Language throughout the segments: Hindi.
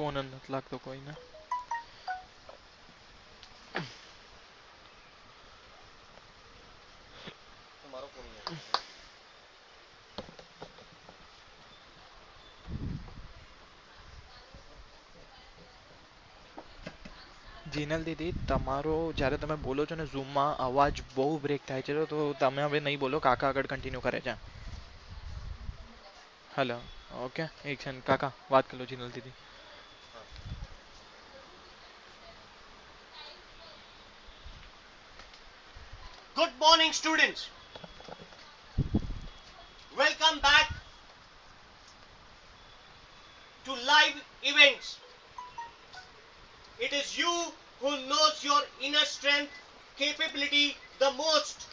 फोन अंदर लग तो कोई ना તમારો ફોન નહીં આવે. જીનલ દીદી તમારો જ્યારે તમે બોલો છો ને ઝૂમમાં અવાજ બહુ બ્રેક થાય છે તો તમે હવે નહીં બોલો કાકા આગળ કન્ટિન્યુ કરે છે હેલો ઓકે એક સેકન્ડ કાકા વાત કરો જીનલ દીદી હા. Good morning, students. Welcome back to live events. It is you who knows your inner strength, capability the most.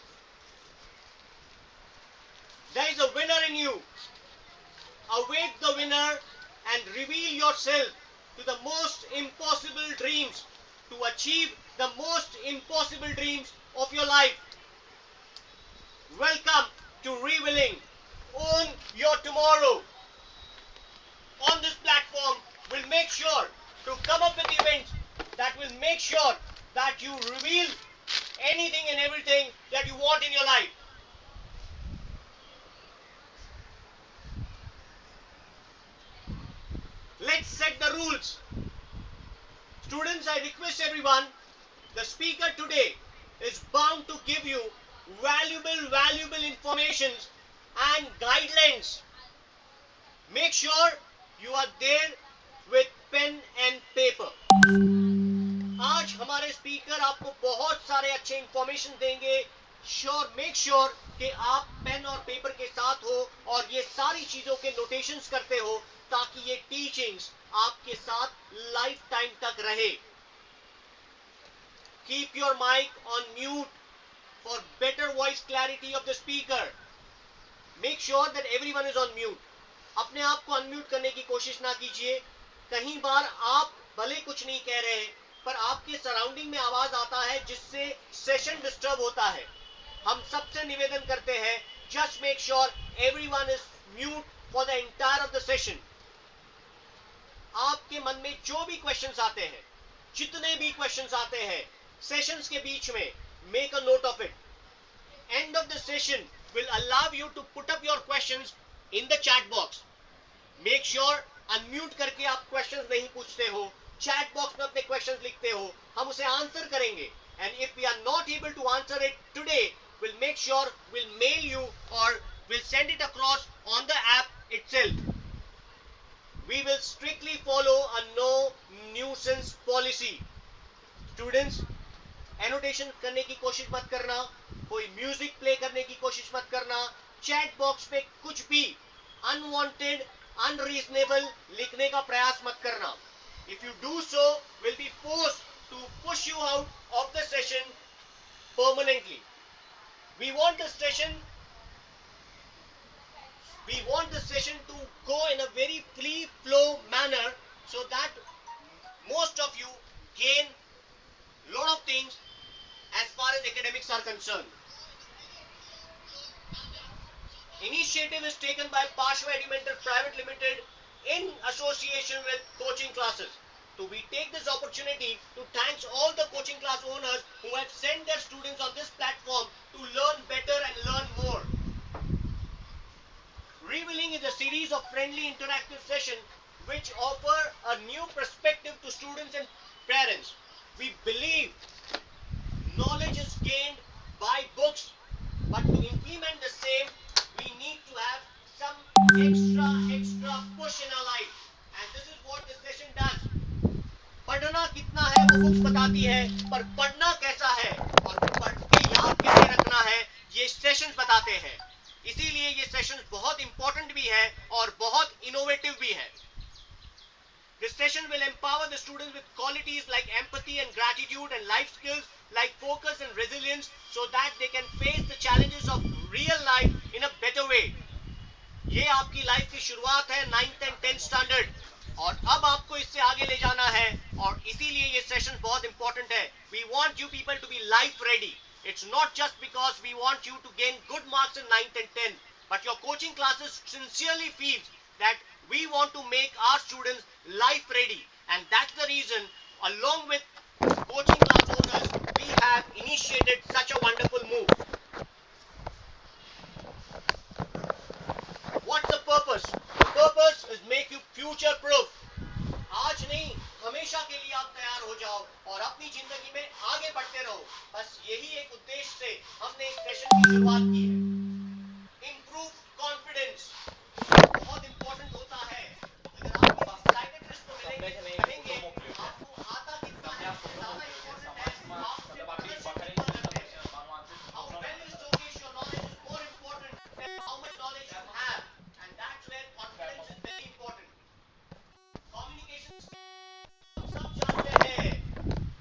There is a winner in you. Awake the winner and reveal yourself to the most impossible dreams, to achieve the most impossible dreams of your life. Welcome to Revealing. Own your tomorrow. On this platform, we'll make sure to come up with events that will make sure that you reveal anything and everything that you want in your life. Let's set the rules. Students, I request everyone, the speaker today is bound to give you valuable information and guidelines. Make sure you are there with pen and paper. आज हमारे स्पीकर आपको बहुत सारे अच्छे इंफॉर्मेशन देंगे. मेक श्योर कि आप पेन और पेपर के साथ हो और ये सारी चीजों के नोटेशंस करते हो ताकि ये टीचिंग्स आपके साथ लाइफ टाइम तक रहे. Keep your mic on mute for better voice clarity of the speaker. Make sure that everyone is on mute. अपने आप को अनम्यूट करने की कोशिश ना कीजिए. कहीं बार आप भले कुछ नहीं कह रहे पर आपके सराउंडिंग में आवाज आता है जिससे सेशन डिस्टर्ब होता है. हम सबसे निवेदन करते हैं, just make sure everyone is mute for the entire of the session. आपके मन में जो भी क्वेश्चंस आते हैं, जितने भी क्वेश्चंस आते हैं सेशंस के बीच में, make a note of it. End of the session will allow you to put up your questions in the chat box. Make sure unmute करके आप questions नहीं पूछते हो, chat box में अपने questions लिखते हो, हम उसे answer करेंगे. And if we are not able to answer it today, we'll make sure we'll mail you or we'll send it across on the app itself. We will strictly follow a no nuisance policy. Students, annotation करने की कोशिश मत करना, कोई म्यूजिक प्ले करने की कोशिश मत करना, चैट बॉक्स पे कुछ भी अनवांटेड अनरीजनेबल लिखने का प्रयास मत करना. If you do so, will be forced to push you out of the session permanently. We want the session to go in a very free flow manner so that most of you gain lot of things as far as academics are concerned. Initiative is taken by Pashwa Edimental Private Limited in association with coaching classes. So we take this opportunity to thank all the coaching class owners who have sent their students on this platform to learn better and learn more. Revealing is a series of friendly interactive sessions which offer a new perspective to students and parents. We believe knowledge is gained by books, but to implement the same, we need to have some extra push in our life. And this is what this session does. पढ़ना कितना है वो बुक्स बताती है, पर पढ़ना कैसा है और पढ़ के याद कैसे रखना है ये सेशंस बताते हैं. इसीलिए ये सेशंस बहुत इंपॉर्टेंट भी है और बहुत इनोवेटिव भी है. This session will empower the students with qualities like empathy and gratitude and life skills like focus and resilience so that they can face the challenges of real life in a better way. ये आपकी लाइफ की शुरुआत है 9th and 10th स्टैंडर्ड और अब आपको इससे आगे ले जाना है और इसीलिए ये सेशन बहुत इंपॉर्टेंट है. We want you people to be life ready. It's not just because we want you to gain good marks in 9th and 10th, but your coaching classes sincerely feels that we want to make our students life ready. And that's the reason, along with coaching class owners, we have initiated such a wonderful move. What's the purpose? The purpose is make you future proof. आज नहीं, हमेशा के लिए आप तैयार हो जाओ और अपनी जिंदगी में आगे बढ़ते रहो. बस यही एक उद्देश्य से हमने इस सेशन की शुरुआत की है. इम्प्रूव कॉन्फिडेंस बहुत इंपॉर्टेंट होता है. अगर आप साइकेट्रिस्ट को मिलेंगे, आपको आता कितना है, ज्यादा इंपॉर्टेंट है आप how well you showcase your knowledge is more important than how much knowledge you have, and that's where confidence is very important. Communication सब जानते हैं,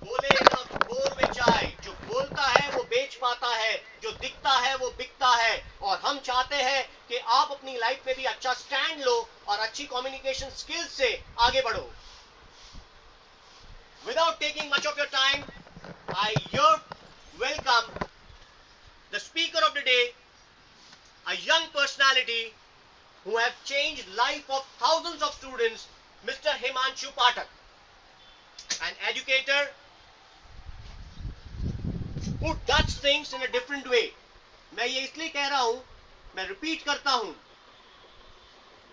बोले ना बोर बेचाए, जो बोलता है वो बेच पाता है, जो दिखता है वो बिकता है. और हम चाहते हैं कि आप अपनी लाइफ में भी अच्छा स्टैंड लो और अच्छी कम्युनिकेशन स्किल्स से आगे बढ़ो. Without taking much of your time, I here welcome the speaker of the day, a young personality who have changed life of thousands of students, Mr. Himanshu Pathak, an educator who does things in a different way. मैं ये इसलिए कह रहा हूं, मैं रिपीट करता हूं,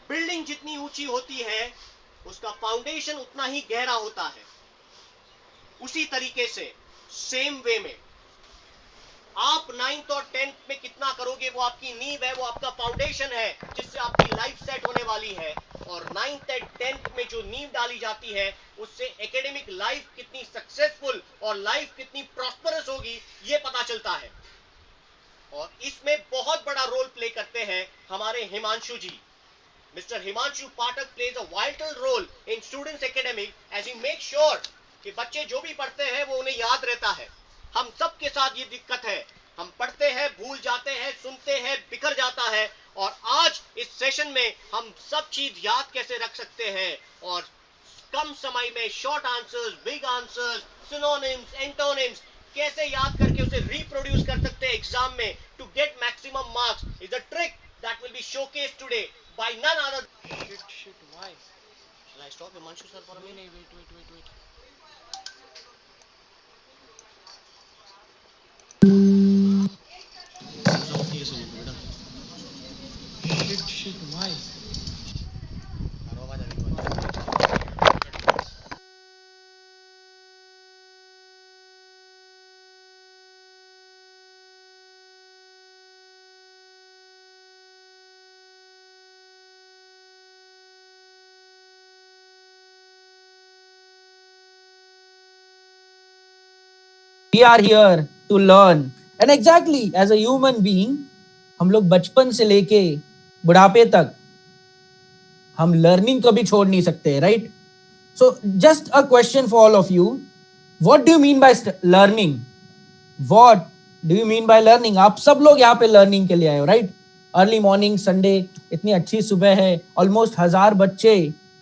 बिल्डिंग जितनी ऊंची होती है उसका फाउंडेशन उतना ही गहरा होता है. उसी तरीके से सेम वे में आप 9th और 10th में कितना करोगे वो आपकी नींव है, वो आपका फाउंडेशन है जिससे आपकी लाइफ सेट होने वाली है. और 9th एंड 10th में जो नींव डाली जाती है उससे एकेडमिक लाइफ कितनी सक्सेसफुल और लाइफ कितनी प्रॉस्परस होगी ये पता चलता है. और इसमें बहुत बड़ा रोल प्ले करते हैं हमारे हिमांशु जी. Mr. Himanshu Pathak plays a vital role in students' academic as he makes sure कि बच्चे जो भी पढ़ते हैं वो उन्हें याद रहता है. हम सब के साथ ये दिक्कत है, हम पढ़ते हैं, भूल जाते हैं, सुनते हैं, बिखर जाता है. और आज इस सेशन में हम सब चीज याद कैसे रख सकते हैं और कम समय में short answers, big answers, synonyms, antonyms कैसे याद करके उसे रिप्रोड्यूस कर सकते हैं एग्जाम में to get maximum marks is a trick that will be showcased today by none other. Shit, why? Shall I stop Himanshu sir for a minute? Wait. Shit, why? We are here to learn. And exactly, as a human being, हम लोग बचपन से लेके बुढ़ापे तक हम लर्निंग कभी छोड़ नहीं सकते, right? So just a question for all of you, what do you mean by learning? What do you mean by learning? आप सब लोग यहाँ पे लर्निंग के लिए आए हो, राइट? अर्ली मॉर्निंग, संडे, इतनी अच्छी सुबह है, ऑलमोस्ट 1000 बच्चे,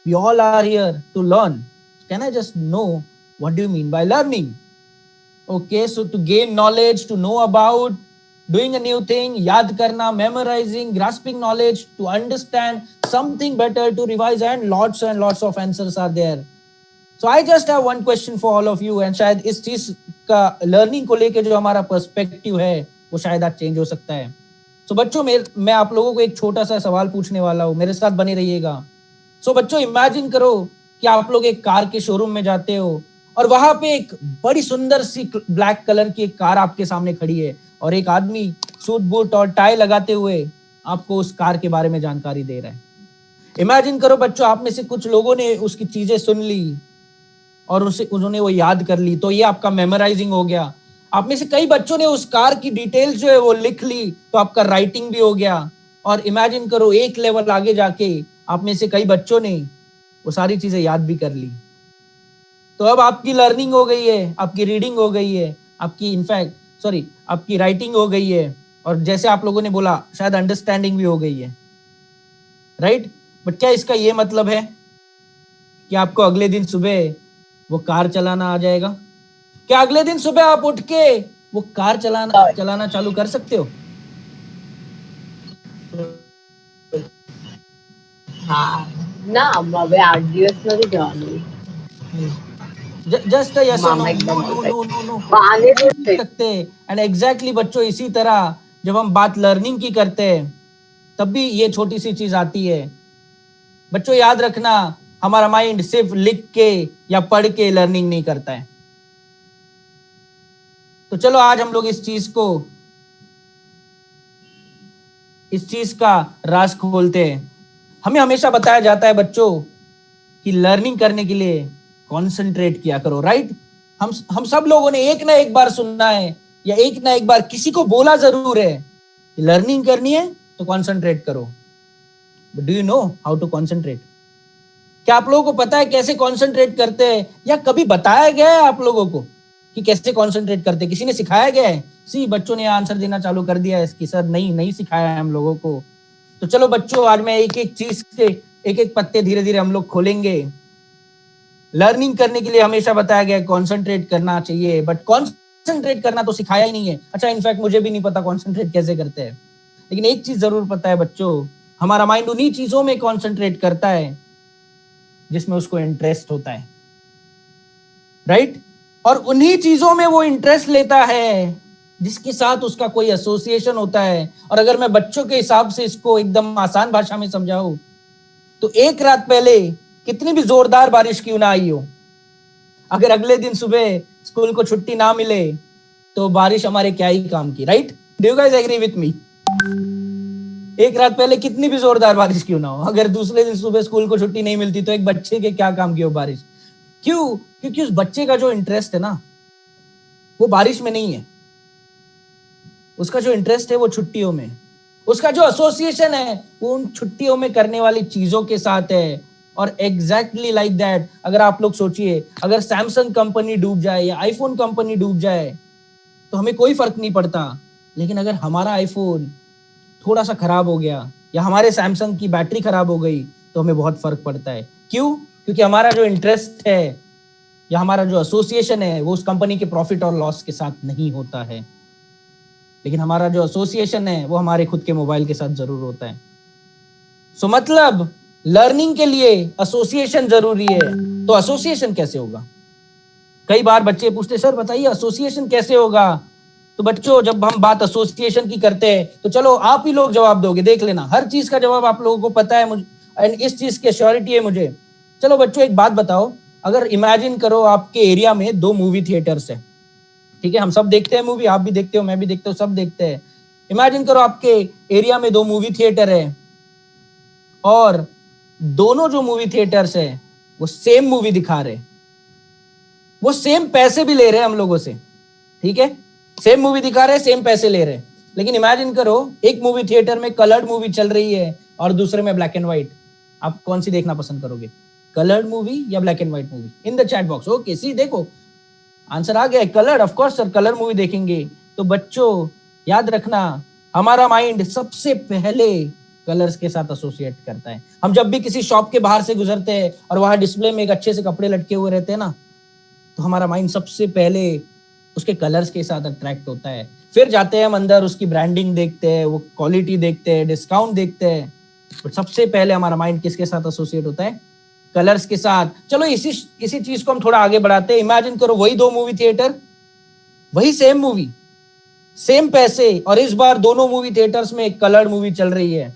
we all are here to learn. Can I just know what do you mean by learning? Okay, so to gain knowledge, to know about doing a new thing, याद करना, memorizing, grasping knowledge, to understand something better, to revise, and lots of answers are there. So I just have one question for all of you, and शायद इस चीज का learning को लेके जो हमारा perspective है वो शायद आज change हो सकता है. So बच्चों, मैं आप लोगों को एक छोटा सा सवाल पूछने वाला हूँ, मेरे साथ बने रहिएगा. So बच्चों, imagine करो कि आप लोग एक कार के शोरूम में जाते हो और वहां पे एक बड़ी सुंदर सी ब्लैक कलर की एक कार आपके सामने खड़ी है और एक आदमी सूट बूट और टाई लगाते हुए आपको उस कार के बारे में जानकारी दे रहा है. इमेजिन करो बच्चों, आप में से कुछ लोगों ने उसकी चीजें सुन ली और उन्होंने वो याद कर ली, तो ये आपका मेमोराइजिंग हो गया. आप में से कई बच्चों ने उस कार की डिटेल्स जो है वो लिख ली, तो आपका राइटिंग भी हो गया. और इमेजिन करो एक लेवल आगे जाके आप में से कई बच्चों ने वो सारी चीजें याद भी कर ली. तो अब आपकी लर्निंग हो गई है, आपकी रीडिंग हो गई है, आपकी राइटिंग हो गई है, और जैसे आप लोगों ने बोला शायद अंडरस्टैंडिंग भी हो गई है, राइट? बट क्या इसका ये मतलब है कि आपको अगले दिन सुबह वो कार चलाना आ जाएगा? क्या अगले दिन सुबह आप उठ के वो कार चलाना चालू कर सकते हो? हाँ ना, अब आठ दिवस मध्ये जाऊ. जस्ट यस और नो, मामा एकदम no no perfect. No no no, बहाने नहीं ढूंढते। पूछ सकते। एंड एग्जैक्टली बच्चों, इसी तरह जब हम बात लर्निंग की करते हैं तब भी ये छोटी सी चीज आती है। बच्चों याद रखना, हमारा माइंड सिर्फ लिख के या पढ़ के लर्निंग नहीं करता है। तो चलो आज हम लोग इस चीज का राज खोलते हैं। हमें हमेशा बताया जाता है बच्चों कि लर्निंग करने के लिए कॉन्सेंट्रेट किया करो, राइट? हम सब लोगों ने एक ना एक बार सुनना है या एक ना एक बार किसी को बोला जरूर है कि लर्निंग करनी है तो कॉन्सेंट्रेट करो। But do you know how to concentrate? क्या आप लोगों को पता है कैसे कॉन्सेंट्रेट करते हैं, या कभी बताया गया है आप लोगों को कि कैसे कॉन्सेंट्रेट करते हैं? किसी ने सिखाया गया है? बच्चों ने आंसर देना चालू कर दिया है इसकी, सर नहीं सिखाया है हम लोगों को। तो चलो बच्चों, आज मैं एक एक चीज के एक एक पत्ते धीरे धीरे हम लोग खोलेंगे। लर्निंग करने के लिए हमेशा बताया गया है कॉन्सेंट्रेट करना चाहिए, बट कॉन्सेंट्रेट करना तो सिखाया ही नहीं है। अच्छा, इनफैक्ट मुझे भी नहीं पता कॉन्सेंट्रेट कैसे करते हैं, लेकिन एक चीज जरूर पता है बच्चों, हमारा माइंड उन्हीं चीजों में कॉन्सेंट्रेट करता है जिसमें उसको इंटरेस्ट होता है, राइट? और उन्हीं चीजों में वो इंटरेस्ट लेता है जिसके साथ उसका कोई एसोसिएशन होता है। और अगर मैं बच्चों के हिसाब से इसको एकदम आसान भाषा में समझाऊं तो एक रात पहले कितनी भी जोरदार बारिश क्यों ना आई हो, अगर अगले दिन सुबह स्कूल को छुट्टी ना मिले तो बारिश हमारे क्या ही काम की, right? Do you guys agree with me? एक रात पहले कितनी भी जोरदार बारिश क्यों ना हो, अगर दूसरे दिन सुबह स्कूल को छुट्टी नहीं मिलती तो एक बच्चे के क्या काम की हो बारिश? क्यों? क्योंकि उस बच्चे का जो इंटरेस्ट है ना, वो बारिश में नहीं है। उसका जो इंटरेस्ट है वो छुट्टियों में, उसका जो एसोसिएशन है वो उन छुट्टियों में करने वाली चीजों के साथ है। और एग्जैक्टली लाइक दैट, अगर आप लोग सोचिए, अगर सैमसंग कंपनी डूब जाए या आईफोन कंपनी डूब जाए तो हमें कोई फर्क नहीं पड़ता, लेकिन अगर हमारा आईफोन थोड़ा सा खराब हो गया या हमारे सैमसंग की बैटरी खराब हो गई तो हमें बहुत फर्क पड़ता है। क्यों? क्योंकि हमारा जो इंटरेस्ट है या हमारा जो एसोसिएशन है वो उस कंपनी के प्रॉफिट और लॉस के साथ नहीं होता है, लेकिन हमारा जो एसोसिएशन है वो हमारे खुद के मोबाइल के साथ जरूर होता है। सो मतलब लर्निंग के लिए एसोसिएशन जरूरी है। तो एसोसिएशन कैसे होगा? कई बार बच्चे पूछते, सर बताइए एसोसिएशन कैसे होगा? तो बच्चों, जब हम बात एसोसिएशन की करते हैं तो चलो आप ही लोग जवाब दोगे, देख लेना, हर चीज का जवाब आप लोगों को पता है मुझे, एंड इस चीज की श्योरिटी है मुझे। चलो बच्चों, एक बात बताओ, अगर इमेजिन करो आपके एरिया में 2 मूवी थिएटर्स है, ठीक है? हम सब देखते हैं मूवी, आप भी देखते हो, मैं भी देखता हूँ, सब देखते हैं। इमेजिन करो आपके एरिया में 2 मूवी थिएटर है और दोनों जो मूवी थिएटर्स है वो सेम मूवी दिखा रहे, वो सेम पैसे भी ले रहे हैं हम लोगों से, ठीक है? सेम मूवी दिखा रहे हैं, सेम पैसे ले रहे हैं। लेकिन इमेजिन करो एक मूवी थिएटर में कलर्ड मूवी चल रही है और दूसरे में ब्लैक एंड व्हाइट, आप कौन सी देखना पसंद करोगे? कलर्ड मूवी या black and white movie? In the chat box. Okay, see देखो आंसर आ गया, coloured. Of course sir, colour movie देखेंगे। तो बच्चों याद रखना, हमारा माइंड सबसे पहले कलर्स के साथ एसोसिएट करता है। हम जब भी किसी शॉप के बाहर से गुजरते हैं और वहां डिस्प्ले में एक अच्छे से कपड़े लटके हुए रहते हैं ना, तो हमारा माइंड सबसे पहले उसके कलर्स के साथ अट्रैक्ट होता है। फिर जाते हैं हम अंदर, उसकी ब्रांडिंग देखते हैं, वो क्वालिटी देखते हैं, डिस्काउंट देखते हैं, बट सबसे पहले हमारा माइंड किसके साथ एसोसिएट होता है? कलर्स के साथ। चलो इसी चीज को हम थोड़ा आगे बढ़ाते हैं। इमेजिन करो वही 2 मूवी थिएटर, वही सेम मूवी, सेम पैसे, और इस बार दोनों मूवी थिएटर्स में एक कलर्ड मूवी चल रही है।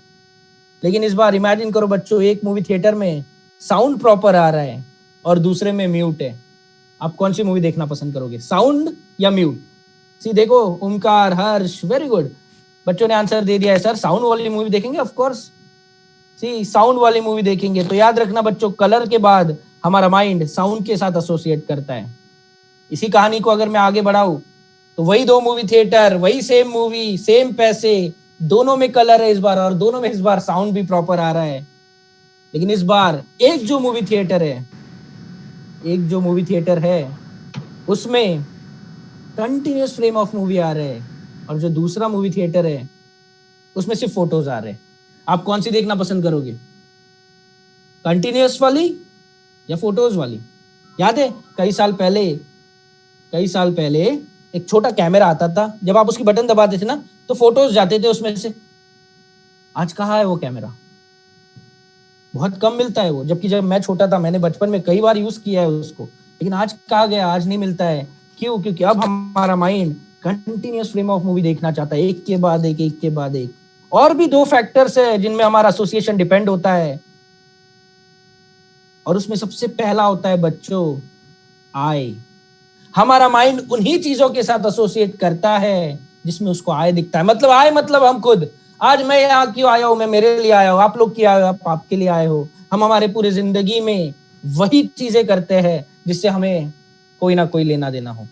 लेकिन इस बार इमेजिन करो बच्चों, एक मूवी थिएटर में साउंड प्रॉपर आ रहा है और दूसरे में म्यूट है। आप कौन सी मूवी देखना पसंद करोगे, साउंड या म्यूट? सी देखो, ओमकार, हर्ष, वेरी गुड, बच्चों ने आंसर दे दिया है, सर साउंड वाली मूवी देखेंगे। ऑफ कोर्स, सी साउंड वाली मूवी देखेंगे। तो याद रखना बच्चों, कलर के बाद हमारा माइंड साउंड के साथ एसोसिएट करता है। इसी कहानी को अगर मैं आगे बढ़ाऊं तो वही 2 मूवी थिएटर, वही सेम मूवी, सेम पैसे, दोनों में कलर है इस बार, और दोनों में इस बार साउंड भी प्रॉपर आ रहा है। लेकिन इस बार एक जो मूवी थिएटर है उसमें कंटिन्यूअस फ्रेम ऑफ मूवी आ रहा है, और जो दूसरा मूवी थिएटर है उसमें सिर्फ फोटोज आ रहे हैं। आप कौन सी देखना पसंद करोगे, कंटिन्यूअस वाली या फोटोज वाली? याद है कई साल पहले एक छोटा कैमरा आता था, जब आप उसकी बटन दबाते थे ना तो फोटोज जाते थे उसमें से। आज कहाँ है वो कैमरा? बहुत कम मिलता है वो, जबकि जब मैं छोटा था मैंने बचपन में कई बार यूज किया है उसको, लेकिन आज कहाँ गया, आज नहीं मिलता है। क्यों? क्योंकि अब हमारा mind continuous frame of movie देखना चाहता है, एक के बाद एक, एक के बाद एक। और भी दो फैक्टर्स है जिनमें हमारा एसोसिएशन डिपेंड होता है, और उसमें सबसे पहला होता है बच्चों आई। हमारा माइंड उन्हीं चीजों के साथ एसोसिएट करता है जिसमें उसको आय दिखता है। मतलब आय मतलब हम खुद। आज मैं यहाँ क्यों आया हूं? मैं मेरे लिए आया हूं, आप लोग क्यों आए हो? आप आपके लिए आए हो। हम हमारे पूरे जिंदगी में वही चीजें करते हैं जिससे हमें कोई ना कोई लेना देना हो।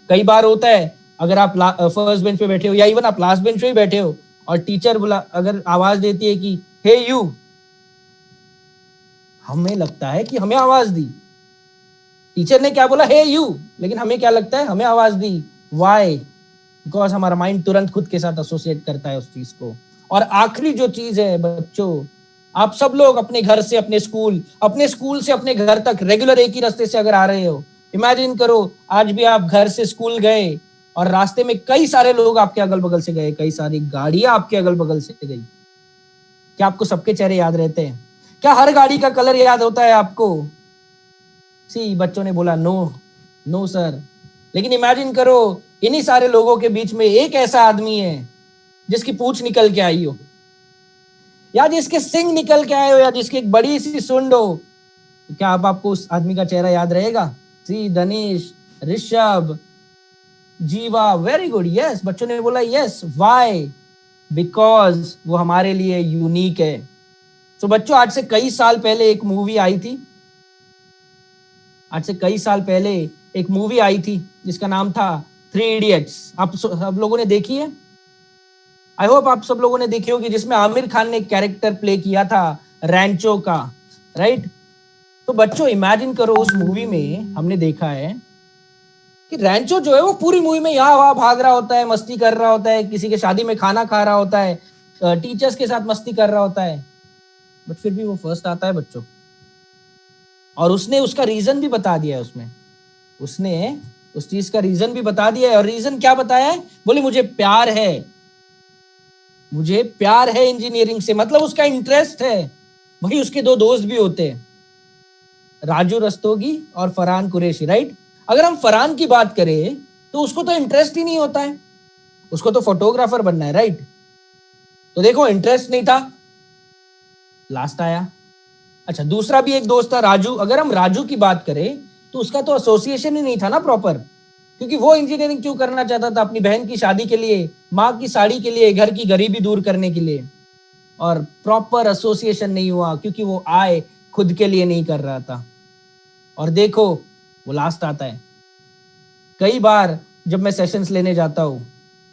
कई बार होता है, अगर आप फर्स्ट बेंच पे बैठे हो या इवन आप लास्ट बेंच पे ही बैठे हो और टीचर बुला अगर आवाज देती है कि हे यू, हमें लगता है कि हमें आवाज दी, टीचर ने क्या बोला, हे यू, लेकिन हमें क्या लगता है, हमें आवाज दी। वाई? बिकॉज हमारा माइंड तुरंत खुद के साथ एसोसिएट करता है उस चीज को। और आखिरी जो चीज है बच्चों, आप सब लोग अपने घर से अपने स्कूल से अपने घर तक रेगुलर एक ही रास्ते से अगर आ रहे हो, इमेजिन करो आज भी आप घर से स्कूल गए और रास्ते में कई सारे लोग आपके अगल बगल से गए, कई सारी गाड़ियां आपके अगल बगल से गई। क्या आपको सबके चेहरे याद रहते हैं? क्या हर गाड़ी का कलर याद होता है आपको? सी बच्चों ने बोला नो, नो सर। लेकिन इमेजिन करो इन्हीं सारे लोगों के बीच में एक ऐसा आदमी है जिसकी पूंछ निकल के आई हो, या जिसके सिंग निकल के आए हो, या जिसकी एक बड़ी सी सुंड हो। तो क्या आपको उस आदमी का चेहरा याद रहेगा? सी धनेश, ऋषभ, जीवा, वेरी गुड, यस। बच्चों ने बोला यस। वाई? बिकॉज वो हमारे लिए यूनिक है। तो बच्चों आज से कई साल पहले एक मूवी आई थी, जिसका नाम था 3 इडियट्स। आप सब लोगों ने देखी है? आई होप आप सब लोगों ने देखी होगी, जिसमें आमिर खान ने एक कैरेक्टर प्ले किया था रैंचो का, राइट? तो बच्चों इमेजिन करो उस मूवी में हमने देखा है कि रैंचो जो है वो पूरी मूवी में यहाँ वहां भाग रहा होता है, मस्ती कर रहा होता है, किसी के शादी में खाना खा रहा होता है, टीचर्स के साथ मस्ती कर रहा होता है, बट फिर भी वो फर्स्ट आता है बच्चों। और उसने उसका रीजन भी बता दिया है उसने उस चीज का रीजन भी बता दिया है। और रीजन क्या बताया है? बोले मुझे प्यार है इंजीनियरिंग से, मतलब उसका इंटरेस्ट है। वही उसके दो दोस्त भी होते हैं, राजू रस्तोगी और फरहान कुरैशी, राइट? अगर हम फरहान की बात करें तो उसको तो इंटरेस्ट ही नहीं होता है, उसको तो फोटोग्राफर बनना है, राइट? तो देखो इंटरेस्ट नहीं था, लास्ट आया। अच्छा, दूसरा भी एक दोस्त था राजू। अगर हम राजू की बात करें तो उसका तो एसोसिएशन ही नहीं था ना प्रॉपर, क्योंकि वो इंजीनियरिंग क्यों करना चाहता था? अपनी बहन की शादी के लिए, माँ की साड़ी के लिए, घर की गरीबी दूर करने के लिए। और प्रॉपर एसोसिएशन नहीं हुआ क्योंकि वो आय खुद के लिए नहीं कर रहा था। और देखो वो लास्ट आता है। कई बार जब मैं सेशंस लेने जाता हूँ,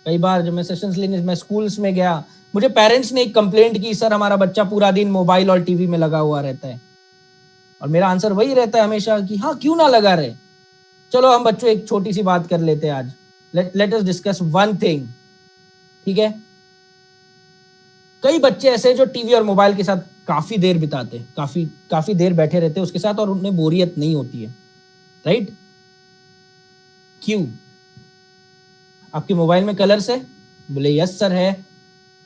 मैं स्कूल्स में गया, मुझे पेरेंट्स ने एक कंप्लेंट की, सर हमारा बच्चा पूरा दिन मोबाइल और टीवी में लगा हुआ रहता है। और मेरा आंसर वही रहता है हमेशा कि हाँ, क्यों ना लगा रहे। चलो हम बच्चों एक छोटी सी बात कर लेते हैं आज। Let us discuss one thing, ठीक है? कई बच्चे ऐसे जो टीवी और मोबाइल के साथ काफी देर बिताते, काफी देर बैठे रहते हैं उसके साथ और उन्हें बोरियत नहीं होती है, राइट? क्यों? आपके मोबाइल में कलर्स है? बोले यस सर है।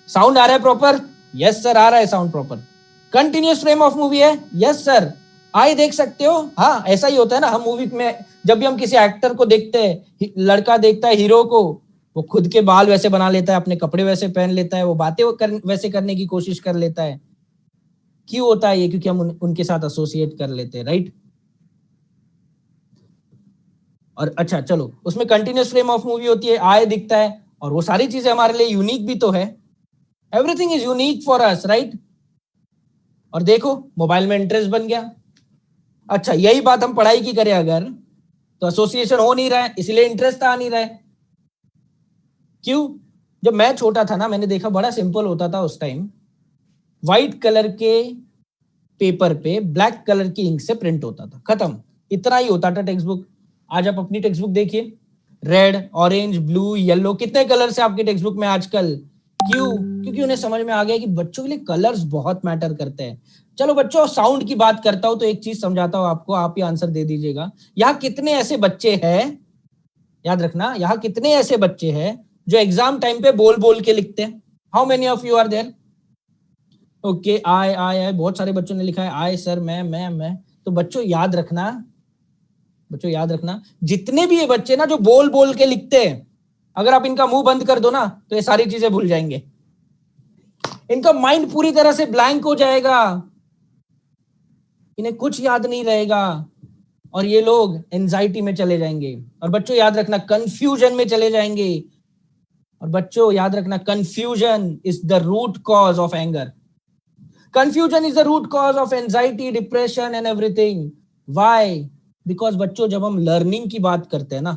साउंड आ रहा है प्रॉपर? यस सर आ रहा है sound proper. Continuous frame of movie है? Yes sir. आई देख सकते हो? हाँ, ऐसा ही होता है ना। हम मूवी में जब भी हम किसी एक्टर को देखते हैं, लड़का देखता है हीरो को, वो खुद के बाल वैसे बना लेता है, अपने कपड़े वैसे पहन लेता है, वो बातें वैसे करने की कोशिश कर लेता है। क्यों होता है ये? क्योंकि हम उनके साथ एसोसिएट कर लेते हैं, राइट? और अच्छा चलो, उसमें कंटिन्यूस फ्रेम ऑफ मूवी होती है, आय दिखता है, और वो सारी चीजें हमारे लिए यूनिक भी तो है। Everything is unique for us, right? और देखो मोबाइल में इंटरेस्ट बन गया। अच्छा, यही बात हम पढ़ाई की करें अगर, तो एसोसिएशन हो नहीं रहा है, इसलिए इंटरेस्ट आ नहीं रहा है। क्यों? जब मैं छोटा था ना, मैंने देखा बड़ा सिंपल होता था उस टाइम। व्हाइट कलर के पेपर पे ब्लैक कलर की इंक से प्रिंट होता था, खत्म। इतना ही होता था टेक्स्ट बुक। आज आप अपनी टेक्स्ट बुक देखिए, रेड, ऑरेंज, ब्लू, येलो, कितने कलर्स है आपकी टेक्स्ट बुक में आजकल। क्यों? क्योंकि उन्हें समझ में आ गया कि बच्चों के लिए कलर्स बहुत मैटर करते हैं। चलो बच्चों, साउंड की बात करता हूं तो एक चीज समझाता हूं आपको, आप ही आंसर दे दीजिएगा। यहाँ कितने ऐसे बच्चे हैं, याद रखना, यहाँ कितने ऐसे बच्चे हैं जो एग्जाम टाइम पे बोल बोल के लिखते हैं? How many of you are there? Okay, I बहुत सारे बच्चों ने लिखा है आई सर, मैं। तो बच्चों याद रखना, जितने भी ये बच्चे ना जो बोल बोल के लिखते हैं, अगर आप इनका मुंह बंद कर दो ना तो ये सारी चीजें भूल जाएंगे, इनका माइंड पूरी तरह से ब्लैंक हो जाएगा, इन्हें कुछ याद नहीं रहेगा और ये लोग एंजाइटी में चले जाएंगे। और बच्चों याद रखना, कंफ्यूजन में चले जाएंगे। और बच्चों याद रखना, confusion is the root cause of anger, confusion is the root cause of anxiety, depression and everything. Why? Because बच्चों जब हम लर्निंग की बात करते हैं ना,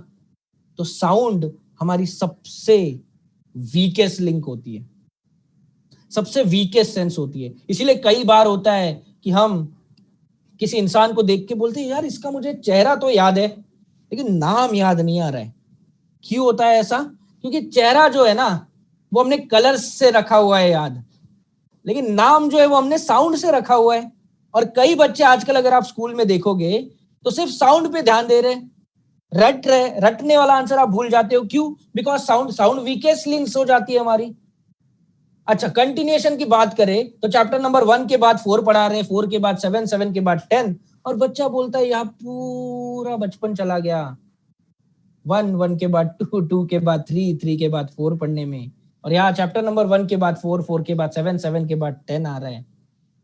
तो साउंड हमारी सबसे वीकेस्ट लिंक होती है, सबसे वीकेस्ट सेंस होती है। इसीलिए कई बार होता है कि हम किसी इंसान को देख के बोलते हैं यार इसका मुझे चेहरा तो याद है लेकिन नाम याद नहीं आ रहा है। क्यों होता है ऐसा? क्योंकि चेहरा जो है ना वो हमने कलर से रखा हुआ है याद, लेकिन नाम जो है वो हमने साउंड से रखा हुआ है। और कई बच्चे आजकल अगर आप स्कूल में देखोगे तो सिर्फ साउंड पे ध्यान दे रहे, रट रहे, रटने वाला आंसर आप भूल जाते हो। क्यों? बिकॉज साउंड वीकेस्ट लिंक्स हो जाती है हमारी। अच्छा, कंटिन्यूएशन की बात करें तो चैप्टर नंबर 1 के बाद 4 पढ़ा रहे, 4 के बाद 7, 7 के बाद 10, और बच्चा बोलता है यहाँ पूरा बचपन चला गया, 1 के बाद 2, 2 के बाद 3, 3 के बाद 4 पढ़ने में। और यहाँ चैप्टर नंबर 1 के बाद 4, 4 के बाद 7, 7 के बाद 10 आ रहा है।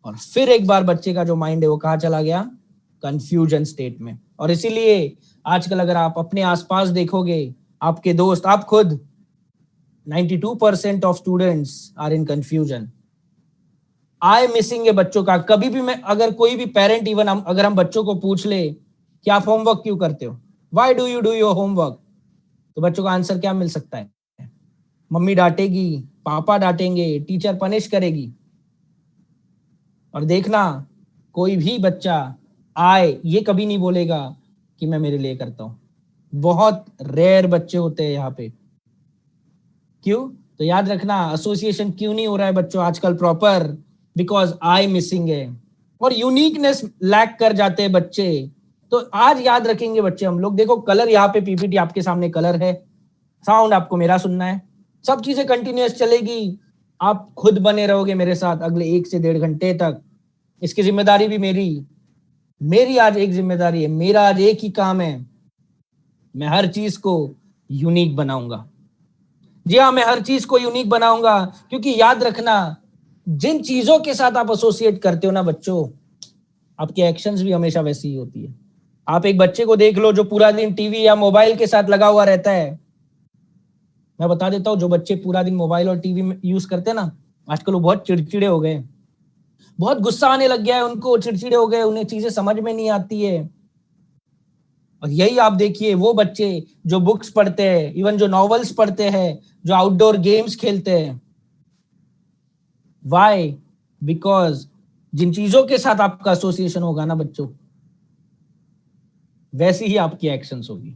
और फिर एक बार बच्चे का जो माइंड है वो कहाँ चला गया? कंफ्यूजन स्टेट में। और इसीलिए आजकल अगर आप अपने आसपास देखोगे, आपके दोस्त, आप खुद, 92% of students are in confusion. I missing है बच्चों का। कभी भी मैं, अगर कोई भी पेरेंट, इवन अगर हम बच्चों को पूछ ले कि आप होमवर्क क्यों करते हो, why do you do your homework, तो बच्चों का आंसर क्या मिल सकता है? मम्मी डांटेगी, पापा डांटेंगे, टीचर पनिश करेगी। और देखना, कोई भी बच्चा ये कभी नहीं बोलेगा कि मैं मेरे लिए करता हूं। बहुत रेयर बच्चे होते हैं यहाँ पे। क्यों? तो याद रखना, एसोसिएशन क्यों नहीं हो रहा है बच्चों आजकल प्रॉपर? बिकॉज आई मिसिंग है और यूनिकनेस लैक कर जाते हैं बच्चे। तो आज याद रखेंगे बच्चे हम लोग। देखो कलर, यहाँ पे पीपीटी आपके सामने कलर है, साउंड आपको मेरा सुनना है, सब चीजें कंटिन्यूअस चलेगी। आप खुद बने रहोगे मेरे साथ अगले 1 से 1.5 घंटे तक। इसकी जिम्मेदारी भी मेरी आज एक जिम्मेदारी है, मेरा आज एक ही काम है, मैं हर चीज को यूनिक बनाऊंगा। जी हाँ, मैं हर चीज को यूनिक बनाऊंगा, क्योंकि याद रखना, जिन चीजों के साथ आप एसोसिएट करते हो ना बच्चों, आपके एक्शंस भी हमेशा वैसी ही होती है। आप एक बच्चे को देख लो जो पूरा दिन टीवी या मोबाइल के साथ लगा हुआ रहता है। मैं बता देता हूँ, जो बच्चे पूरा दिन मोबाइल और टीवी में यूज करते हैं ना, आजकल वो बहुत चिड़चिड़े हो गए, बहुत गुस्सा आने लग गया है उनको, चिड़चिड़े हो गए, उन्हें चीजें समझ में नहीं आती है। और यही आप देखिए, वो बच्चे जो बुक्स पढ़ते हैं, इवन जो नॉवेल्स पढ़ते हैं, जो आउटडोर गेम्स खेलते हैं, व्हाई? बिकॉज जिन चीजों के साथ आपका एसोसिएशन होगा ना बच्चों, वैसी ही आपकी एक्शंस होगी।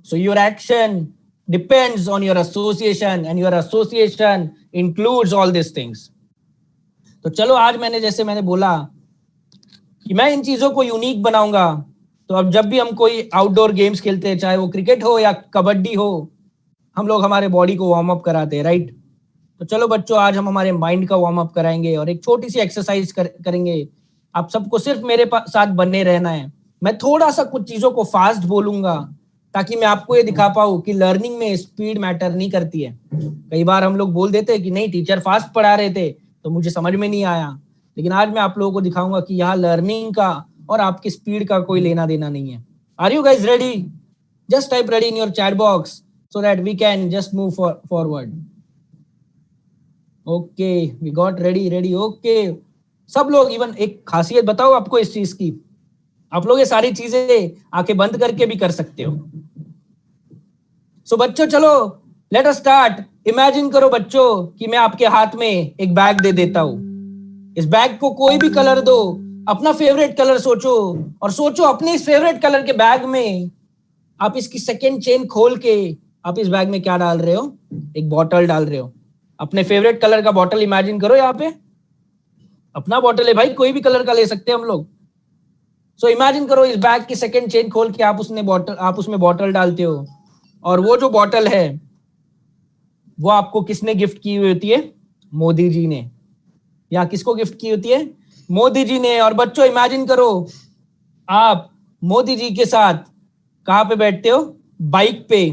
So your action depends on your association and your association includes all this things. तो चलो, आज मैंने बोला कि मैं इन चीजों को यूनिक बनाऊंगा। तो अब जब भी हम कोई आउटडोर गेम्स खेलते हैं, चाहे वो क्रिकेट हो या कबड्डी हो, हम लोग हमारे बॉडी को वार्म अप कराते हैं, राइट? तो चलो बच्चों, आज हम हमारे माइंड का वार्म अप कराएंगे और एक छोटी सी एक्सरसाइज करेंगे। आप सबको सिर्फ मेरे साथ बने रहना है। मैं थोड़ा सा कुछ चीजों को फास्ट बोलूंगा ताकि मैं आपको ये दिखा पाऊँ कि लर्निंग में स्पीड मैटर नहीं करती है। कई बार हम लोग बोल देते हैं कि नहीं, टीचर फास्ट पढ़ा रहे थे तो मुझे समझ में नहीं आया, लेकिन आज मैं आप लोगों को दिखाऊंगा कि यहाँ लर्निंग का और आपकी स्पीड का कोई लेना देना नहीं है। Are you guys ready? Just type ready in your chat box so that we can just move forward. Okay, we got ready. Okay सब लोग, इवन एक खासियत बताओ आपको इस चीज की, आप लोग ये सारी चीजें आंखें बंद करके भी कर सकते हो। सो बच्चों चलो, लेट अस स्टार्ट। इमेजिन करो बच्चों कि मैं आपके हाथ में एक बैग दे देता हूं। इस बैग को कोई भी कलर दो, अपना फेवरेट कलर सोचो, और सोचो अपने इस फेवरेट कलर के बैग में आप इसकी सेकेंड चेन खोल के आप इस बैग में क्या डाल रहे हो? एक बॉटल डाल रहे हो। अपने फेवरेट कलर का बॉटल इमेजिन करो, यहाँ पे अपना बॉटल है भाई, कोई भी कलर का ले सकते हैं हम लोग। सो इमेजिन करो, इस बैग की सेकेंड चेन खोल के आप उसमें बॉटल डालते हो, और वो जो बॉटल है वो आपको किसने गिफ्ट की हुई होती है? मोदी जी ने। या किसको गिफ्ट की होती है? मोदी जी ने। और बच्चों इमेजिन करो आप मोदी जी के साथ कहां पे बैठते हो? बाइक पे।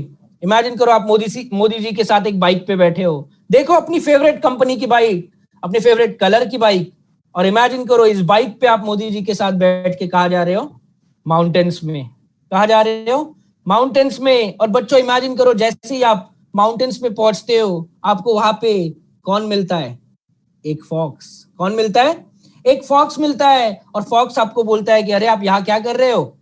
इमेजिन करो आप मोदी जी के साथ एक बाइक पे बैठे हो। देखो अपनी फेवरेट कंपनी की बाइक, अपने फेवरेट कलर की बाइक, और इमेजिन करो इस बाइक पे आप मोदी जी के साथ बैठ के कहा जा रहे हो? माउंटेन्स में। कहा जा रहे हो? माउंटेन्स में। और बच्चों इमेजिन करो जैसे ही आप माउंटेन्स पे पहुंचते हो, आपको वहां पे कौन मिलता है? एक फॉक्स। कौन मिलता है? एक फॉक्स मिलता है। और फॉक्स आपको बोलता है कि अरे आप यहाँ क्या कर रहे हो?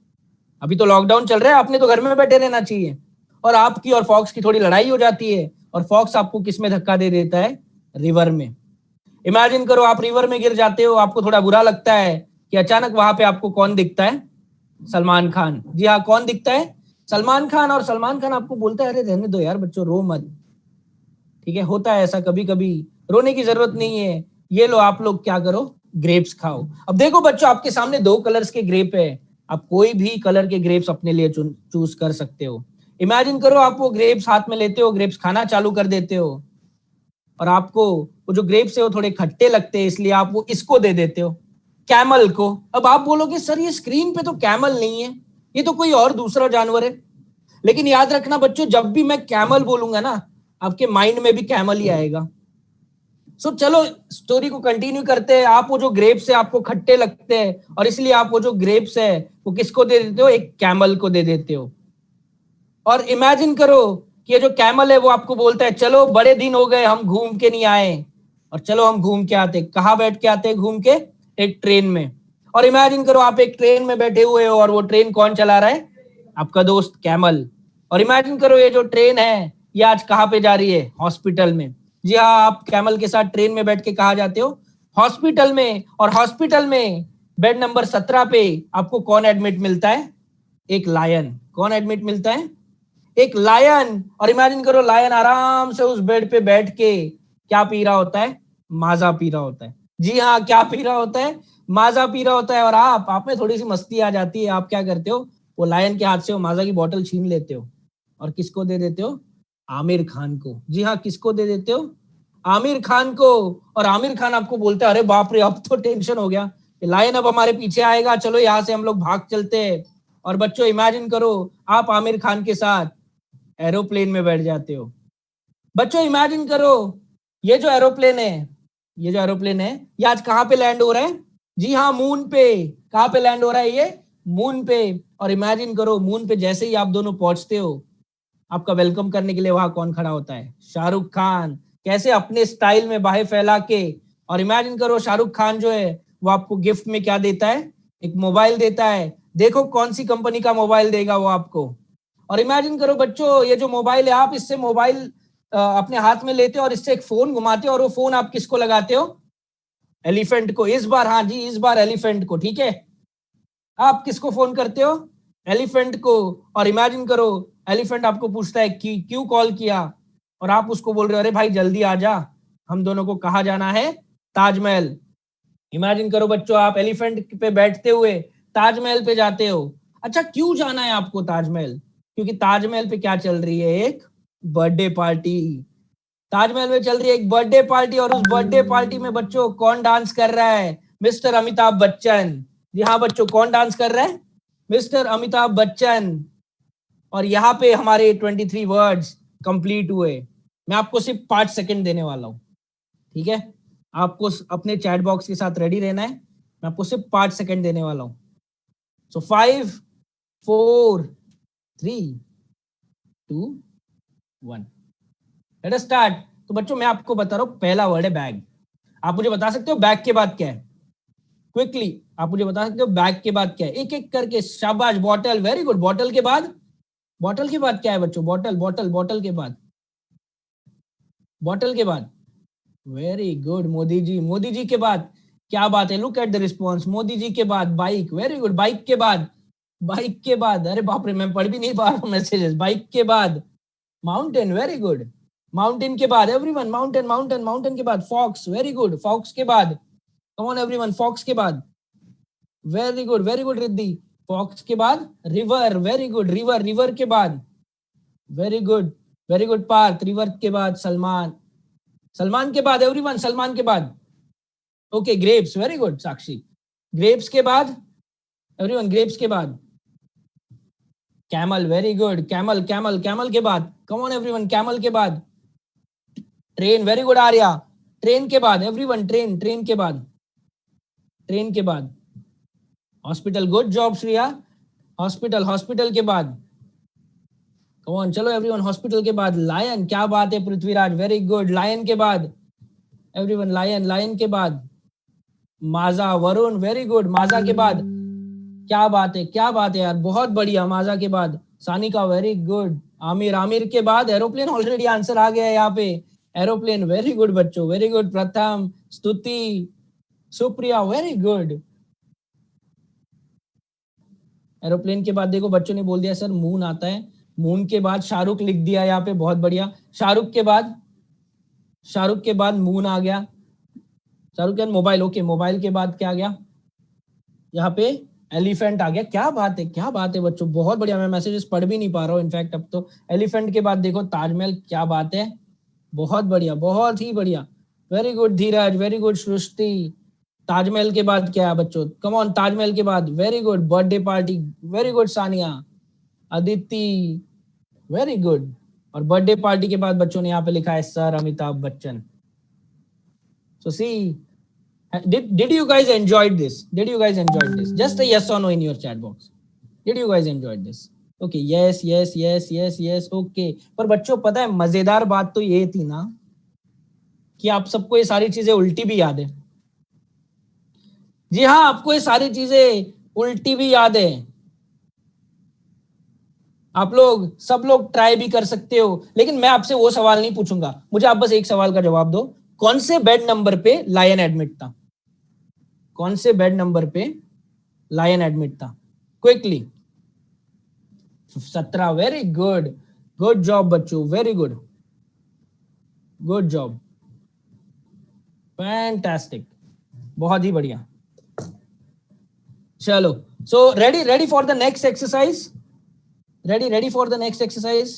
अभी तो लॉकडाउन चल रहा है, आपने तो घर में बैठे रहना चाहिए। और आपकी और फॉक्स की थोड़ी लड़ाई हो जाती है, और फॉक्स आपको किस में धक्का दे देता है? रिवर में। इमेजिन करो आप रिवर में गिर जाते हो, आपको थोड़ा बुरा लगता है कि अचानक वहां पे आपको कौन दिखता है? सलमान खान। जी हाँ, कौन दिखता है? सलमान खान। और सलमान खान आपको बोलता है अरे रहने दो यार बच्चों, रो मत। ठीक है, होता है ऐसा कभी कभी, रोने की जरूरत नहीं है। ये लो आप लोग क्या करो? ग्रेप्स खाओ। अब देखो बच्चों, आपके सामने दो कलर्स के ग्रेप है, आप कोई भी कलर के ग्रेप्स अपने लिए चूज कर सकते हो। इमेजिन करो आप वो ग्रेप्स हाथ में लेते हो, ग्रेप्स खाना चालू कर देते हो, और आपको वो जो ग्रेप्स है वो थोड़े खट्टे लगते हैं, इसलिए आप वो इसको दे देते हो, कैमल को। अब आप बोलोगे सर ये स्क्रीन पे तो कैमल नहीं है, ये तो कोई और दूसरा जानवर है। लेकिन याद रखना बच्चों, जब भी मैं कैमल बोलूंगा ना, आपके माइंड में भी कैमल ही आएगा। सो चलो स्टोरी को कंटिन्यू करते हैं। आप वो जो ग्रेप्स है आपको खट्टे लगते हैं, और इसलिए आप वो जो ग्रेप्स है वो किसको दे देते हो? एक कैमल को दे देते हो। और इमेजिन करो कि ये जो कैमल है वो आपको बोलता है चलो बड़े दिन हो गए हम घूम के नहीं आए, और चलो हम घूम के आते। कहाँ बैठ के आते हैं घूम के? एक ट्रेन में। और इमेजिन करो आप एक ट्रेन में बैठे हुए हो, और वो ट्रेन कौन चला रहा है? आपका दोस्त कैमल। और इमेजिन करो ये जो ट्रेन है ये आज कहाँ पे जा रही है? हॉस्पिटल में। जी हाँ, आप कैमल के साथ ट्रेन में बैठ के कहाँ जाते हो? हॉस्पिटल में। और हॉस्पिटल में बेड नंबर 17 पे आपको कौन एडमिट मिलता है? एक लायन। कौन एडमिट मिलता है? एक लायन। और इमेजिन करो लायन आराम से उस बेड पे बैठ के क्या पी रहा होता है? माजा पी रहा होता है। जी हाँ, क्या पी रहा होता है? माजा पी रहा होता है। और आप में थोड़ी सी मस्ती आ जाती है, आप क्या करते हो? वो लायन के हाथ से वो माजा की बोतल छीन लेते हो, और किसको दे देते हो? आमिर खान को। जी हाँ, किसको दे देते हो? आमिर खान को। और आमिर खान आपको बोलता है अरे बाप रे अब तो टेंशन हो गया, लायन अब हमारे पीछे आएगा, चलो यहाँ से हम लोग भाग चलते हैं। और बच्चों इमेजिन करो आप आमिर खान के साथ एरोप्लेन में बैठ जाते हो। बच्चों इमेजिन करो ये जो एरोप्लेन है, ये जो एरोप्लेन है ये आज कहाँ पे लैंड हो रहा है? जी हाँ, मून पे। कहाँ पे लैंड हो रहा है ये? मून पे। और इमेजिन करो मून पे जैसे ही आप दोनों पहुंचते हो, आपका वेलकम करने के लिए वहां कौन खड़ा होता है? शाहरुख खान। कैसे अपने स्टाइल में बाहें फैला के। और इमेजिन करो शाहरुख खान जो है वो आपको गिफ्ट में क्या देता है? एक मोबाइल देता है। देखो कौन सी कंपनी का मोबाइल देगा वो आपको। और इमेजिन करो बच्चों ये जो मोबाइल है, आप इससे मोबाइल अपने हाथ में लेते हो और इससे एक फोन घुमाते हो, और वो फोन आप किसको लगाते हो? एलिफेंट को। इस बार, हाँ जी, इस बार एलिफेंट को। ठीक है, आप किसको फोन करते हो? एलिफेंट को। और इमेजिन करो एलिफेंट आपको पूछता है कि क्यों कॉल किया, और आप उसको बोल रहे हो अरे भाई जल्दी आ जा, हम दोनों को कहाँ जाना है? ताजमहल। इमेजिन करो बच्चों आप एलिफेंट पे बैठते हुए ताजमहल पे जाते हो। अच्छा, क्यों जाना है आपको ताजमहल? क्योंकि ताजमहल पे क्या चल रही है? एक बर्थडे पार्टी। ताजमहल में चल रही है एक बर्थडे पार्टी, और उस बर्थडे पार्टी में बच्चों कौन डांस कर रहा है? मिस्टर अमिताभ बच्चन। जी हाँ बच्चों, कौन डांस कर रहा है? मिस्टर अमिताभ बच्चन। और यहाँ पे हमारे 23 वर्ड्स कंप्लीट हुए। मैं आपको सिर्फ 5 सेकंड देने वाला हूँ, ठीक है? आपको अपने चैट बॉक्स के साथ रेडी रहना है। मैं आपको सिर्फ 5 सेकंड देने वाला हूँ। सो 5, 4, 3, 2, 1, लेट अस स्टार्ट। तो बच्चों मैं आपको बता रहा हूँ, पहला वर्ड है बैग। आप मुझे बता सकते हो बैग के बाद क्या है? क्विकली आप मुझे बता सकते हो बैग के बाद क्या है? एक एक करके। शाबाश, बॉटल, वेरी गुड। बॉटल के बाद? बॉटल के बाद क्या है बच्चों? बॉटल, बॉटल, बॉटल के बाद? बॉटल के बाद? Very good Modi ji. मोदी जी के बाद? क्या बात है, look at the response. Modi ji के बाद बाइक, वेरी गुड। बाइक के बाद? बाइक के बाद, अरे बाप रे मैं पढ़ भी नहीं पा रहा हूँ मैसेजेस। बाइक के बाद माउंटेन, वेरी गुड। माउंटेन के बाद एवरीवन, माउंटेन, माउंटेन, माउंटेन के बाद फॉक्स, वेरी गुड। फॉक्स के बाद कम ऑन एवरीवन, फॉक्स के बाद? Very good, very good Riddhi. Fox के बाद river, very good. River, river के बाद? Very good, very good Parth. River के बाद सलमान, सलमान के बाद एवरीवन, सलमान के बाद? ओके, ग्रेप्स, वेरी गुड साक्षी. ग्रेप्स के बाद एवरीवन, ग्रेप्स के बाद camel, very good. Camel camel camel के बाद कम ऑन एवरीवन, कैमल के बाद train, very good Arya. Train के बाद एवरीवन, ट्रेन, ट्रेन के बाद, ट्रेन के बाद hospital, good job Shreya. Hospital, hospital के बाद कम ऑन, चलो एवरीवन, हॉस्पिटल के बाद लायन, क्या बात है पृथ्वीराज, वेरी गुड. लायन के बाद एवरीवन, लायन, लायन के बाद माजा, वरुण, वेरी गुड. माजा के बाद क्या बात है, क्या बात है यार, बहुत बढ़िया. माजा के बाद सानिका, वेरी गुड. आमिर, आमिर के बाद एरोप्लेन, ऑलरेडी आंसर आ गया है यहाँ पे. एरोप्लेन, वेरी गुड बच्चों, वेरी गुड. प्रथम, स्तुति, सुप्रिया, वेरी गुड. एरोप्लेन के बाद देखो बच्चों ने बोल दिया सर मून आता है. मून के बाद शाहरुख लिख दिया यहाँ पे, बहुत बढ़िया. शाहरुख के बाद, शाहरुख के बाद मून आ गया. शाहरुख के बाद मोबाइल, ओके. मोबाइल के बाद क्या आ गया यहाँ पे, एलिफेंट आ गया. क्या बात है, क्या बात है बच्चों, बहुत बढ़िया. मैं मैसेजेस पढ़ भी नहीं पा रहा हूँ इनफैक्ट अब तो. एलिफेंट के बाद देखो ताजमहल, क्या बात है, बहुत बढ़िया, बहुत ही बढ़िया. वेरी गुड धीरज, वेरी गुड सृष्टि. ताजमहल के बाद क्या है बच्चों, कम ऑन. ताजमहल के बाद very good, birthday party, very good Sania. Aditi, very good. और बर्थडे पार्टी के बाद बच्चों ने यहाँ पे लिखा है sir Amitabh Bachchan. So see, did you guys enjoyed this? Did you guys enjoyed this? Just a yes or no in your chat box. Did you guys enjoyed this? Okay, yes, yes, yes, yes, yes, okay. पर बच्चों पता है मजेदार बात तो ये थी ना कि आप सबको ये सारी चीजें उल्टी भी याद है. जी हाँ, आपको ये सारी चीजें उल्टी भी याद है. आप लोग सब लोग ट्राई भी कर सकते हो, लेकिन मैं आपसे वो सवाल नहीं पूछूंगा. मुझे आप बस एक सवाल का जवाब दो. कौन से बेड नंबर पे लायन एडमिट था? कौन से बेड नंबर पे लायन एडमिट था? Quickly. 17. Very good, good job बच्चों, very good, good job, fantastic, बहुत ही बढ़िया. चलो, so ready for the next exercise. Ready for the next exercise?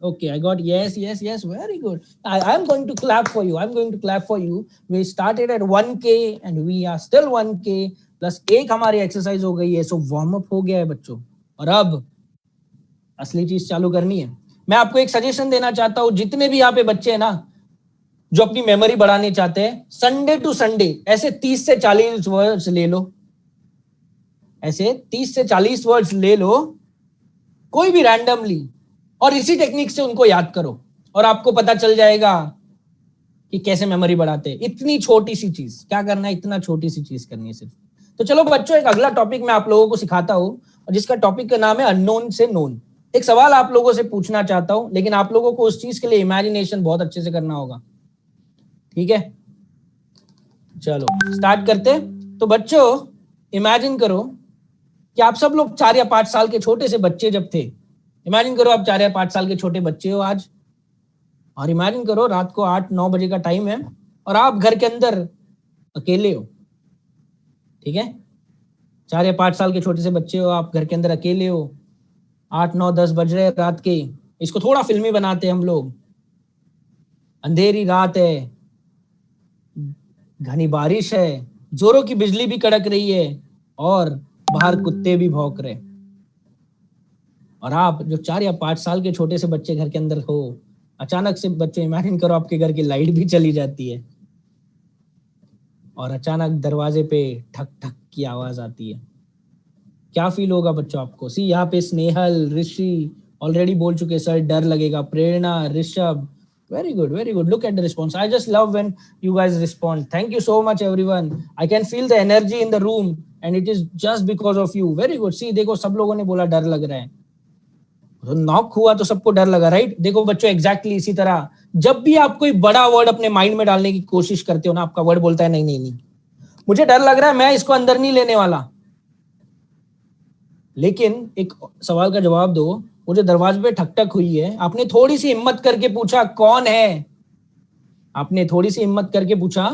Okay, I got yes, yes, yes, very good. I'm going to clap for you. I'm going to clap for you. We started at 1K and we are still 1K plus एक हमारी एक्सरसाइज हो गई है. सो वार्म अप हो गया है बच्चों, और अब असली चीज चालू करनी है. मैं आपको एक सजेशन देना चाहता हूं, जितने भी यहाँ पे बच्चे हैं ना जो अपनी मेमोरी बढ़ाने चाहते हैं, संडे टू संडे ऐसे 30 से 40 वर्ड्स ले लो. ऐसे 30 से 40 वर्ड्स ले लो, कोई भी रैंडमली, और इसी टेक्निक से उनको याद करो और आपको पता चल जाएगा कि कैसे मेमोरी बढ़ाते हैं. इतनी छोटी सी चीज, क्या करना है, इतना छोटी सी चीज करनी है सिर्फ. तो चलो बच्चों, एक अगला टॉपिक मैं आप लोगों को सिखाता हूं, और जिसका टॉपिक का नाम है अननोन से नोन. एक सवाल आप लोगों से पूछना चाहता हूं, लेकिन आप लोगों को उस चीज के लिए इमेजिनेशन बहुत अच्छे से करना होगा. ठीक है, चलो स्टार्ट करते. तो बच्चों इमेजिन करो कि आप सब लोग 4 या 5 साल के छोटे से बच्चे जब थे. इमेजिन करो आप 4 या 5 साल के छोटे बच्चे हो आज, और इमेजिन करो रात को 8-9 बजे का टाइम है और आप घर के अंदर अकेले हो. ठीक है, 4 या 5 साल के छोटे से बच्चे हो, आप घर के अंदर अकेले हो, 8-9-10 बज रहे रात के. इसको थोड़ा फिल्मी बनाते हैं हम लोग. अंधेरी रात है, घनी बारिश है, जोरों की बिजली भी कड़क रही है, और बाहर कुत्ते भी भौंक रहे. और आप जो 4 या 5 साल के छोटे से बच्चे घर के अंदर हो, अचानक से बच्चे इमेजिन करो आपके घर की लाइट भी चली जाती है, और अचानक दरवाजे पे ठक ठक की आवाज आती है. क्या फील होगा बच्चों आपको? सी यहाँ पे स्नेहल, ऋषि ऑलरेडी बोल चुके सर डर लगेगा. प्रेरणा, Rishabh, very good. Look at the response. I just love when you guys respond. Thank you so much everyone. I can feel the energy in the room and it is just because of you. Very good. See देखो सब लोगों ने बोला डर लग रहा है. तो नॉक हुआ तो सबको डर लगा, राइट? देखो बच्चों एग्जैक्टली इसी तरह जब भी आप कोई बड़ा वर्ड अपने माइंड में डालने की कोशिश करते हो ना, आपका वर्ड बोलता है नहीं, मुझे डर लग रहा है, मैं इसको अंदर नहीं लेने वाला. लेकिन एक सवाल का जवाब दो. वो जो दरवाजे पे ठक ठक हुई है, आपने थोड़ी सी हिम्मत करके पूछा कौन है? आपने थोड़ी सी हिम्मत करके पूछा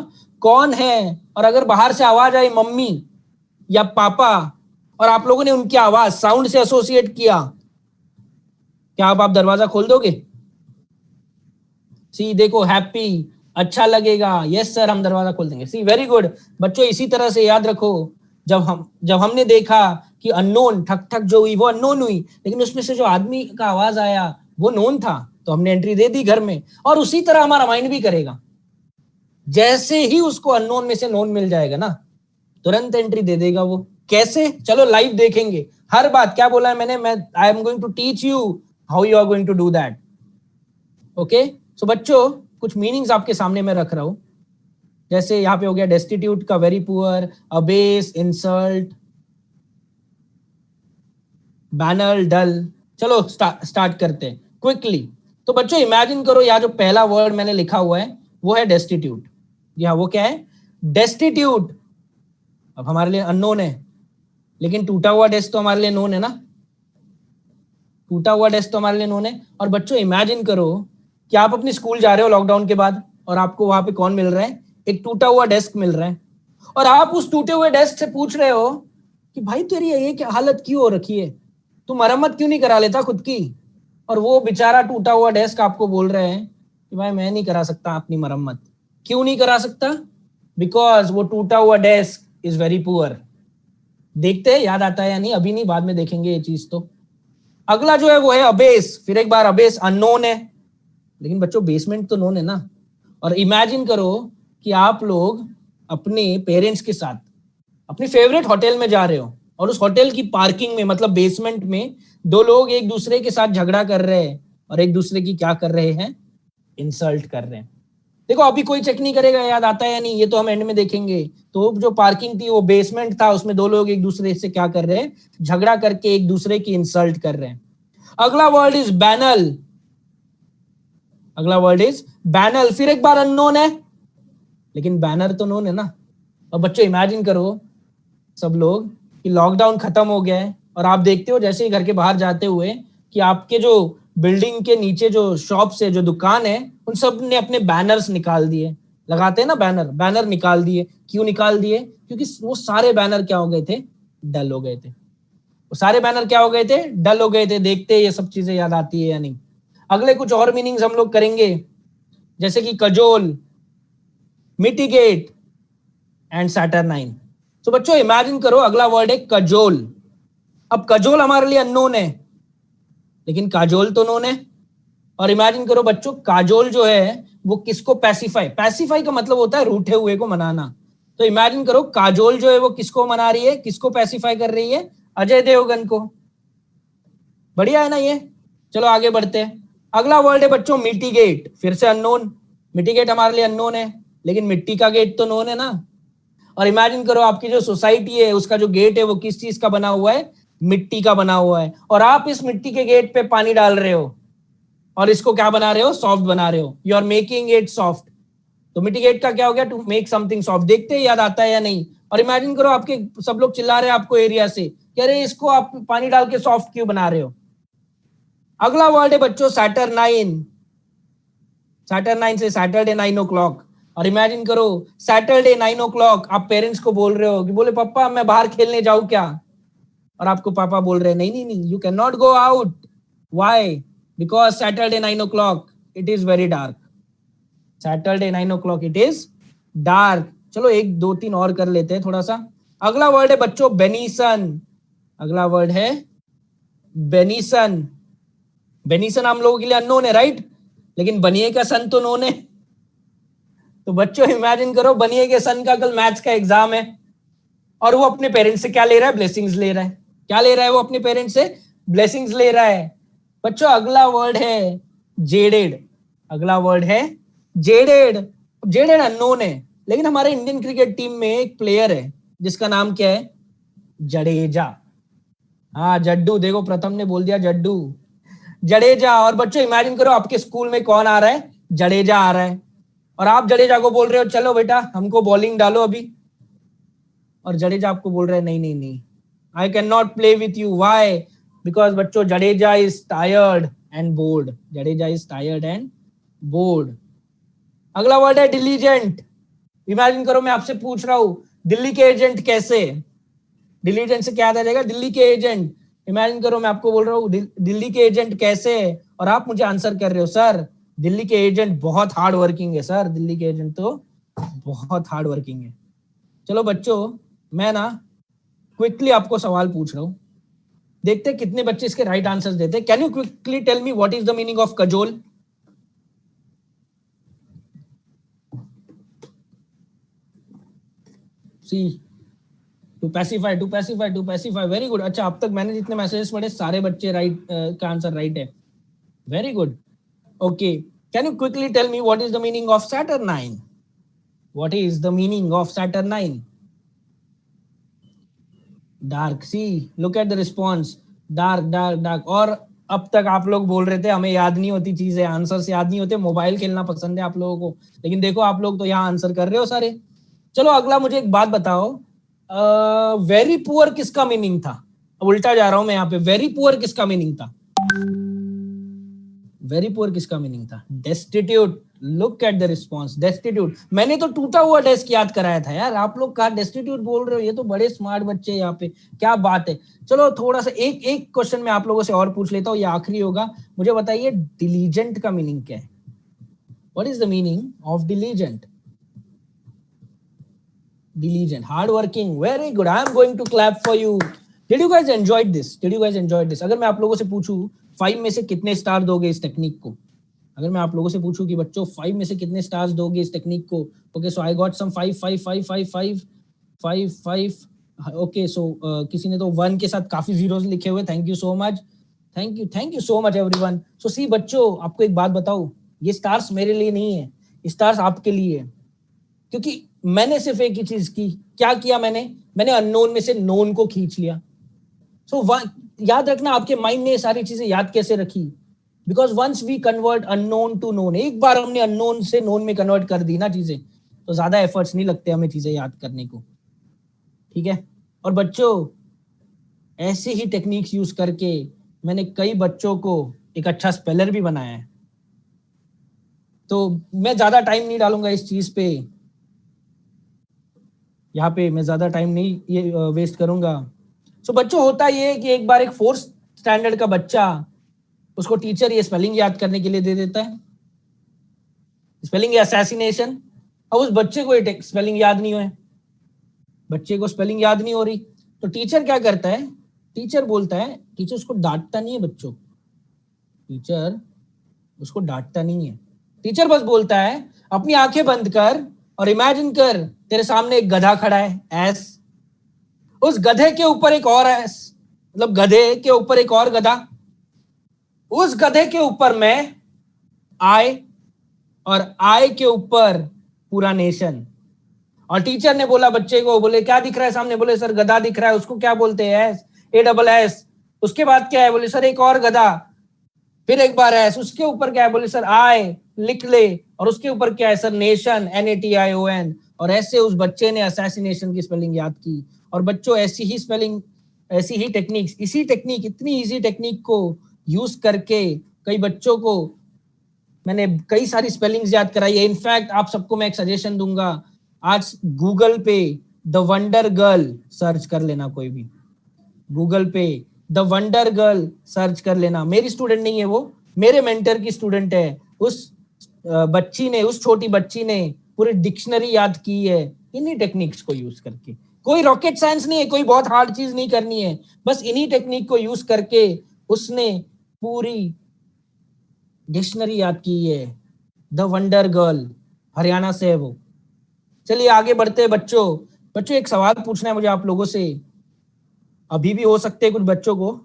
कौन है? और अगर बाहर से आवाज आई मम्मी या पापा, और आप लोगों ने उनकी आवाज साउंड से एसोसिएट किया, क्या आप दरवाजा खोल दोगे? सी देखो हैप्पी, अच्छा लगेगा, यस सर हम दरवाजा खोल देंगे। सी वेरी गुड बच्चों, इसी तरह से याद रखो, जब हमने देखा कि अननोन ठक ठक जो हुई वो अननोन हुई, लेकिन उसमें से जो आदमी का आवाज आया वो नोन था, तो हमने एंट्री दे दी घर में। और उसी तरह हमारा माइंड भी करेगा, जैसे ही उसको अननोन में से नोन मिल जाएगा ना, तुरंत एंट्री दे देगा वो। कैसे? चलो लाइव देखेंगे। हर बात क्या बोला है मैंने, मैं I am going to teach you how you are going to do that. Okay, so बच्चों कुछ मीनिंग्स आपके सामने मैं रख रहा हूं। जैसे यहाँ पे हो गया डेस्टिट्यूट का very poor, abase, insult, banner, dull. चलो स्टार्ट करते हैं क्विकली। तो बच्चों इमेजिन करो, यहाँ जो पहला वर्ड मैंने लिखा हुआ है वो है डेस्टिट्यूट। जी हाँ, वो क्या है? डेस्टिट्यूट। अब हमारे लिए अननोन है, लेकिन टूटा हुआ डेस्क तो हमारे लिए नोन है ना, टूटा हुआ डेस्क तो हमारे लिए नोन है। और बच्चों इमेजिन करो कि आप अपनी स्कूल जा रहे हो लॉकडाउन के बाद, और आपको वहां पे कौन मिल रहा है? एक टूटा हुआ डेस्क मिल रहा है, और आप उस टूटे हुए डेस्क से पूछ रहे हो कि भाई तेरी ये क्या हालत क्यों हो रखी है, तू मरम्मत क्यों नहीं करा लेता खुद की? और वो बेचारा टूटा हुआ डेस्क आपको बोल रहे हैं कि भाई मैं नहीं करा सकता अपनी मरम्मत। क्यों नहीं करा सकता? बिकॉज वो टूटा हुआ डेस्क इज वेरी पुअर। देखते हैं याद आता है या नहीं, अभी नहीं, बाद में देखेंगे ये चीज। तो अगला जो है वो है अबेस। फिर एक बार अबेस अननोन है, लेकिन बच्चों बेसमेंट तो नोन है ना। और इमेजिन करो कि आप लोग अपने पेरेंट्स के साथ अपनी फेवरेट होटल में जा रहे हो, और उस होटल की पार्किंग में मतलब बेसमेंट में दो लोग एक दूसरे के साथ झगड़ा कर रहे हैं, और एक दूसरे की क्या कर रहे हैं? इंसल्ट कर रहे हैं। देखो अभी कोई चेक नहीं करेगा याद आता है या नहीं, ये तो हम एंड में देखेंगे। तो जो पार्किंग थी वो बेसमेंट था, उसमें दो लोग एक दूसरे से क्या कर रहे हैं? झगड़ा करके एक दूसरे की इंसल्ट कर रहे हैं। अगला वर्ड इज बैनल। अगला वर्ड इज बैनल। फिर एक बार अननोन है, लेकिन बैनर तो नोन है ना। और बच्चों इमेजिन करो सब लोग कि लॉकडाउन खत्म हो गया है, और आप देखते हो जैसे ही घर के बाहर जाते हुए कि आपके जो बिल्डिंग के नीचे जो शॉप से जो दुकान है, उन सब ने अपने बैनर्स निकाल दिए। लगाते हैं ना बैनर, बैनर निकाल दिए। क्यों निकाल दिए? क्योंकि वो सारे बैनर क्या हो गए थे? डल हो गए थे। वो सारे बैनर क्या हो गए थे? डल हो गए थे। देखते ये सब चीजें याद आती है या नहीं। अगले कुछ और मीनिंग्स हम लोग करेंगे, जैसे कि कजोल, मिटिगेट एंड सैटरनाइन। तो बच्चों इमेजिन करो अगला वर्ड है कजोल। अब कजोल हमारे लिए अननोन है, लेकिन काजोल तो नोन है। और इमेजिन करो बच्चों काजोल जो है वो किसको पैसिफाई, पैसिफाई का मतलब होता है रूठे हुए को मनाना। तो इमेजिन करो काजोल जो है वो किसको मना रही है, किसको पैसिफाई कर रही है? अजय देवगन को। बढ़िया है ना ये। चलो आगे बढ़ते हैं। अगला वर्ड है बच्चों मिटिगेट। फिर से अननोन। मिटिगेट हमारे लिए अननोन है, लेकिन मिट्टी का गेट तो नोन है ना। और इमेजिन करो आपकी जो सोसाइटी है उसका जो गेट है वो किस चीज का बना हुआ है? मिट्टी का बना हुआ है। और आप इस मिट्टी के गेट पे पानी डाल रहे हो, और इसको क्या बना रहे हो? सॉफ्ट बना रहे हो। You are making it soft. तो मिटिगेट का क्या हो गया? To make something soft. देखते हैं याद आता है या नहीं। और इमेजिन करो आपके सब लोग चिल्ला रहे हैं आपको एरिया से कि अरे इसको आप पानी डाल के सॉफ्ट क्यों बना रहे हो? अगला वर्ड है बच्चों सैटरनाइन। सैटरनाइन से सैटरडे 9 o'clock। और इमेजिन करो सैटरडे 9 o'clock आप पेरेंट्स को बोल रहे हो कि बोले पापा मैं बाहर खेलने जाऊं क्या? और आपको पापा बोल रहे हैं नहीं नहीं नहीं, you can not go out. Why? Because Saturday 9 o'clock it is very dark. Saturday 9 o'clock it is dark. चलो एक दो तीन और कर लेते हैं थोड़ा सा। अगला वर्ड है बच्चों बेनीसन। अगला वर्ड है बेनीसन। बेनीसन हम लोगों के लिए अननोन है राइट, लेकिन बनिए का सन तो नोन है। तो बच्चों इमेजिन करो बनिए के सन का कल मैथ्स का एग्जाम है, और वो अपने पेरेंट्स से क्या ले रहा है? ब्लेसिंग्स ले रहा है। क्या ले रहा है वो? अपने पेरेंट्स से ब्लेसिंग्स ले रहा है। बच्चों अगला वर्ड है जेडेड। अगला वर्ड है जेडेड। जेडेड अननोन है, लेकिन हमारे इंडियन क्रिकेट टीम में एक प्लेयर है जिसका नाम क्या है? जडेजा। हाँ जड्डू, देखो प्रथम ने बोल दिया जड्डू, जडेजा। और बच्चों इमेजिन करो आपके स्कूल में कौन आ रहा है? जडेजा आ रहा है, और आप जडेजा को बोल रहे हो चलो बेटा हमको बॉलिंग डालो अभी। और जडेजा आपको बोल रहे हैं नहीं नहीं नहीं, I can not play with you. Why? Because बच्चों Jadeja is tired and bored. Jadeja is tired and bored. अगला वर्ड है डिलीजेंट। इमेजिन करो मैं आपसे पूछ रहा हूं दिल्ली के एजेंट कैसे? दिल्ली एजेंट से क्या याद आ जाएगा? दिल्ली के एजेंट। इमेजिन करो मैं आपको बोल रहा हूँ दिल्ली के एजेंट कैसे है, और आप मुझे आंसर कर रहे हो सर दिल्ली के एजेंट बहुत हार्ड वर्किंग है सर, दिल्ली के एजेंट तो बहुत हार्ड वर्किंग है। चलो बच्चों, मैं ना क्विकली आपको सवाल पूछ रहा हूं, देखते हैं कितने बच्चे इसके राइट आंसर्स देते हैं। Can you quickly tell me what is the meaning of cajole? See to pacify, to pacify, to pacify. Very good. अच्छा, अब तक मैंने जितने मैसेजेस पढ़े सारे बच्चे राइट का आंसर राइट है। Very good. Okay, can you quickly tell me what is the meaning of saturnine? What is the meaning of saturnine? Dark. See look at the response, dark dark dark. और अब तक आप लोग बोल रहे थे हमें याद नहीं होती चीजें, आंसर्स याद नहीं होते, मोबाइल खेलना पसंद है आप लोगों को, लेकिन देखो आप लोग तो यहाँ आंसर कर रहे हो सारे। चलो अगला मुझे एक बात बताओ, वेरी पुअर किसका मीनिंग था? अब उल्टा जा रहा हूं मैं यहाँ पे, वेरी पुअर किसका मीनिंग था? वेरी पुअर किसका मीनिंग था? Destitute. Look at the response, destitute. मैंने तो टूटा हुआ डेस्क याद कराया था यार, आप लोग कहा डेस्टिट्यूट बोल रहे हो, ये तो बड़े स्मार्ट बच्चे यहाँ पे, क्या बात है। चलो थोड़ा सा एक एक क्वेश्चन मैं आप लोगों से और पूछ लेता हूँ, ये आखिरी होगा। मुझे बताइए डिलीजेंट का मीनिंग क्या है? What is the meaning of diligent? Diligent, hardworking. Very good. I am going to clap for you. Did you guys enjoyed this? Did you guys enjoyed this? अगर मैं आप लोगों से पूछूं 5 में से कितने स्टार दोगे इस टेक्निक को? अगर मैं आप लोगों से पूछूं कि बच्चों 5 में से कितने स्टार्स दोगे इस टेक्निक को? Okay, so I got some 5 5 5 5 5 5 5। Okay, so किसी ने तो 1 के साथ काफी जीरोस लिखे हुए, thank you so much, thank you so much everyone. So see बच्चों, आपको एक बात बताऊं, ये स्टार्स मेरे लिए नहीं है, स्टार्स आपके लिए है, क्योंकि मैंने सिर्फ एक ही चीज की। क्या किया मैंने अननोन में से नोन को खींच लिया। सो याद रखना, आपके माइंड ने ये सारी चीजें याद कैसे रखी? Because once we convert unknown to known, एक बार हमने अननोन से नोन में कन्वर्ट कर दी ना चीजें, तो ज्यादा एफर्ट्स नहीं लगते हमें चीजें याद करने को, ठीक है। और बच्चों, ऐसे ही टेक्निक्स यूज करके मैंने कई बच्चों को एक अच्छा स्पेलर भी बनाया है। तो मैं ज्यादा टाइम नहीं डालूंगा इस चीज पे, यहाँ पे मैं ज्यादा टाइम नहीं ये वेस्ट करूंगा। सो बच्चों, होता ये है कि एक बार एक 4th स्टैंडर्ड का बच्चा, उसको टीचर ये स्पेलिंग याद करने के लिए दे देता है, स्पेलिंग असैसिनेशन। अब उस बच्चे को ये स्पेलिंग याद नहीं है, बच्चे को स्पेलिंग याद नहीं हो रही, तो टीचर क्या करता है? टीचर बोलता है, टीचर उसको डांटता नहीं है बच्चों, टीचर उसको डांटता नहीं है, टीचर बस बोलता है अपनी आंखें बंद कर और इमेजिन कर तेरे सामने एक गधा खड़ा है, एस, उस गधे के ऊपर एक और एस, मतलब गधे के ऊपर एक और गधा, उस गधे के ऊपर मैं, आई, और आई के ऊपर पूरा नेशन। और टीचर ने बोला बच्चे को, बोले क्या दिख रहा है सामने? बोले सर गधा दिख रहा है, उसको क्या बोलते हैं? S, A double S. उसके बाद क्या है? बोले सर एक और गधा, फिर एक बार एस, उसके ऊपर क्या है? बोले सर आई, लिख ले, और उसके ऊपर क्या है? Sir nation, NATION। और ऐसे उस बच्चे ने असैसिनेशन की स्पेलिंग याद की। और बच्चों, ऐसी ही स्पेलिंग, ऐसी ही टेक्निक्स, इसी टेक्निक, इतनी इजी टेक्निक को यूज करके कई बच्चों को मैंने कई सारी स्पेलिंग्स याद कराई है। इनफैक्ट आप सबको मैं एक सजेशन दूंगा, आज गूगल पे द वंडर गर्ल सर्च कर लेना, कोई भी गूगल पे द वंडर गर्ल सर्च कर लेना। मेरी स्टूडेंट नहीं है वो, मेरे मेंटर की स्टूडेंट है। उस बच्ची ने, उस छोटी बच्ची ने पूरी डिक्शनरी याद की है इन्हीं टेक्निक्स को यूज करके। कोई रॉकेट साइंस नहीं है, कोई बहुत हार्ड चीज नहीं करनी है, बस इन्हीं टेक्निक को यूज करके उसने पूरी डिक्शनरी याद की है। द वंडर गर्ल, हरियाणा से है वो। चलिए आगे बढ़ते हैं बच्चों। बच्चों, एक सवाल पूछना है मुझे आप लोगों से, अभी भी हो सकते हैं कुछ बच्चों को,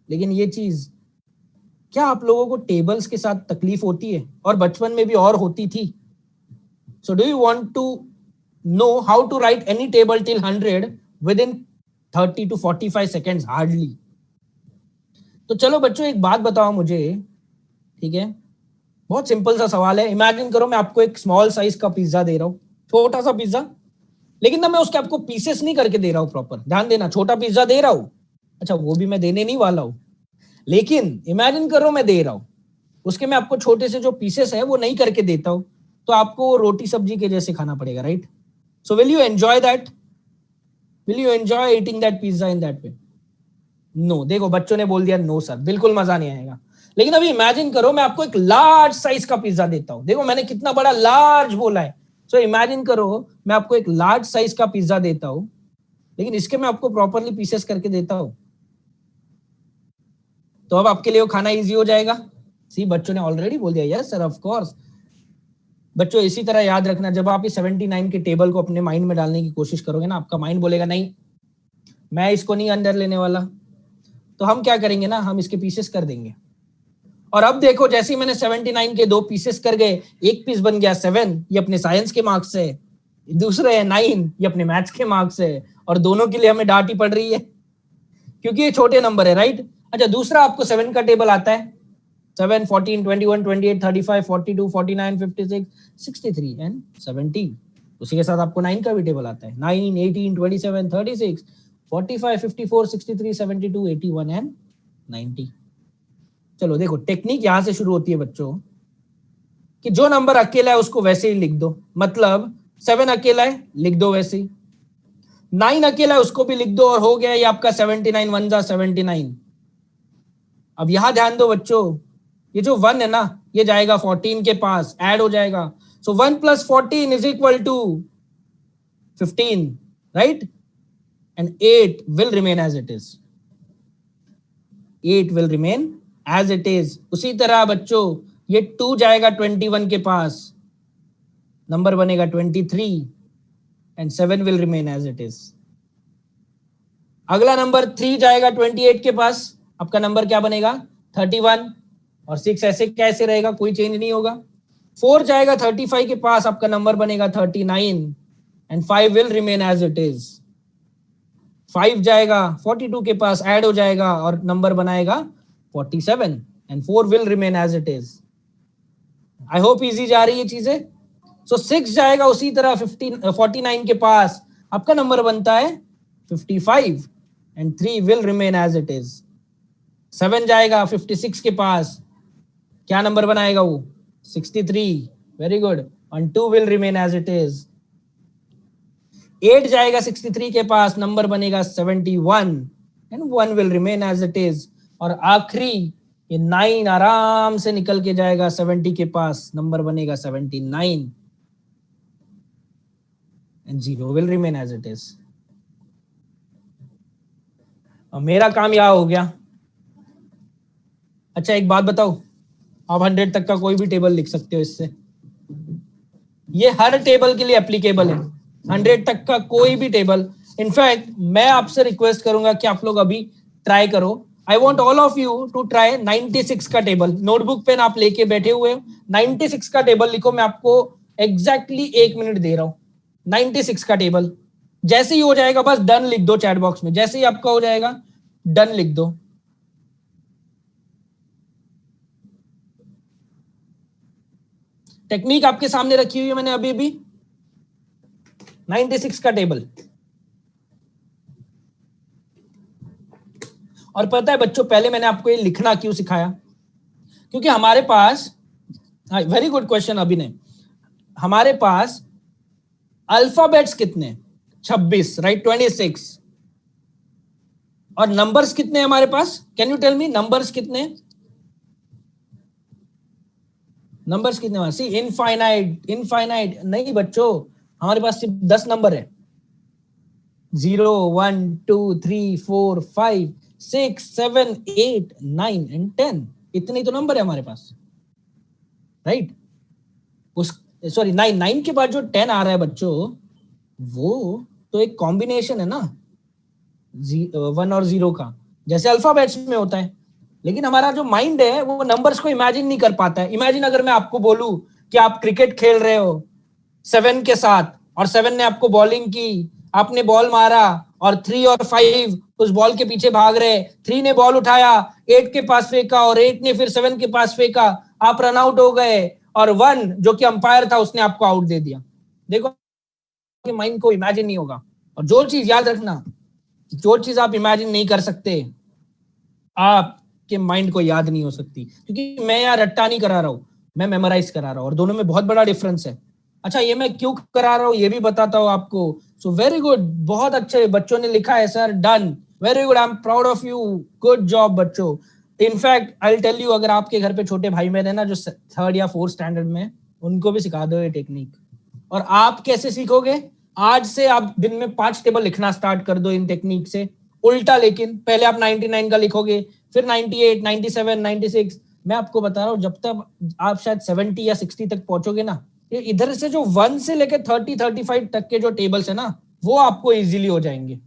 लेकिन ये चीज, क्या आप लोगों को टेबल्स के साथ तकलीफ होती है? और बचपन में भी और होती थी। So do you want to know how to write any table till 100 within 30 to 45 seconds hardly? तो चलो बच्चों, एक बात बताओ मुझे, ठीक है, बहुत सिंपल सा सवाल है। इमेजिन करो मैं आपको एक स्मॉल साइज का पिज्जा दे रहा हूँ, छोटा सा पिज्जा, लेकिन ना मैं उसके आपको पीसेस नहीं करके दे रहा हूँ प्रॉपर, ध्यान देना, छोटा पिज्जा दे रहा हूँ, अच्छा वो भी मैं देने नहीं वाला हूँ, लेकिन इमेजिन करो मैं दे रहा हूँ, उसके मैं आपको छोटे से जो पीसेस है वो नहीं करके देता हूँ, तो आपको रोटी सब्जी के जैसे खाना पड़ेगा, right? So will you enjoy that? Will you enjoy eating that pizza in that way? No. देखो बच्चों ने बोल दिया नो सर, बिल्कुल मजा नहीं आएगा। लेकिन अभी इमेजिन करो मैं आपको एक लार्ज साइज का पिज्जा देता हूं, देखो मैंने कितना बड़ा लार्ज बोला है। सो इमेजिन करो मैं आपको एक लार्ज साइज का पिज्जा देता हूं, लेकिन इसके मैं आपको प्रॉपरली पीसेस करके देता हूं, तो अब आपके लिए वो खाना इजी हो जाएगा। सी बच्चों ने ऑलरेडी बोल दिया यस सर ऑफ कोर्स। बच्चों इसी तरह याद रखना, जब आप इस 79 के टेबल को अपने माइंड में डालने की कोशिश करोगे ना, आपका माइंड बोलेगा नहीं मैं इसको नहीं अंदर लेने वाला, तो हम क्या करेंगे ना, हम इसके पीसेस कर देंगे। और अब देखो जैसे ही मैंने 79 के 2 पीसेस कर गए, एक पीस बन गया 7, ये अपने साइंस के मार्क्स है, दूसरे है 9, ये अपने मैथ्स के मार्क्स है, और दोनों के लिए हमें डांट ही पड़ रही है क्योंकि ये छोटे नंबर है, राइट। अच्छा दूसरा आपको 7 का टेबल आता है, 7, 14, 21, 28, 35, 42, 49, 56, 63 एंड 70। उसी के साथ आपको 9 का भी टेबल आता है, 9, 18, 27, 36, 45, 54, 63, 72, 81 एंड 90। चलो देखो टेक्निक यहां से शुरू होती है बच्चों कि जो नंबर अकेला है उसको वैसे ही लिख दो, मतलब 7 अकेला है लिख दो वैसे ही, 9 अकेला है उसको भी लिख दो, और हो गया ये आपका 79, 1 जा 79। अब यहां ध्यान दो बच्चों, ये जो 1 है ना ये जाएगा 14 के पास, ऐड हो जाएगा, so 1 + 14 is equal to 15, right, and 8 will remain as it is, 8 will remain as it is। उसी तरह बच्चों ये 2 जाएगा 21 के पास, नंबर बनेगा 23 and 7 will remain as it is। अगला नंबर 3 जाएगा 28 के पास, आपका नंबर क्या बनेगा 31, और 6 ऐसे कैसे रहेगा, कोई चेंज नहीं होगा। 4 जाएगा 35 के पास, आपका नंबर बनेगा 39 and 5 will remain as it is। 5 जाएगा 42 के पास, ऐड हो जाएगा और नंबर बनाएगा 47 and 4 will remain as it is। I hope easy जा रही है चीजें। सो 6 जाएगा उसी तरह 49 के पास, आपका नंबर बनता है 55 and 3 will remain as it is। 7 जाएगा 56 के पास, क्या नंबर बनाएगा वो 63, very good, and 2 will remain as it is। 8 जाएगा 63 के पास, नंबर बनेगा 71 and 1 will remain as it is। और आखिरी ये 9 आराम से निकल के जाएगा 70 के पास, नंबर बनेगा 79 and 0 will remain as it is। और मेरा काम यह हो गया। अच्छा एक बात बताओ, आप 100 तक का कोई भी टेबल लिख सकते हो इससे, ये हर टेबल के लिए एप्लीकेबल है, 100 तक का कोई भी टेबल। इनफैक्ट मैं आपसे रिक्वेस्ट करूंगा कि आप लोग अभी ट्राई करो, I want all of you to try 96 का टेबल। नोटबुक पेन आप लेके बैठे हुए हो, 96 का टेबल लिखो, मैं आपको एग्जैक्टली 1 मिनट दे रहा हूं। 96 का टेबल जैसे ही हो जाएगा बस डन लिख दो चैट बॉक्स में, जैसे ही आपका हो जाएगा डन लिख दो। टेक्निक आपके सामने रखी हुई है मैंने अभी भी, 96 का टेबल। और पता है बच्चों पहले मैंने आपको ये लिखना क्यों सिखाया, क्योंकि हमारे पास, वेरी गुड क्वेश्चन अभिनय, हमारे पास अल्फाबेट्स कितने 26, राइट, 26, और नंबर्स कितने हमारे पास, can you tell me numbers कितने, नंबर्स कितने, सी इनफाइनाइट, इनफाइनाइट नहीं बच्चों, हमारे पास सिर्फ 10 नंबर है, 0, 1, 2, 3, 4, 5, 6, 7, 8, 9 एंड 10, इतने ही तो नंबर है हमारे पास, राइट। उस सॉरी 9 के बाद जो 10 आ रहा है बच्चों, वो तो एक कॉम्बिनेशन है ना 1 और 0 का, जैसे अल्फाबेट्स में होता है। लेकिन हमारा जो माइंड है वो नंबर्स को इमेजिन नहीं कर पाता है। इमेजिन अगर मैं आपको बोलूं कि आप क्रिकेट खेल रहे हो 7 के साथ, और 7 ने आपको बॉलिंग की, आपने बॉल मारा, और 3 और 5 उस बॉल के पीछे भाग रहे, 3 ने बॉल उठाया 8 के पास फेंका, और 8 ने फिर 7 के पास फेंका, आप रन आउट हो गए, और 1 जो कि अंपायर था उसने आपको आउट दे दिया। देखो माइंड को इमेजिन नहीं होगा। और जो चीज याद रखना, जो चीज आप इमेजिन नहीं कर सकते आपके माइंड को याद नहीं हो सकती, क्योंकि मैं यहाँ रट्टा नहीं करा रहा हूं, मैं मेमोराइज करा रहा हूं, और दोनों में बहुत बड़ा डिफरेंस है। अच्छा ये मैं क्यों करा रहा हूं ये भी बताता हूं आपको। सो वेरी गुड, बहुत अच्छे बच्चों ने लिखा है sir, done, very good, I am proud of you, good job बच्चों। In fact I will tell you, अगर आपके घर पे छोटे भाई बहन है ना जो 3rd या 4th स्टैंडर्ड में, उनको भी सिखा दो ये टेक्निक। और आप कैसे सीखोगे? आज से आप दिन में 5 टेबल लिखना स्टार्ट कर दो इन टेक्निक से। उल्टा, लेकिन पहले आप 99 का लिखोगे, फिर 98, 97, 96। मैं आपको बता रहा हूँ, जब तक आप शायद 70 या 60 तक पहुंचोगे ना, ये इधर से जो 1 से लेकर 30, 35 तक के जो टेबल्स है ना, वो आपको इजीली हो जाएंगे,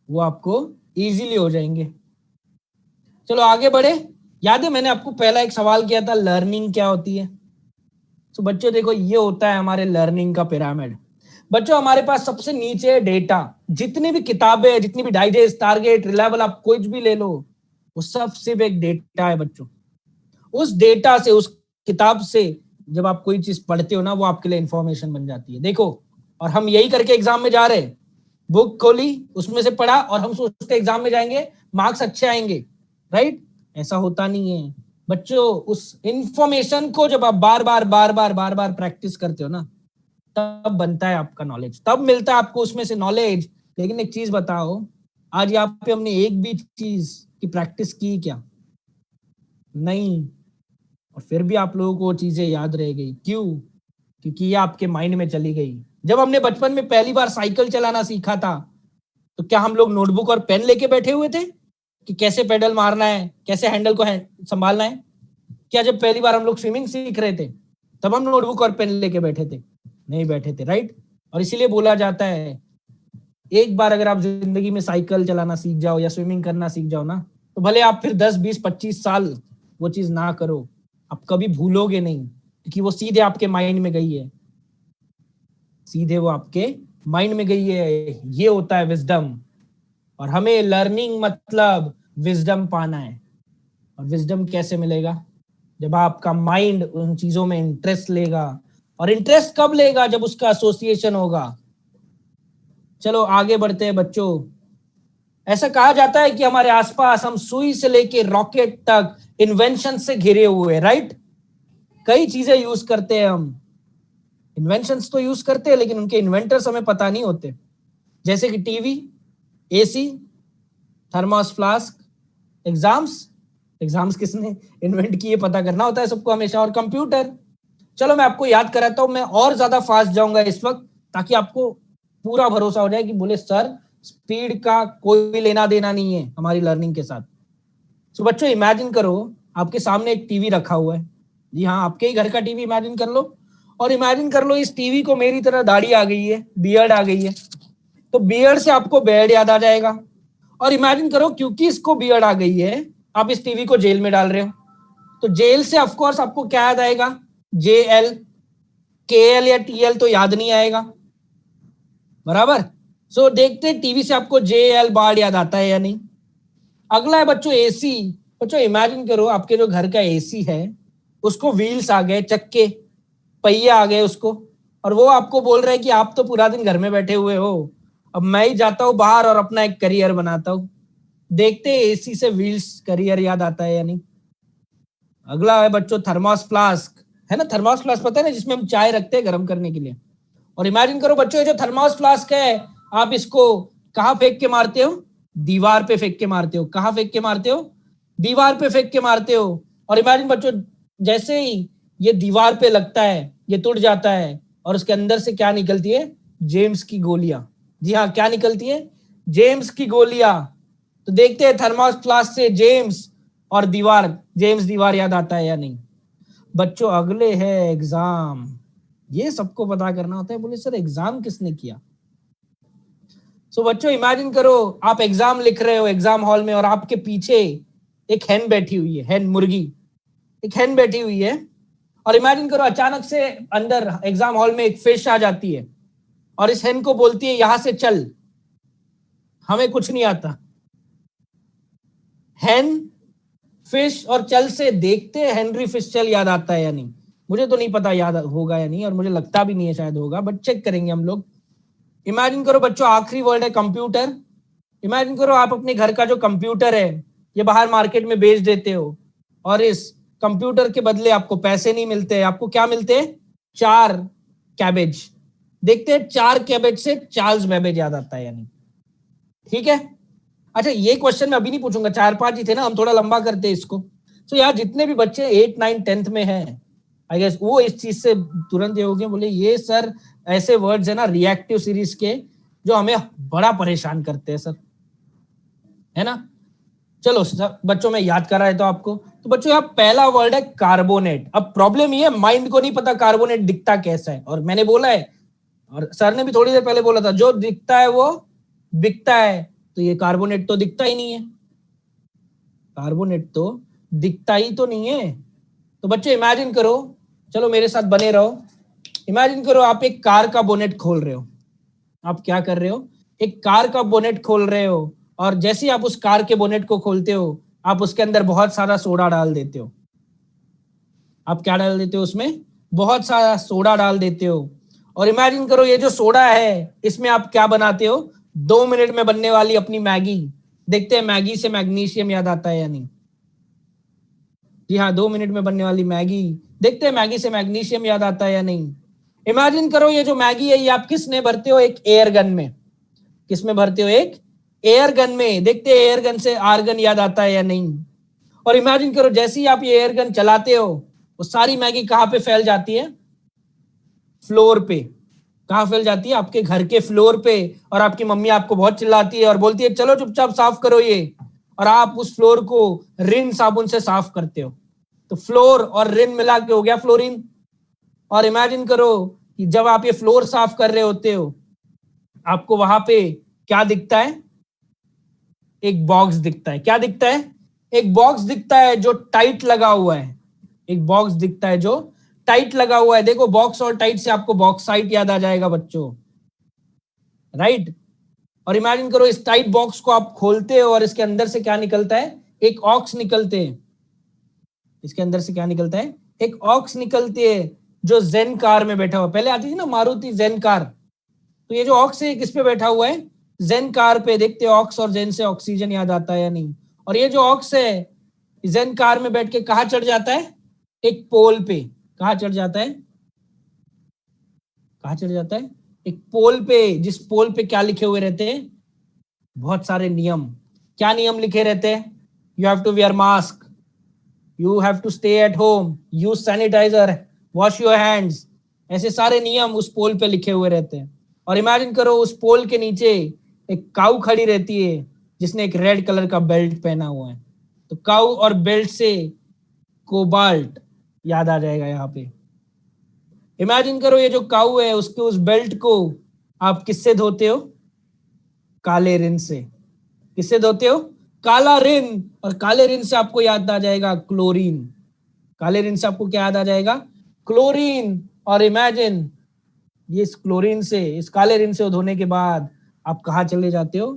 वो आपको इजीली हो जाएंगे। चलो आगे बढ़े। याद है मैंने आपको पहला एक सवाल किया था, लर्निंग क्या होती है? तो बच्चों देखो, ये होता है हमारे लर्निंग का पिरामिड। बच्चों हमारे पास सबसे नीचे डेटा, जितनी भी किताबें, जितनी भी डाइजेस्ट, टारगेट, रिलायबल, आप कुछ भी ले लो, वो सब सिर्फ एक डेटा है बच्चों। उस डेटा से, उस किताब से जब आप कोई चीज पढ़ते हो ना, वो आपके लिए इंफॉर्मेशन बन जाती है। देखो, और हम यही करके एग्जाम में जा रहे हैं। बुक खोली, उसमें से पढ़ा, और हम सोचते एग्जाम में जाएंगे मार्क्स अच्छे आएंगे, राइट? ऐसा होता नहीं है बच्चों। उस इंफॉर्मेशन को जब आप बार बार प्रैक्टिस करते हो ना, तब बनता है आपका नॉलेज, तब मिलता है आपको उसमें से नॉलेज। लेकिन एक चीज बताओ, आज यहाँ पे हमने एक भी चीज की प्रैक्टिस की क्या? नहीं। और फिर भी आप लोगों को चीजें याद रह गई। क्यों? क्योंकि ये आपके माइंड में चली गई। जब हमने बचपन में पहली बार साइकिल चलाना सीखा था, तो क्या हम लोग नोटबुक और पेन लेके बैठे हुए थे कि कैसे पेडल मारना है, कैसे हैंडल को संभालना है? क्या जब पहली बार हम लोग स्विमिंग सीख रहे थे, तब हम नोटबुक और पेन लेके बैठे थे? नहीं बैठे थे, राइट? और इसीलिए बोला जाता है, एक बार अगर आप जिंदगी में साइकिल चलाना सीख जाओ या स्विमिंग करना सीख जाओ ना, तो भले आप फिर 10, 20, 25 साल वो चीज ना करो, आप कभी भूलोगे नहीं, क्योंकि वो सीधे आपके माइंड में गई है, सीधे वो आपके माइंड में गई है। ये होता है विजडम। और हमें लर्निंग मतलब विजडम पाना है। और विजडम कैसे मिलेगा? जब आपका माइंड उन चीजों में इंटरेस्ट लेगा। और इंटरेस्ट कब लेगा? जब उसका एसोसिएशन होगा। चलो आगे बढ़ते हैं बच्चों। ऐसा कहा जाता है कि हमारे आसपास हम सुई से लेके रॉकेट तक इन्वेंशन से घिरे हुए हैं, राइट? कई चीजें यूज करते हैं हम, इन्वेंशंस तो यूज करते हैं, लेकिन उनके इन्वेंटर्स हमें पता नहीं होते। जैसे कि TV, AC, thermos flask. Exams किसने इन्वेंट किए पता करना होता है सबको हमेशा। और कंप्यूटर। चलो मैं आपको याद कराता हूं। मैं और ज्यादा फास्ट जाऊंगा इस वक्त, ताकि आपको पूरा भरोसा हो जाए कि बोले सर स्पीड का कोई लेना देना नहीं है हमारी लर्निंग के साथ। तो बच्चों इमेजिन करो, आपके सामने एक टीवी रखा हुआ है। जी हाँ, आपके ही घर का टीवी इमेजिन कर लो। और इमेजिन कर लो इस टीवी को मेरी तरह दाढ़ी आ गई है, बियर्ड आ गई है। तो बियर्ड से आपको बेड याद आ जाएगा। और इमेजिन करो, क्योंकि इसको बियर्ड आ गई है, आप इस टीवी को जेल में डाल रहे हो। तो जेल से ऑफकोर्स आपको क्या याद आएगा? JL, KL या TL तो याद नहीं आएगा, बराबर? सो देखते टीवी से आपको JL बार याद आता है या नहीं। अगला है बच्चों एसी। बच्चों इमेजिन करो, आपके जो घर का एसी है उसको व्हील्स आ गए, चक्के, पहिए आ गए उसको। और वो आपको बोल रहा है कि आप तो पूरा दिन घर में बैठे हुए हो, अब मैं ही जाता हूँ बाहर और अपना एक करियर बनाता हूँ। देखते हैं एसी से व्हील्स करियर याद आता है या नहीं। अगला है बच्चों थर्मोस फ्लास्क, है ना? थर्मोस फ्लास्क पता है ना, जिसमें हम चाय रखते हैं गर्म करने के लिए। और इमेजिन करो बच्चों, ये जो थर्मोस फ्लास्क है, आप इसको कहाँ फेंक के मारते हो? दीवार पे फेंक के मारते हो। कहाँ फेंक के मारते हो? दीवार पे फेंक के मारते हो। और इमेजिन बच्चों, जैसे ही ये दीवार पे लगता है, ये टूट जाता है, और उसके अंदर से क्या निकलती है? जेम्स की गोलियां। जी हाँ, क्या निकलती है? जेम्स की गोलियां। तो देखते हैं थर्मोस फ्लास्क से जेम्स और दीवार, जेम्स दीवार याद आता है या नहीं। बच्चों अगले है एग्जाम। ये सबको पता करना होता है। बोले सर एग्जाम किसने किया? सो बच्चों इमेजिन करो, आप एग्जाम लिख रहे हो एग्जाम हॉल में, और आपके पीछे एक हैन बैठी हुई है, हैन मुर्गी, एक हैन बैठी हुई है। और इमेजिन करो अचानक से अंदर एग्जाम हॉल में एक फिश आ जाती है, और इस हैन को बोलती है यहां से चल, हमें कुछ नहीं आता। हैन, फिश और चल से देखते हैं हेनरी फिश चल याद आता है या नहीं। मुझे तो नहीं पता याद होगा या नहीं, और मुझे लगता भी नहीं है शायद होगा, बट चेक करेंगे हम लोग। इमेजिन करो बच्चों, आखिरी वर्ड है कंप्यूटर। इमेजिन करो आप अपने घर का जो कंप्यूटर है, ये बाहर मार्केट में बेच देते हो, और इस कंप्यूटर के बदले आपको पैसे नहीं मिलते। आपको क्या मिलते हैं? 4 कैबेज। देखते हैं 4 कैबेज से चार्ल्स बैबेज याद आता है या नहीं। ठीक है, अच्छा ये क्वेश्चन मैं अभी नहीं पूछूंगा, 4-5 ही थे ना, हम थोड़ा लंबा करते हैं इसको। तो यार जितने भी बच्चे 8, 9, 10th में हैं, आई गेस वो इस चीज से तुरंत ये हो गए, बोले ये सर ऐसे वर्ड्स है ना रिएक्टिव सीरीज के जो हमें बड़ा परेशान करते हैं सर, है ना। चलो सर बच्चों में याद करा है तो आपको, तो बच्चों यहाँ पहला वर्ड है कार्बोनेट। अब प्रॉब्लम ये है माइंड को नहीं पता कार्बोनेट दिखता कैसा है, और मैंने बोला है और सर ने भी थोड़ी देर पहले बोला था जो दिखता है वो बिकता है, तो ये कार्बोनेट तो दिखता ही नहीं है, कार्बोनेट तो दिखता ही तो नहीं है। तो बच्चों इमेजिन करो, चलो मेरे साथ बने रहो, इमेजिन करो आप एक कार का बोनेट खोल रहे हो। आप क्या कर रहे हो, एक कार का बोनेट खोल रहे हो, और जैसे ही आप उस कार के बोनेट को खोलते हो आप उसके अंदर बहुत सारा सोडा डाल देते हो। आप क्या डाल देते हो उसमें, बहुत सारा सोडा डाल देते हो। और इमेजिन करो ये जो सोडा है इसमें आप क्या बनाते हो, 2 मिनट में बनने वाली अपनी मैगी। देखते हैं मैगी से मैग्नीशियम याद आता है या नहीं। जी हाँ, 2 मिनट में बनने वाली मैगी, देखते हैं मैगी से मैग्नीशियम याद आता है या नहीं। इमेजिन करो ये जो मैगी है ये आप किसने भरते हो, एक एयर गन में। किसमें भरते हो, एक एयर गन में। देखते हैं एयर गन से आर्गन याद आता है या नहीं। और इमेजिन करो जैसे ही आप ये एयर गन चलाते हो वो सारी मैगी कहां पे फैल जाती है, फ्लोर पे। कहां फैल जाती है, आपके घर के फ्लोर पे। और आपकी मम्मी आपको बहुत चिल्लाती है और बोलती है चलो चुपचाप साफ करो ये, और आप उस फ्लोर को रिन साबुन से साफ करते हो। तो फ्लोर और रिन मिला के हो गया फ्लोरिन। और इमेजिन करो कि जब आप ये फ्लोर साफ कर रहे होते हो आपको वहां पे क्या दिखता है, एक बॉक्स दिखता है। क्या दिखता है, एक बॉक्स दिखता है जो टाइट लगा हुआ है। एक बॉक्स दिखता है जो टाइट लगा हुआ है। देखो बॉक्स और टाइट से आपको बॉक्साइट याद आ जाएगा बच्चों, राइट। और इमेजिन करो इस टाइट बॉक्स को आप खोलते हो और इसके अंदर से क्या निकलता है, एक ऑक्स निकलते हैं। इसके अंदर से क्या निकलता है, एक ऑक्स निकलती है जो जेन कार में बैठा हुआ। पहले आती थी ना मारुति जेन कार, तो ये जो ऑक्स है किस पे बैठा हुआ है, जेन कार पे। देखते हैं ऑक्स और जेन से ऑक्सीजन याद आता है या नहीं। और ये जो ऑक्स है जेन कार में बैठ के कहाँ चढ़ जाता है, एक पोल पे। कहाँ चढ़ जाता है, कहाँ चढ़ जाता है, एक पोल पे। जिस पोल पे क्या लिखे हुए रहते हैं, बहुत सारे नियम। क्या नियम लिखे रहते हैं, you have to wear mask, you have to stay at home, use sanitiser, wash your hands. ऐसे सारे नियम उस पोल पे लिखे हुए रहते हैं। और इमेजिन करो उस पोल के नीचे एक काऊ खड़ी रहती है जिसने एक रेड कलर का बेल्ट पहना हुआ है। तो काऊ और बेल्ट से कोबाल्ट याद आ जाएगा यहाँ पे। इमेजिन करो ये जो काऊ है उसके उस बेल्ट को आप किससे धोते हो, काले रिन से। किससे धोते हो, काला रिन। और काले रिन से आपको याद आ जाएगा क्लोरीन। काले रिन से आपको क्या याद आ जाएगा, क्लोरीन। और इमेजिन ये इस क्लोरीन से, इस काले रिन से धोने के बाद आप कहाँ चले जाते हो,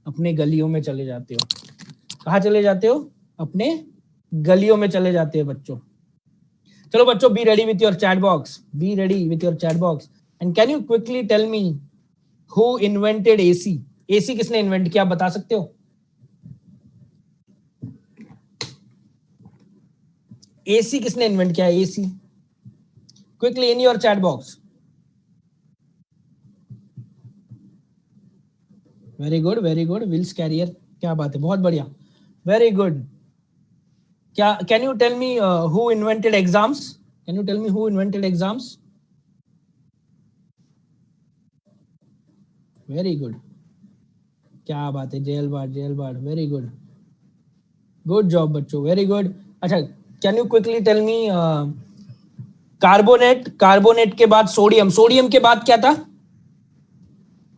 अपने गलियों में चले जाते हो। कहाँ चले जाते हो, अपने गलियों में चले जाते हैं बच्चों। चलो बच्चों be ready with your chat box, be ready with your chat box. And can you quickly tell me who invented AC. AC किसने इन्वेंट किया, आप बता सकते हो। एसी किसने इन्वेंट किया, AC, quickly in your chat box. Very good very good, Willis Carrier, क्या बात है, बहुत बढ़िया, वेरी गुड। क्या can you tell me who invented exams, can you tell me who invented exams. Very good, क्या बात है, J L Baird, very good, good job बच्चों, वेरी गुड। अच्छा can you quickly tell me carbonate, carbonate के बाद सोडियम, सोडियम के बाद क्या था,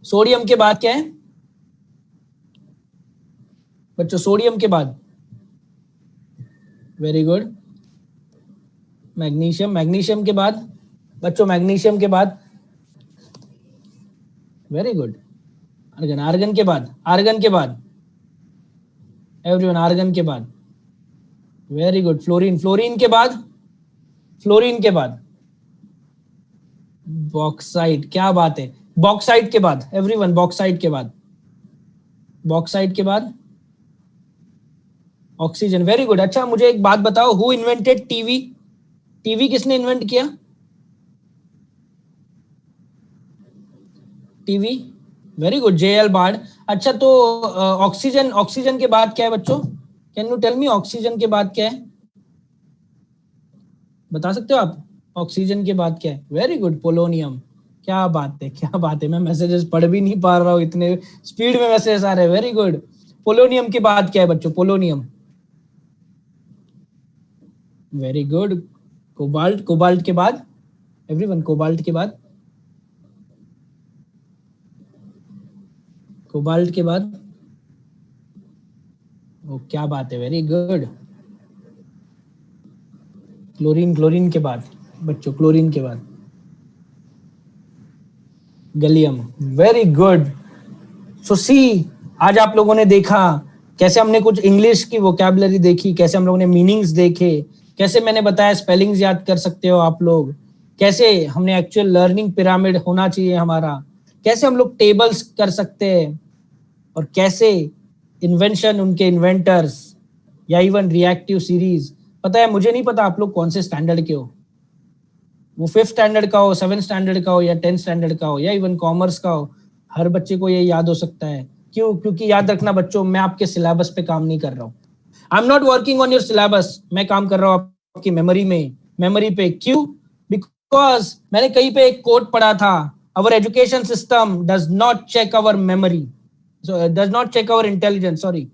सोडियम के बाद क्या है बच्चों, सोडियम के बाद, वेरी गुड, मैग्नीशियम, मैग्नीशियम के बाद बच्चों, मैग्नीशियम के बाद, वेरी गुड, आर्गन, आर्गन के बाद, आर्गन के बाद, एवरीवन आर्गन के बाद, वेरी गुड, फ्लोरीन, फ्लोरीन के बाद, फ्लोरीन के बाद बॉक्साइट, क्या बात है, बॉक्साइट के बाद, एवरीवन बॉक्साइट के बाद, बॉक्साइट के बाद ऑक्सीजन, वेरी गुड। अच्छा मुझे एक बात बताओ, हु इन्वेंटेड टीवी, टीवी किसने इन्वेंट किया, TV, very good, J L Baird. अच्छा तो ऑक्सीजन, ऑक्सीजन के बाद क्या है बच्चों? Can you tell me oxygen के बाद क्या है? बता सकते हो आप? ऑक्सीजन के बाद क्या है? Very good, polonium. क्या बात है, क्या बात है, मैं मैसेजेस पढ़ भी नहीं पा रहा हूँ, इतने स्पीड में मैसेजेस आ रहे हैं। Very good. पोलोनियम के बाद क्या है बच्चों? Polonium. Very good. Cobalt, cobalt के बाद एवरीवन, कोबाल्ट के बाद, कोबाल्ट के बाद, ओ क्या बात है, वेरी गुड। क्लोरीन, क्लोरीन के बाद बच्चों, क्लोरीन के बाद gallium. Very good. So see, आज आप लोगों ने देखा कैसे हमने कुछ इंग्लिश की वोकैबुलरी देखी, कैसे हम लोगों ने मीनिंग्स देखे, कैसे मैंने बताया स्पेलिंग्स याद कर सकते हो आप लोग, कैसे हमने एक्चुअल लर्निंग पिरामिड होना चाहिए हमारा, कैसे हम लोग टेबल्स कर सकते हैं, और कैसे इन्वेंशन, उनके इन्वेंटर्स, या इवन रिएक्टिव सीरीज। पता है, मुझे नहीं पता आप लोग कौन से स्टैंडर्ड के हो, वो 5th स्टैंडर्ड का हो, 7th स्टैंडर्ड का हो, या 10th स्टैंडर्ड का हो, या इवन कॉमर्स का हो, हर बच्चे को ये याद हो सकता है। क्यों? क्योंकि याद रखना बच्चों, मैं आपके सिलेबस पे काम नहीं कर रहा हूँ। I am not working on your syllabus, मैं काम कर रहा हूँ आपकी मेमोरी में, मेमोरी पे। क्यों? बिकॉज मैंने कहीं पे एक कोट पढ़ा था, our education system does not check our memory, does not check our intelligence, sorry,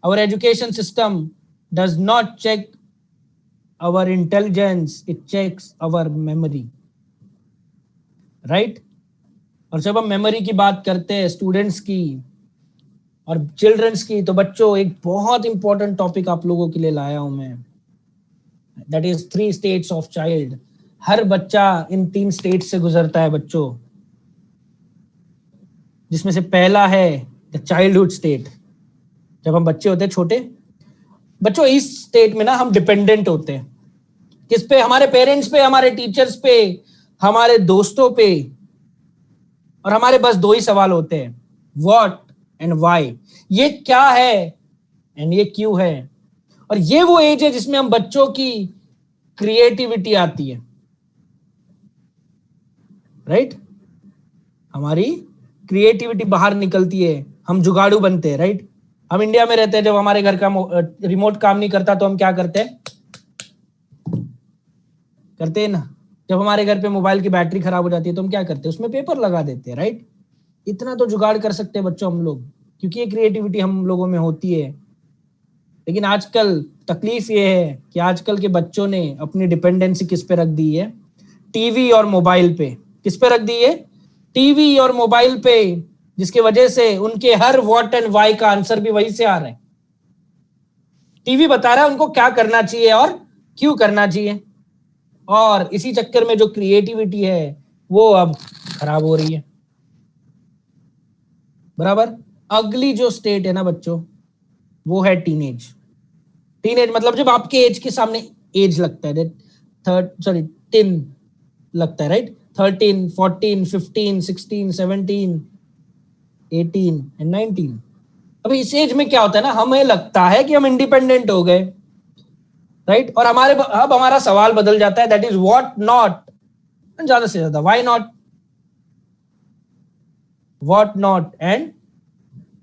our education system does not check our intelligence, it checks our memory, right? और जब हम मेमोरी की बात करते हैं स्टूडेंट्स की और चिल्ड्रंस की, तो बच्चों एक बहुत इंपॉर्टेंट टॉपिक आप लोगों के लिए लाया हूं मैं, that is 3 states of child. हर बच्चा इन 3 स्टेट से गुजरता है बच्चों, जिसमें से पहला है द चाइल्डहुड स्टेट। जब हम बच्चे होते हैं छोटे बच्चों, इस स्टेट में ना हम डिपेंडेंट होते हैं। किस पे? हमारे पेरेंट्स पे, हमारे टीचर्स पे, हमारे दोस्तों पे, और हमारे बस 2 ही सवाल होते हैं, व्हाट एंड व्हाई। ये क्या है एंड ये क्यों है। और ये वो एज है जिसमें हम बच्चों की क्रिएटिविटी आती है, राइट? हमारी क्रिएटिविटी बाहर निकलती है, हम जुगाड़ू बनते हैं, राइट? हम इंडिया में रहते हैं, जब हमारे घर का रिमोट काम नहीं करता तो हम क्या करते हैं? करते हैं ना। जब हमारे घर पे मोबाइल की बैटरी खराब हो जाती है तो हम क्या करते हैं? उसमें पेपर लगा देते हैं, राइट? इतना तो जुगाड़ कर सकते हैं बच्चों हम लोग, क्योंकि ये क्रिएटिविटी हम लोगों में होती है। लेकिन आजकल तकलीफ ये है कि आजकल के बच्चों ने अपनी डिपेंडेंसी किस पे रख दी है? टीवी और मोबाइल पे। किस पे रख दी है? टीवी और मोबाइल पे, जिसकी वजह से उनके हर व्हाट एंड व्हाई का आंसर भी वहीं से आ रहा है। टीवी बता रहा है उनको क्या करना चाहिए और क्यों करना चाहिए, और इसी चक्कर में जो क्रिएटिविटी है वो अब खराब हो रही है, बराबर। अगली जो स्टेट है ना बच्चों, वो है टीनेज। टीनेज मतलब जब आपके एज के सामने एज लगता है, 10 लगता है, राइट? 13, 14, 15, 16, 17, 18 एंड 19। अभी इस एज में क्या होता है ना, हमें लगता है कि हम इंडिपेंडेंट हो गए, राइट? और अब हमारा सवाल बदल जाता है, दैट इज व्हाट नॉट, ज्यादा से ज्यादा why not, what not and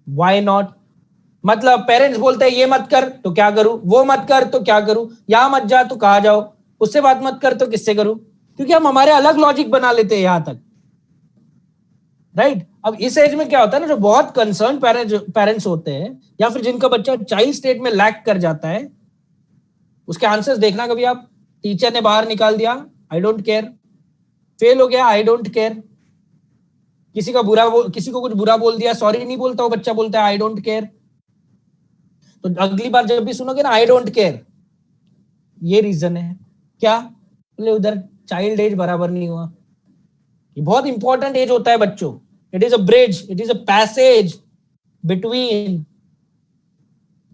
why not. मतलब पेरेंट्स बोलते हैं ये मत कर तो क्या करूं, वो मत कर तो क्या करूं, यहां मत जा तो कहां जाओ, उससे बात मत कर तो किससे करूं, क्योंकि हम हमारे अलग लॉजिक बना लेते हैं यहां तक, राइट? अब इस एज में क्या होता है ना, जो बहुत कंसर्न पेरेंट्स होते हैं, या फिर जिनका बच्चा चाइल्ड स्टेट में लैक कर जाता है, उसके आंसर्स देखना कभी आप। टीचर ने बाहर निकाल दिया, आई डोंट केयर। फेल हो गया, आई डोंट केयर। किसी को कुछ बुरा बोल दिया, सॉरी नहीं बोलता वो बच्चा, बोलता है आई डोंट केयर। तो अगली बार जब भी सुनोगे ना आई डोंट केयर, ये रीजन है। क्या? बोले उधर चाइल्ड एज बराबर नहीं हुआ। ये बहुत इंपॉर्टेंट एज होता है बच्चों। It is a bridge, it is a passage between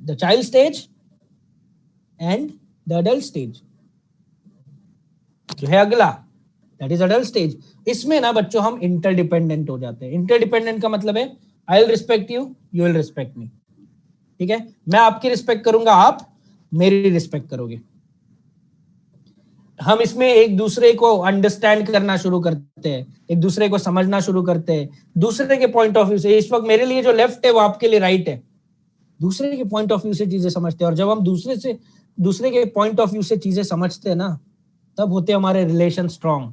the child stage and the adult stage, जो है अगला, दैट इज अडल्ट स्टेज। इसमें ना बच्चों हम इंटरडिपेंडेंट हो जाते हैं। इंटरडिपेंडेंट का मतलब है I will respect you, you will respect मी, ठीक है? मैं आपकी रिस्पेक्ट करूंगा, आप मेरी रिस्पेक्ट करोगे। हम इसमें एक दूसरे को अंडरस्टैंड करना शुरू करते हैं, एक दूसरे को समझना शुरू करते हैं, दूसरे के पॉइंट ऑफ व्यू से। इस वक्त मेरे लिए जो लेफ्ट है वो आपके लिए राइट है, दूसरे के पॉइंट ऑफ व्यू से चीजें समझते हैं। और जब हम दूसरे के पॉइंट ऑफ व्यू से चीजें समझते हैं ना, तब होते हमारे रिलेशन स्ट्रांग,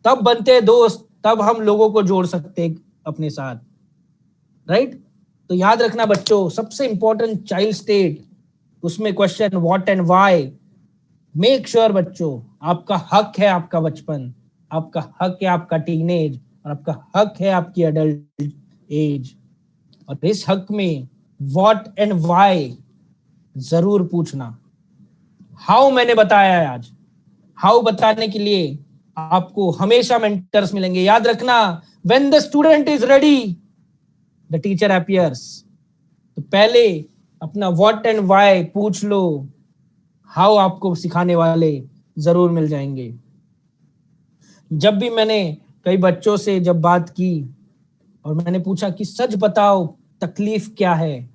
तब बनते हैं दोस्त, तब हम लोगों को जोड़ सकते हैं अपने साथ, राइट। तो याद रखना बच्चों, सबसे इंपॉर्टेंट चाइल्ड स्टेट, उसमें question what and why. Make sure बच्चों, आपका हक है आपका बचपन, आपका हक है आपका टीनेज, और आपका हक है आपकी अडल्ट एज। और इस हक में व्हाट एंड व्हाई जरूर पूछना। हाउ मैंने बताया है आज, हाउ बताने के लिए आपको हमेशा मेंटर्स मिलेंगे। याद रखना, when the student is ready the teacher appears. तो पहले अपना व्हाट एंड व्हाई पूछ लो, हाउ आपको सिखाने वाले जरूर मिल जाएंगे। जब भी मैंने कई बच्चों से जब बात की और मैंने पूछा कि सच बताओ तकलीफ क्या है,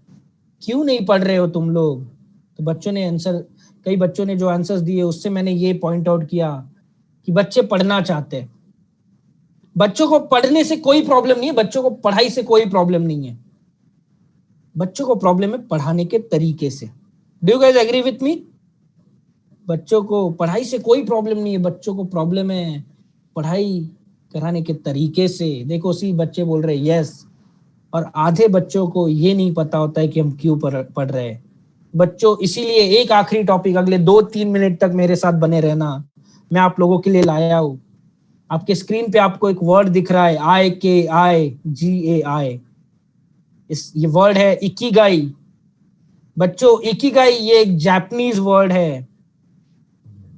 क्यों नहीं पढ़ रहे हो तुम लोग, तो कई बच्चों ने जो आंसर्स दिए उससे मैंने ये पॉइंट आउट किया कि बच्चे पढ़ना चाहते हैं। बच्चों को पढ़ने से कोई प्रॉब्लम नहीं है, बच्चों को पढ़ाई से कोई प्रॉब्लम नहीं है, बच्चों को प्रॉब्लम है पढ़ाने के तरीके से। Do you guys agree with me? बच्चों को पढ़ाई से कोई प्रॉब्लम नहीं है, बच्चों को प्रॉब्लम है पढ़ाई कराने के तरीके से। देखो सी बच्चे बोल रहे यस, और आधे बच्चों को ये नहीं पता होता है कि हम क्यों पढ़ रहे हैं। बच्चों, इसीलिए एक आखिरी टॉपिक, अगले 2-3 मिनट तक मेरे साथ बने रहना, मैं आप लोगों के लिए लाया हूं। आपके स्क्रीन पे आपको एक वर्ड दिख रहा है, IKIGAI। ये वर्ड है इकिगाई। बच्चों, इकिगाई ये एक जापानीज वर्ड है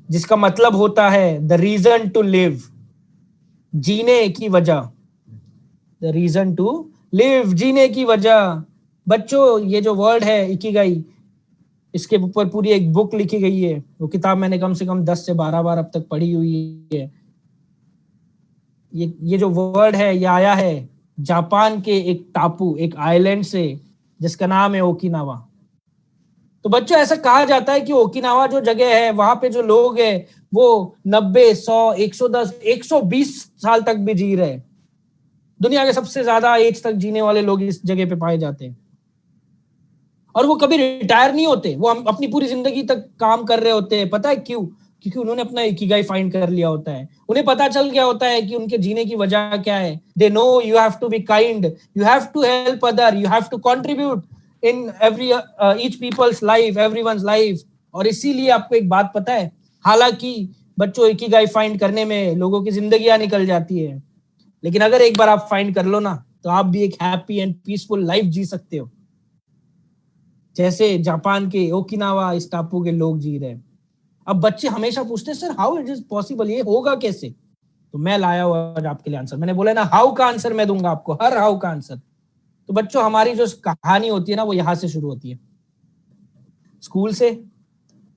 जिसका मतलब होता है द रीजन टू लिव, जीने की वजह। द रीजन टू लिव, जीने की वजह। बच्चों, ये जो वर्ड है इकिगाई, इसके ऊपर पूरी एक बुक लिखी गई है। वो किताब मैंने कम से कम 10 से 12 बार अब तक पढ़ी हुई है। ये जो वर्ड है ये आया है जापान के एक टापू, एक आइलैंड से, जिसका नाम है ओकिनावा। तो बच्चों, ऐसा कहा जाता है कि ओकिनावा जो जगह है वहां पे जो लोग हैं वो 90, 100, 110, 120 साल तक भी जी रहे हैं। दुनिया के सबसे ज्यादा एज तक जीने वाले लोग इस जगह पे पाए जाते हैं, और वो कभी रिटायर नहीं होते, वो अपनी पूरी जिंदगी तक काम कर रहे होते हैं। पता है क्यों? क्योंकि उन्होंने अपना इकिगाई फाइंड कर लिया होता है। उन्हें पता चल गया होता है कि उनके जीने की वजह क्या है। They know you have to be kind, you have to help other, you have to contribute in every each peoples life, everyone's life. और इसीलिए आपको एक बात पता है, हालांकि बच्चों इकिगाई फाइंड करने में लोगों की जिंदगियां निकल जाती है, लेकिन अगर एक बार आप फाइंड कर लो ना, तो आप भी एक हैप्पी एंड पीसफुल लाइफ जी सकते हो, जैसे जापान के ओकिनावा इस टापू के लोग जी रहे हैं। अब बच्चे हमेशा पूछते हैं sir how it is possible, ये होगा कैसे? तो मैं लाया हुआ आज आपके लिए आंसर। मैंने बोला ना, हाउ का आंसर मैं दूंगा आपको, हर हाउ का आंसर। तो बच्चों, हमारी जो कहानी होती है ना, वो यहां से शुरू होती है, स्कूल से।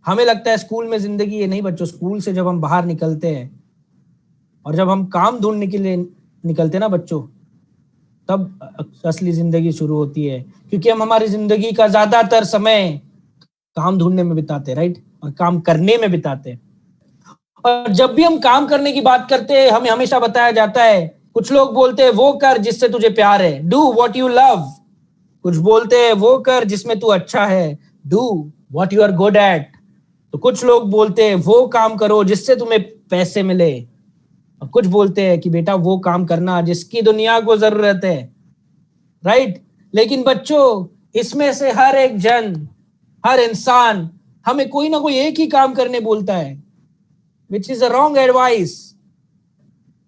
हमें लगता है स्कूल में जिंदगी है, नहीं बच्चों, स्कूल से जब हम बाहर निकलते हैं और जब हम काम ढूंढने के लिए निकलते हैं ना बच्चों, तब असली जिंदगी शुरू होती है। क्योंकि हम हमारी जिंदगी का ज्यादातर समय काम ढूंढने में बिताते हैं, राइट, और काम करने में बिताते हैं। और जब भी हम काम करने की बात करते हैं, हमें हमेशा बताया जाता है, कुछ लोग बोलते हैं वो कर जिससे तुझे प्यार है, डू व्हाट यू लव। कुछ बोलते हैं वो कर जिसमें तू अच्छा है, do what you are good at. तो कुछ लोग बोलते हैं वो काम करो जिससे तुम्हें पैसे मिले, और कुछ बोलते हैं कि बेटा वो काम करना जिसकी दुनिया को जरूरत है, राइट। लेकिन बच्चों, इसमें से हर एक जन, हर इंसान हमें कोई ना कोई एक ही काम करने बोलता है, which is a wrong advice.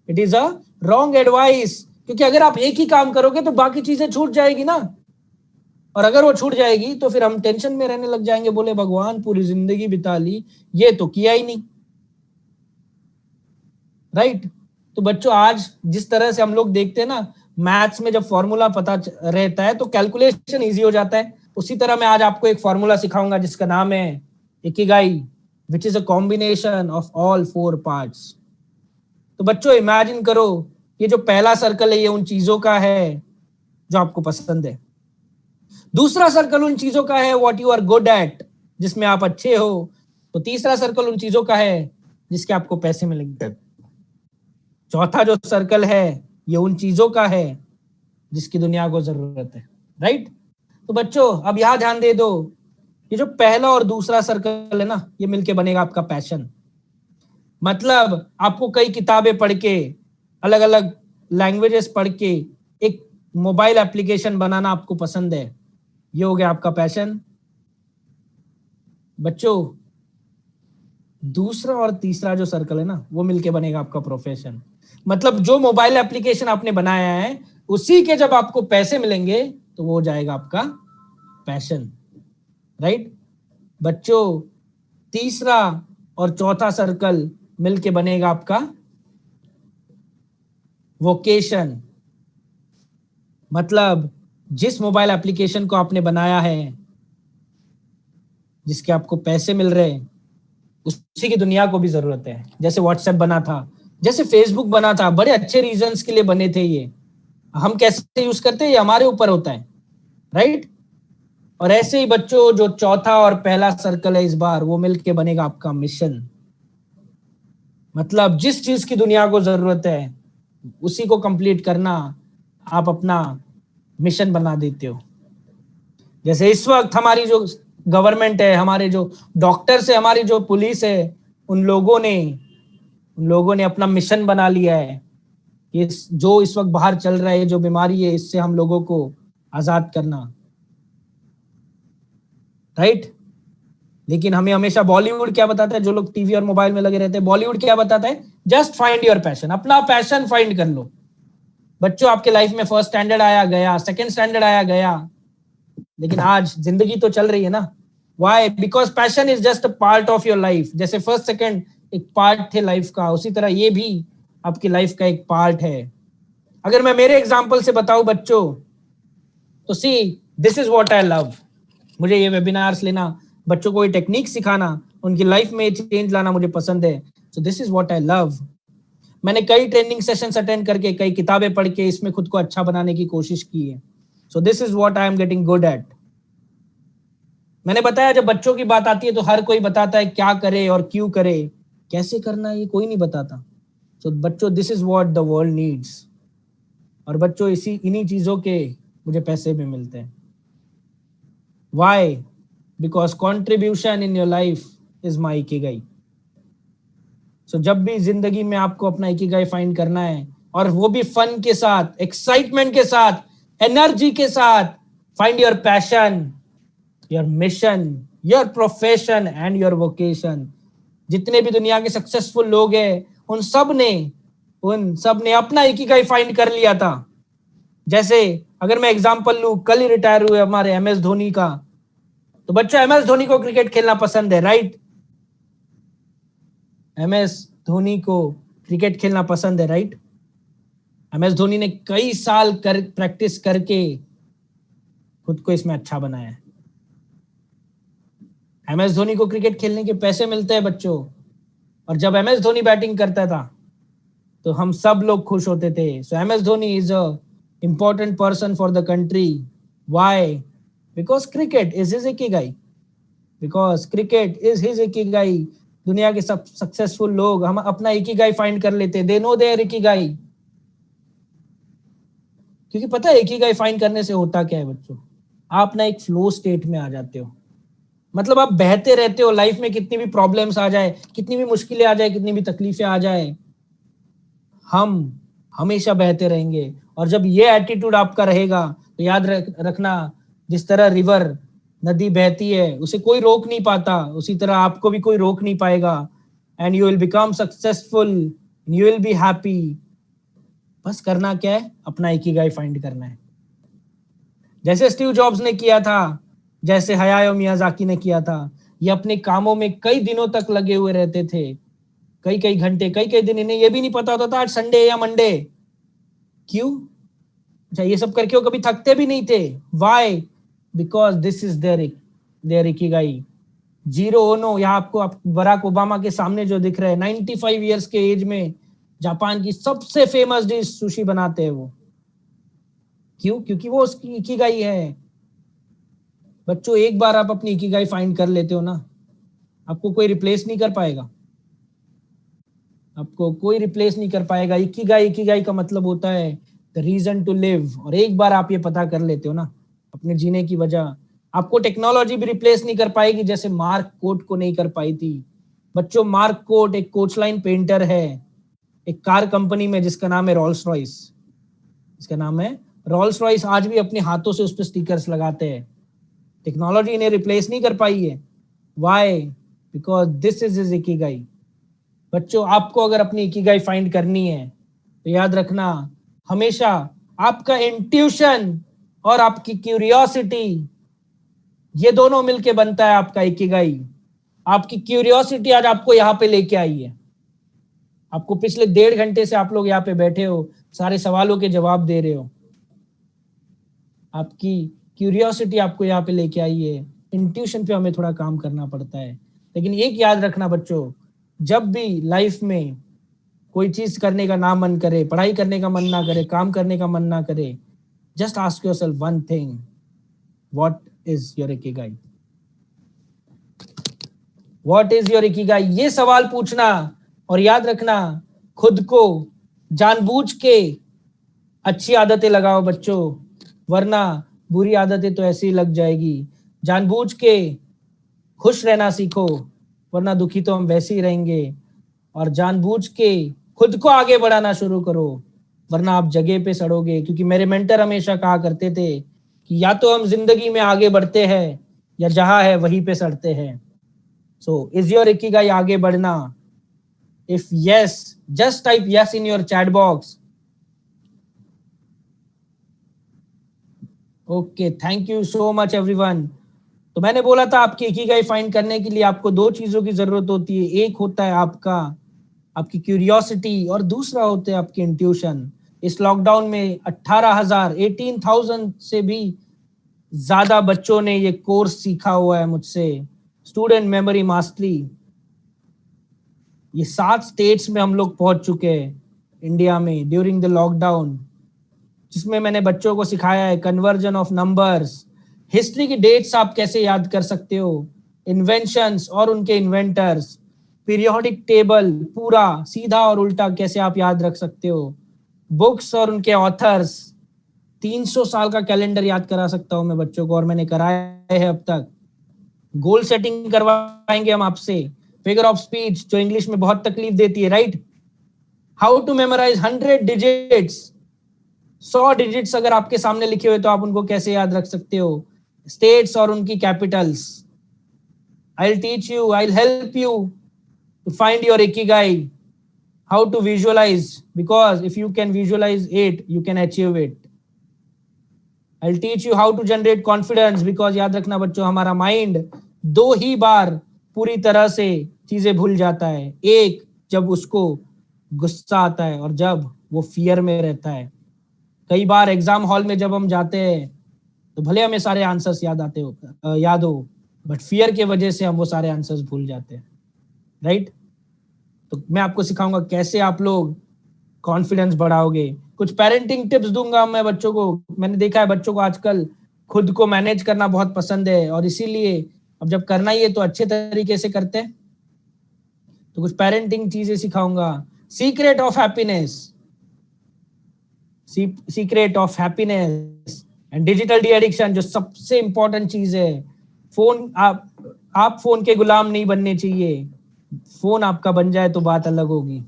It is a wrong advice. क्योंकि अगर आप एक ही काम करोगे तो बाकी चीजें छूट जाएगी ना, और अगर वो छूट जाएगी तो फिर हम टेंशन में रहने लग जाएंगे, बोले भगवान पूरी जिंदगी बिता ली, ये तो किया ही नहीं, राइट। तो बच्चों, आज जिस तरह से हम लोग देखते हैं ना, मैथ्स में जब फॉर्मूला पता रहता है तो कैलकुलेशन इजी हो जाता है, उसी तरह मैं आज आपको एक फॉर्मूला सिखाऊंगा जिसका नाम है Ikigai, which is a combination of all 4 parts. तो बच्चों, इमेजिन करो, ये जो पहला सर्कल है ये उन चीजों का है जो आपको पसंद है। दूसरा सर्कल उन चीजों का है what you are good at, जिसमें आप अच्छे हो। तो तीसरा सर्कल उन चीजों का है जिसके आपको पैसे मिलेंगे। चौथा जो सर्कल है ये उन चीजों का है जिसकी दुनिया को जरूरत है, राइट। तो बच्चों अब यहां ध्यान दे दो, ये जो पहला और दूसरा सर्कल है ना, ये मिलके बनेगा आपका पैशन। मतलब आपको कई किताबें पढ़ के, अलग अलग लैंग्वेजेस पढ़ के एक मोबाइल एप्लीकेशन बनाना आपको पसंद है, ये हो गया आपका पैशन। बच्चों दूसरा और तीसरा जो सर्कल है ना, वो मिलके बनेगा आपका प्रोफेशन। मतलब जो मोबाइल एप्लीकेशन आपने बनाया है उसी के जब आपको पैसे मिलेंगे तो वो हो जाएगा आपका पैशन, राइट। बच्चों तीसरा और चौथा सर्कल मिलके बनेगा आपका वोकेशन। मतलब जिस मोबाइल एप्लीकेशन को आपने बनाया है, जिसके आपको पैसे मिल रहे हैं, उसी की दुनिया को भी जरूरत है। जैसे व्हाट्सएप बना था, जैसे फेसबुक बना था, बड़े अच्छे रीजंस के लिए बने थे ये। हम कैसे यूज करते हैं ये हमारे ऊपर होता है, राइट। और ऐसे ही बच्चों जो चौथा और पहला सर्कल है इस बार, वो मिलके बनेगा आपका मिशन। मतलब जिस चीज की दुनिया को जरूरत है उसी को कंप्लीट करना आप अपना मिशन बना देते हो। जैसे इस वक्त हमारी जो गवर्नमेंट है, हमारे जो डॉक्टर्स है, हमारी जो पुलिस है, उन लोगों ने अपना मिशन बना लिया है कि जो इस वक्त बाहर चल रहा है, जो बीमारी है, इससे हम लोगों को आजाद करना, राइट। लेकिन हमें हमेशा बॉलीवुड क्या बताता है, जो लोग टीवी और मोबाइल में लगे रहते हैं, बॉलीवुड क्या बताता है, जस्ट फाइंड योर पैशन, अपना पैशन फाइंड कर लो। बच्चों आपके लाइफ में फर्स्ट स्टैंडर्ड आया गया, सेकंड स्टैंडर्ड आया गया, लेकिन आज जिंदगी तो चल रही है ना। Why? Because passion is just a part of your life. जैसे फर्स्ट सेकंड एक पार्ट थे लाइफ का, उसी तरह ये भी आपकी लाइफ का एक पार्ट है। अगर मैं मेरे एग्जाम्पल से बताऊं बच्चों, तो see this is what I love. मुझे ये वेबिनार्स लेना, बच्चों को ये टेक्निक सिखाना, उनकी लाइफ में चेंज लाना मुझे पसंद है। So this is what I love. मैंने कई ट्रेनिंग सेशंस अटेंड करके, कई किताबें पढ़ के इसमें खुद को अच्छा बनाने की कोशिश की है। So this is what I am getting good at. मैंने बताया जब बच्चों की बात आती है तो हर कोई बताता है क्या करे और क्यों करे, कैसे करना है ये कोई नहीं बताता। सो बच्चों this is what the world needs. और बच्चों इन्हीं चीजों के मुझे पैसे भी मिलते हैं। Why? Because contribution in your life is my ikigai. So जब भी जिंदगी में आपको अपना इकिगाई फाइंड करना है, और वो भी फन के साथ, एक्साइटमेंट के साथ, एनर्जी के साथ, find your passion, your mission, your profession and your vocation. जितने भी दुनिया के सक्सेसफुल लोग हैं उन सब ने अपना इकिगाई फाइंड कर लिया था। जैसे अगर मैं एग्जांपल लूं, कल ही रिटायर हुए हमारे MS धोनी का, तो बच्चों MS धोनी को क्रिकेट खेलना पसंद है, राइट। MS धोनी को क्रिकेट खेलना पसंद है, राइट। MS धोनी ने कई साल प्रैक्टिस करके खुद को इसमें अच्छा बनाया है। MS धोनी को क्रिकेट खेलने के पैसे मिलते हैं बच्चों, और जब MS धोनी बैटिंग करता था तो हम सब लोग खुश होते थे। सो MS Dhoni is a important person for the country. Why? Because cricket is his ikigai. Because cricket is his ikigai. दुनिया के सब सक्सेसफुल लोग हम अपना इकिगाई फाइंड कर लेते, दे नो देयर इकिगाई। क्योंकि पता है इकिगाई फाइंड करने से होता क्या है बच्चों, आप ना एक फ्लो स्टेट में आ जाते हो। मतलब आप बहते रहते हो, लाइफ में कितनी भी प्रॉब्लम्स आ जाए, कितनी भी मुश्किलें आ जाए, कितनी भी तकलीफें आ जाए, हम हमेशा बहते रहेंगे। और जब ये एटीट्यूड आपका रहेगा तो याद रखना, जिस तरह रिवर, नदी बहती है, उसे कोई रोक नहीं पाता, उसी तरह आपको भी कोई रोक नहीं पाएगा। And you will become successful, you will be happy. बस करना क्या है, अपना इकिगाई फाइंड करना है। जैसे स्टीव जॉब्स ने किया था, जैसे हयाओ मियाजाकी ने किया था, ये अपने कामों में कई दिनों तक लगे हुए रहते थे, कई कई घंटे, कई कई दिन। इन्हें ये भी नहीं पता होता था आज संडे या मंडे। क्यों? अच्छा, ये सब करके वो कभी थकते भी नहीं थे। Why? Because this is their ikigai. Jiro Ono, यहाँ आपको बराक ओबामा के सामने जो दिख रहा है, 95 ईयर्स के एज में जापान की सबसे फेमस डिश सुशी बनाते हैं वो। क्यों? क्योंकि वो उसकी इकिगाई है। बच्चों एक बार आप अपनी इकिगाई फाइंड कर लेते हो ना, आपको कोई रिप्लेस नहीं कर पाएगा। आपको कोई रिप्लेस नहीं कर पाएगा। इकिगाई का मतलब होता है द रीजन टू लिव। और एक बार आप ये पता कर लेते हो ना अपने जीने की वजह, आपको टेक्नोलॉजी भी रिप्लेस नहीं कर पाएगी, जैसे मार्क कोट को नहीं कर पाई थी। बच्चों, मार्क कोट एक कोच लाइन पेंटर है एक कार कंपनी में जिसका नाम है रॉल्स रॉयस। इसका नाम है रॉल्स रॉयस। आज भी अपने हाथों से उस पर स्टिकर्स लगाते हैं। टेक्नोलॉजी इन्हें रिप्लेस नहीं कर पाई है। Why? Because this is his Ikigai. बच्चों, आपको अगर अपनी इकिगाई फाइंड करनी है तो याद रखना, हमेशा आपका इंट्यूशन और आपकी क्यूरियोसिटी, ये दोनों मिलके बनता है आपका इकिगाई। आपकी क्यूरियोसिटी आज आपको यहाँ पे लेके आई है। आपको पिछले 1.5 घंटे से आप लोग यहाँ पे बैठे हो, सारे सवालों के जवाब दे रहे हो। आपकी क्यूरियोसिटी आपको यहाँ पे लेके आई है। इंट्यूशन पे हमें थोड़ा काम करना पड़ता है। लेकिन एक याद रखना बच्चों, जब भी लाइफ में कोई चीज करने का ना मन करे, पढ़ाई करने का मन ना करे, काम करने का मन ना करे, just ask yourself one thing, what is your Ikigai? What is your Ikigai? ये सवाल पूछना और याद रखना, खुद को जानबूझ के अच्छी आदतें लगाओ बच्चों, वरना बुरी आदतें तो ऐसे ही लग जाएगी। जानबूझ के खुश रहना सीखो, वरना दुखी तो हम वैसे ही रहेंगे। और जानबूझ के खुद को आगे बढ़ाना शुरू करो, वरना आप जगह पे सड़ोगे। क्योंकि मेरे मेंटर हमेशा कहा करते थे कि या तो हम जिंदगी में आगे बढ़ते हैं या जहां है वहीं पे सड़ते हैं। सो इज योर इकिगाई आगे बढ़ना? If yes, just type yes in your chat box. Okay, thank you so much everyone. तो मैंने बोला था आपकी इकिगाई फाइंड करने के लिए आपको 2 चीजों की जरूरत होती है। एक होता है आपकी क्यूरियोसिटी और दूसरा होता है आपकी इंट्यूशन। इस लॉकडाउन में 18,000 से भी ज्यादा बच्चों ने ये कोर्स सीखा हुआ है मुझसे, स्टूडेंट मेमोरी मास्टरी। ये 7 स्टेट्स में हम लोग पहुंच चुके हैं इंडिया में ड्यूरिंग द लॉकडाउन, जिसमें मैंने बच्चों को सिखाया है कन्वर्जन ऑफ नंबर्स, हिस्ट्री की डेट्स आप कैसे याद कर सकते हो, इन्वेंशंस और उनके इन्वेंटर्स, पीरियोडिक टेबल पूरा सीधा और उल्टा कैसे आप याद रख सकते हो, बुक्स और उनके ऑथर्स। 300 साल का कैलेंडर याद करा सकता हूं मैं बच्चों को, और मैंने कराया है अब तक। गोल सेटिंग करवाएंगे हम आपसे, फिगर ऑफ स्पीच जो इंग्लिश में बहुत तकलीफ देती है, right? How to memorise 100 digits, 100 digits अगर आपके सामने लिखे हुए तो आप उनको कैसे याद रख सकते हो, स्टेट्स और उनकी Capitals. I'll teach you, I'll help you to find your ikigai, how to visualize, because if you can visualize it, you can achieve it. I'll teach you how to generate confidence, because याद रखना बच्चों, हमारा माइंड 2 ही बार पूरी तरह से चीजें भूल जाता है। एक, जब उसको गुस्सा आता है, और जब वो फियर में रहता है। कई बार एग्जाम हॉल में जब हम जाते हैं तो भले हमें सारे आंसर्स याद हो, बट फियर के वजह से हम वो सारे आंसर्स भूल जाते हैं, राइट? तो मैं आपको सिखाऊंगा कैसे आप लोग कॉन्फिडेंस बढ़ाओगे। कुछ पेरेंटिंग टिप्स दूंगा मैं बच्चों को। मैंने देखा है बच्चों को आजकल खुद को मैनेज करना बहुत पसंद है, और इसीलिए अब जब करना ही है तो अच्छे तरीके से करते हैं। तो कुछ पेरेंटिंग चीजें सिखाऊंगा। Secret of happiness, secret of happiness and digital de addiction, जो सबसे इंपॉर्टेंट चीज है। फोन, आप फोन के गुलाम नहीं बनने चाहिए। फोन आपका बन जाए तो बात अलग होगी।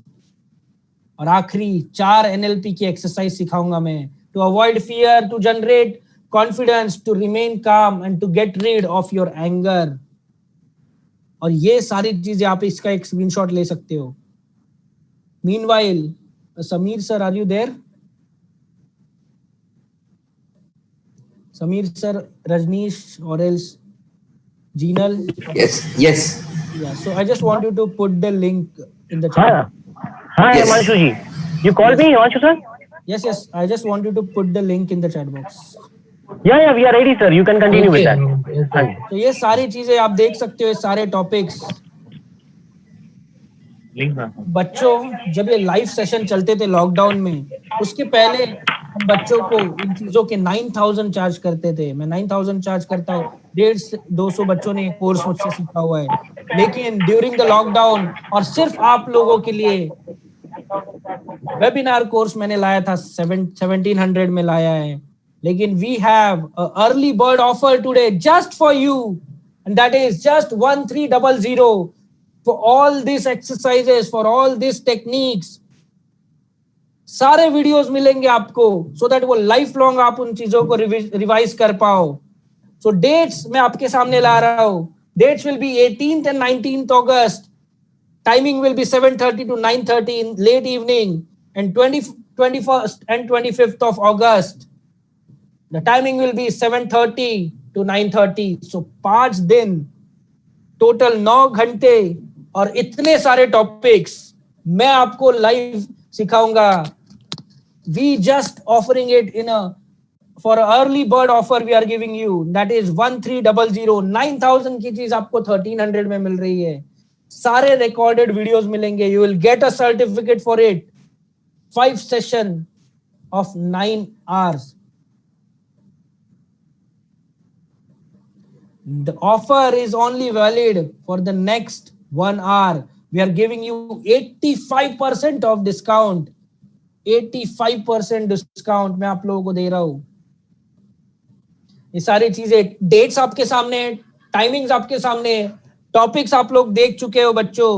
और आखिरी 4 NLP की एक्सरसाइज सिखाऊंगा मैं, to avoid fear, to generate confidence, to remain calm and to get rid of your anger. और ये सारी चीजें आप इसका एक स्क्रीनशॉट ले सकते हो। Meanwhile, Sameer sir, are you there? Sameer sir, Rajneesh, or else Jinal? Yes, yes. Yeah, so I just want you to put the link in the chat. Hi, Yes. Himanshu ji. You called me, Himanshu sir? Yes, I just want you to put the link in the chat box. Yeah, we are ready, sir. You can continue with that. हाँ जी. तो ये सारी चीजें आप देख सकते हो, ये सारे टॉपिक्स। बच्चों, जब ये लाइव सेशन चलते थे लॉकडाउन में, उसके पहले हम बच्चों को इन चीजों के 9,000 चार्ज करते थे, मैं 9,000 चार्ज करता हूँ, 150-200 बच्चों ने कोर्स मुझसे सीखा हुआ है। लेकिन ड्यूरिंग द लॉकडाउन और सिर्फ आप लोगों के लिए वेबिनार कोर्स मैंने लाया था, 1700 में लाया है। लेकिन we have early bird offer today just for you, and that is just 1300 for all this exercises, for all this techniques. सारे वीडियोस मिलेंगे आपको, सो दैट वो लाइफ लॉन्ग आप उन चीजों को रिवाइज कर पाओ। सो डेट्स मैं आपके सामने ला रहा हूं। Dates will be 18th and 19th August. Timing will be 7:30 to 9:30 in late evening, and 21st and 25th of August. The timing will be 7:30 to 9:30. So 5 दिन, टोटल 9 घंटे और इतने सारे टॉपिक्स मैं आपको लाइव सिखाऊंगा। We just offering it in a for an early bird offer we are giving you, that is 1300, 9,000 की चीज आपको 1300 में मिल रही है। सारे रिकॉर्डेड वीडियोस मिलेंगे, you will get a certificate for it. 5 session of 9 hours. The offer is only valid for the next 1 hour. We are giving you 85% of discount. 85% discount मैं आप लोगों को दे रहा हूं। ये सारी चीजें, डेट्स आपके सामने, टाइमिंग्स आपके सामने, टॉपिक्स आप लोग देख चुके हो बच्चों।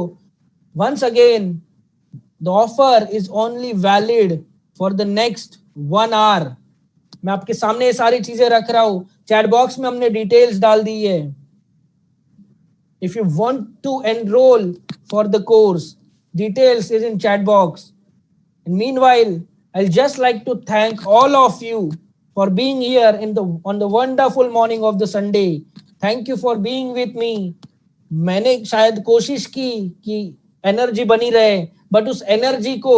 Once again, the offer is only valid for the next 1 hour. मैं आपके सामने ये सारी चीजें रख रहा हूं, चैट बॉक्स में हमने डिटेल्स डाल दी है। If you want to enrol for the course, details is in chat box. And meanwhile, I'll just like to thank all of you for being here on the wonderful morning of the Sunday. Thank you for being with me. मैंने शायद कोशिश की कि एनर्जी बनी रहे, बट उस एनर्जी को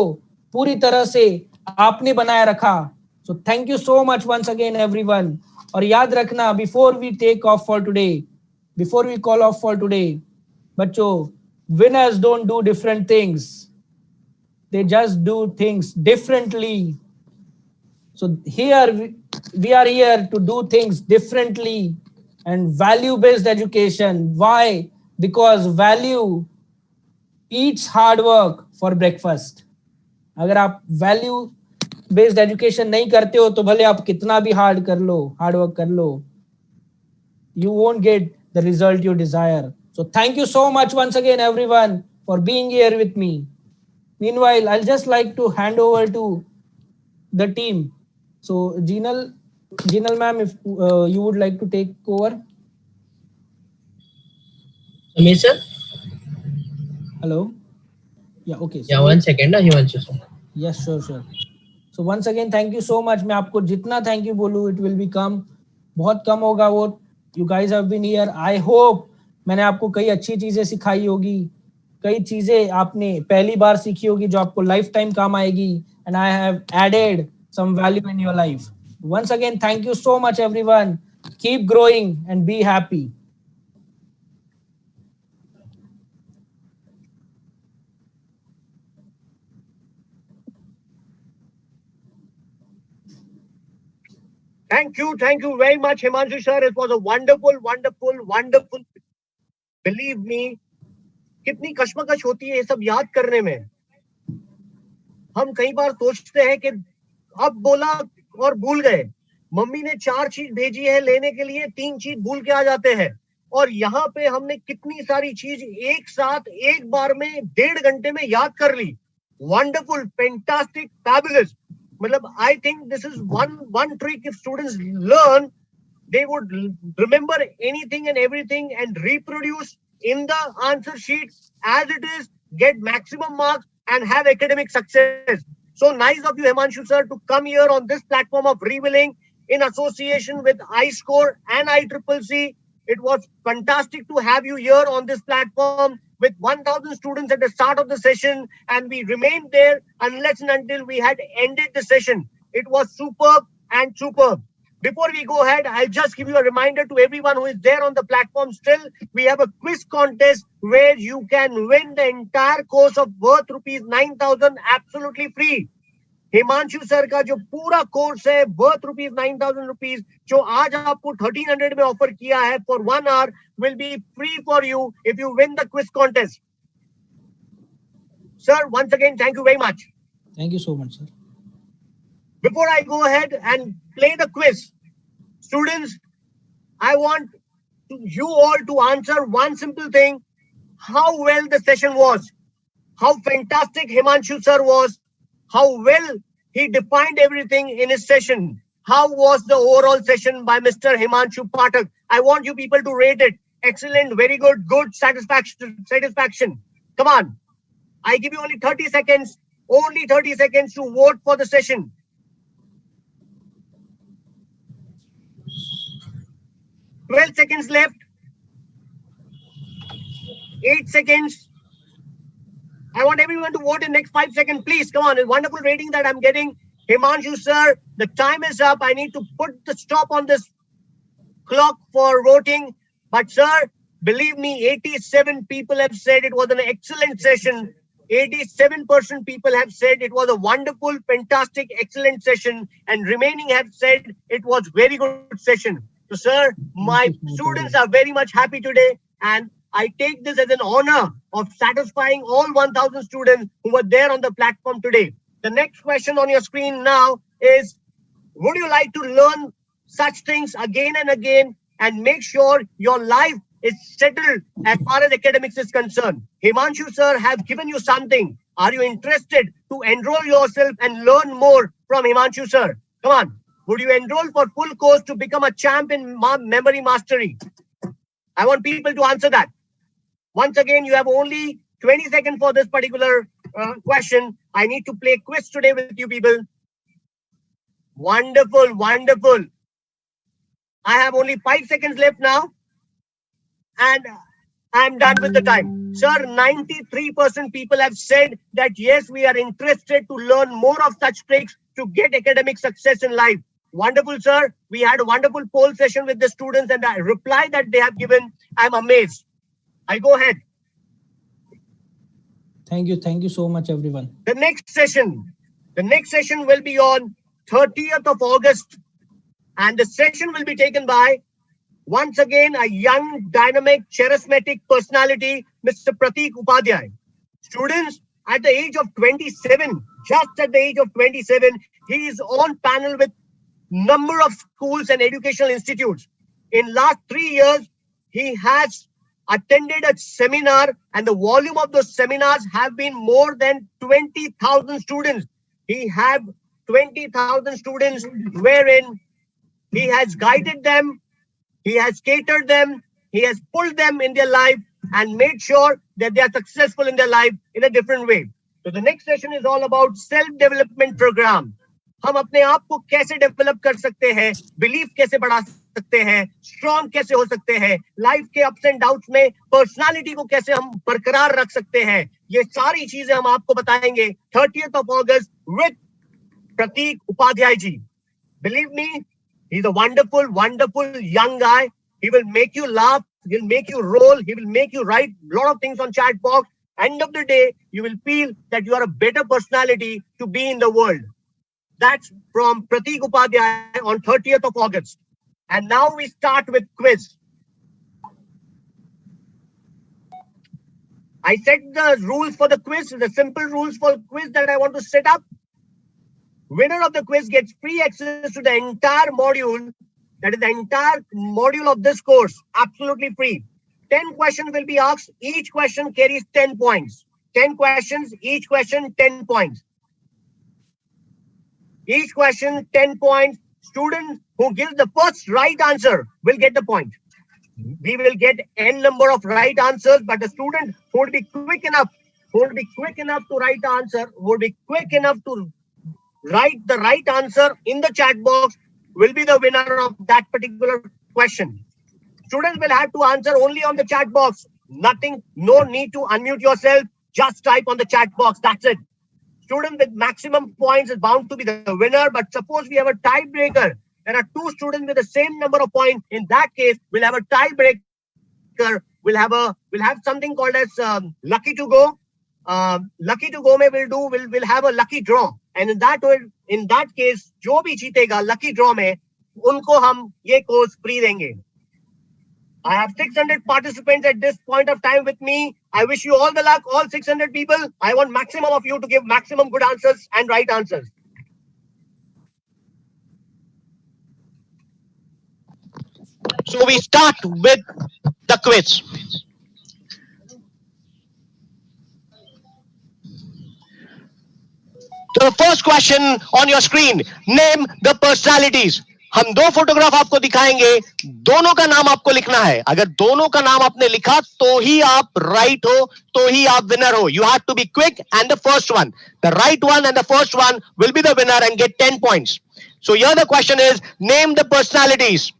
पूरी तरह से आपने बनाए रखा। So thank you so much once again everyone. और याद रखना, before we take off for today, before we call off for today, बच्चों, winners don't do different things. They just do things differently. So here we are here to do things differently, and value-based education. Why? Because value eats hard work for breakfast. अगर आप value-based education नहीं करते हो तो भले आप कितना भी hard work कर लो, you won't get the result you desire. So thank you so much once again everyone for being here with me. Meanwhile, I'll just like to hand over to the team. So, Jinal ma'am, if you would like to take over. Samir sir? Hello? Yeah, okay. Yeah, 1 second. Himanshu sir. Yes, sure. So, once again, thank you so much. मैं आपको जितना thank you बोलूँ, it will become बहुत कम होगा वो. You guys have been here. I hope मैंने आपको कई अच्छी चीजें सिखाई होगी, कई चीजें आपने पहली बार सीखी होगी जो आपको लाइफ टाइम काम आएगी, and I have added some value in your life. Once again, thank you so much everyone. Keep growing and be happy. Thank you very much, Himanshu sir. It was a wonderful. Believe me, कितनी कश्मकश होती है ये सब याद करने में। हम कई बार सोचते हैं कि अब बोला और भूल गए, मम्मी ने 4 चीज भेजी है लेने के लिए, 3 चीज भूल के आ जाते हैं। और यहाँ पे हमने कितनी सारी चीज एक साथ एक बार में 1.5 घंटे में याद कर ली। Wonderful, fantastic, fabulous. मतलब I think this is one trick, if students learn, they would remember anything and everything and reproduce in the answer sheet as it is, get maximum marks and have academic success. So nice of you, Himanshu sir, to come here on this platform of Revealing in association with iScore and ICCC. It was fantastic to have you here on this platform with 1,000 students at the start of the session, and we remained there unless and until we had ended the session. It was superb. Before we go ahead, I'll just give you a reminder to everyone who is there on the platform still. We have a quiz contest where you can win the entire course of worth rupees 9,000 absolutely free. Himanshu sir का जो पूरा कोर्स है वर्थ ₹9,000 जो आज आपको 1300 में ऑफर किया है for 1 hour will be free for you if you win the quiz contest. Sir, once again, thank you very much. Thank you so much, sir. Before I go ahead and play the quiz, students, I want you all to answer one simple thing. How well the session was. How fantastic Himanshu sir was. How well he defined everything in his session. How was the overall session by Mr. Himanshu Pathak? I want you people to rate it. Excellent, very good, good, satisfaction. Come on. I give you only 30 seconds. Only 30 seconds to vote for the session. 12 seconds left. 8 seconds. I want everyone to vote in next 5 seconds. Please, come on. A wonderful rating that I'm getting. Himanshu sir, the time is up. I need to put the stop on this clock for voting. But sir, believe me, 87 people have said it was an excellent session. 87% people have said it was a wonderful, fantastic, excellent session. And remaining have said it was very good session. So sir, my students are very much happy today. And I take this as an honor of satisfying all 1,000 students who were there on the platform today. The next question on your screen now is, would you like to learn such things again and again and make sure your life is settled as far as academics is concerned? Himanshu sir have given you something. Are you interested to enroll yourself and learn more from Himanshu sir? Come on. Would you enroll for full course to become a champ in memory mastery? I want people to answer that. Once again, you have only 20 seconds for this particular question. I need to play quiz today with you people. Wonderful, wonderful. I have only 5 seconds left now. And I'm done with the time. Sir, 93% people have said that yes, we are interested to learn more of such tricks to get academic success in life. Wonderful, sir. We had a wonderful poll session with the students and the reply that they have given, I'm amazed. I go ahead. Thank you so much, everyone. The next session will be on 30th of August. And the session will be taken by, once again, a young, dynamic, charismatic personality, Mr. Pratik Upadhyay. Students, at the age of 27, just at the age of 27, he is on panel with number of schools and educational institutes. In last 3 years, he has attended a seminar and the volume of those seminars have been more than 20,000 students. He have 20,000 students wherein he has guided them, he has catered them, he has pulled them in their life and made sure that they are successful in their life in a different way. So the next session is all about self-development program. हम अपने आप को कैसे डेवलप कर सकते हैं, बिलीफ कैसे बढ़ा सकते हैं, स्ट्रॉन्ग कैसे हो सकते हैं, लाइफ के अप्स एंड डाउट्स में पर्सनालिटी को कैसे हम बरकरार रख सकते हैं, ये सारी चीजें हम आपको बताएंगे 30th of August with Pratik Upadhyay ji. Believe me, he's a wonderful, wonderful young guy. He will make you laugh, he'll make you roll, he will make you write a lot of things on chat box. End of the day, you will feel that you are a better personality to be in the world. That's from Pratik Upadhyay on 30th of August. And now we start with quiz. I set the rules for the quiz, the simple rules for quiz that I want to set up. Winner of the quiz gets free access to the entire module, that is the entire module of this course, absolutely free. 10 questions will be asked. Each question carries 10 points. 10 questions, each question 10 points. Each question 10 points. Student who gives the first right answer will get the point. We will get n number of right answers, but the student who will be quick enough to write the answer, would be quick enough to write the right answer in the chat box will be the winner of that particular question. Students will have to answer only on the chat box. Nothing, no need to unmute yourself. Just type on the chat box. That's it. Student with maximum points is bound to be the winner. But suppose we have a tiebreaker. There are two students with the same number of points. In that case, we'll have a tiebreaker. We'll have something called as lucky to go. Lucky to go we'll have a lucky draw. and in that case जो भी जीतेगा lucky draw में उनको हम ये course free देंगे. I have 600 participants at this point of time with me. I wish you all the luck, all 600 people. I want maximum of you to give maximum good answers and right answers. So we start with the quiz. So the first question on your screen, name the personalities. हम दो फोटोग्राफ आपको दिखाएंगे, दोनों का नाम आपको लिखना है. अगर दोनों का नाम आपने लिखा तो ही आप राइट हो, तो ही आप विनर हो. You have to be quick and the first one, the right one and the first one will be the winner and get 10 points. So here the question is, name the personalities.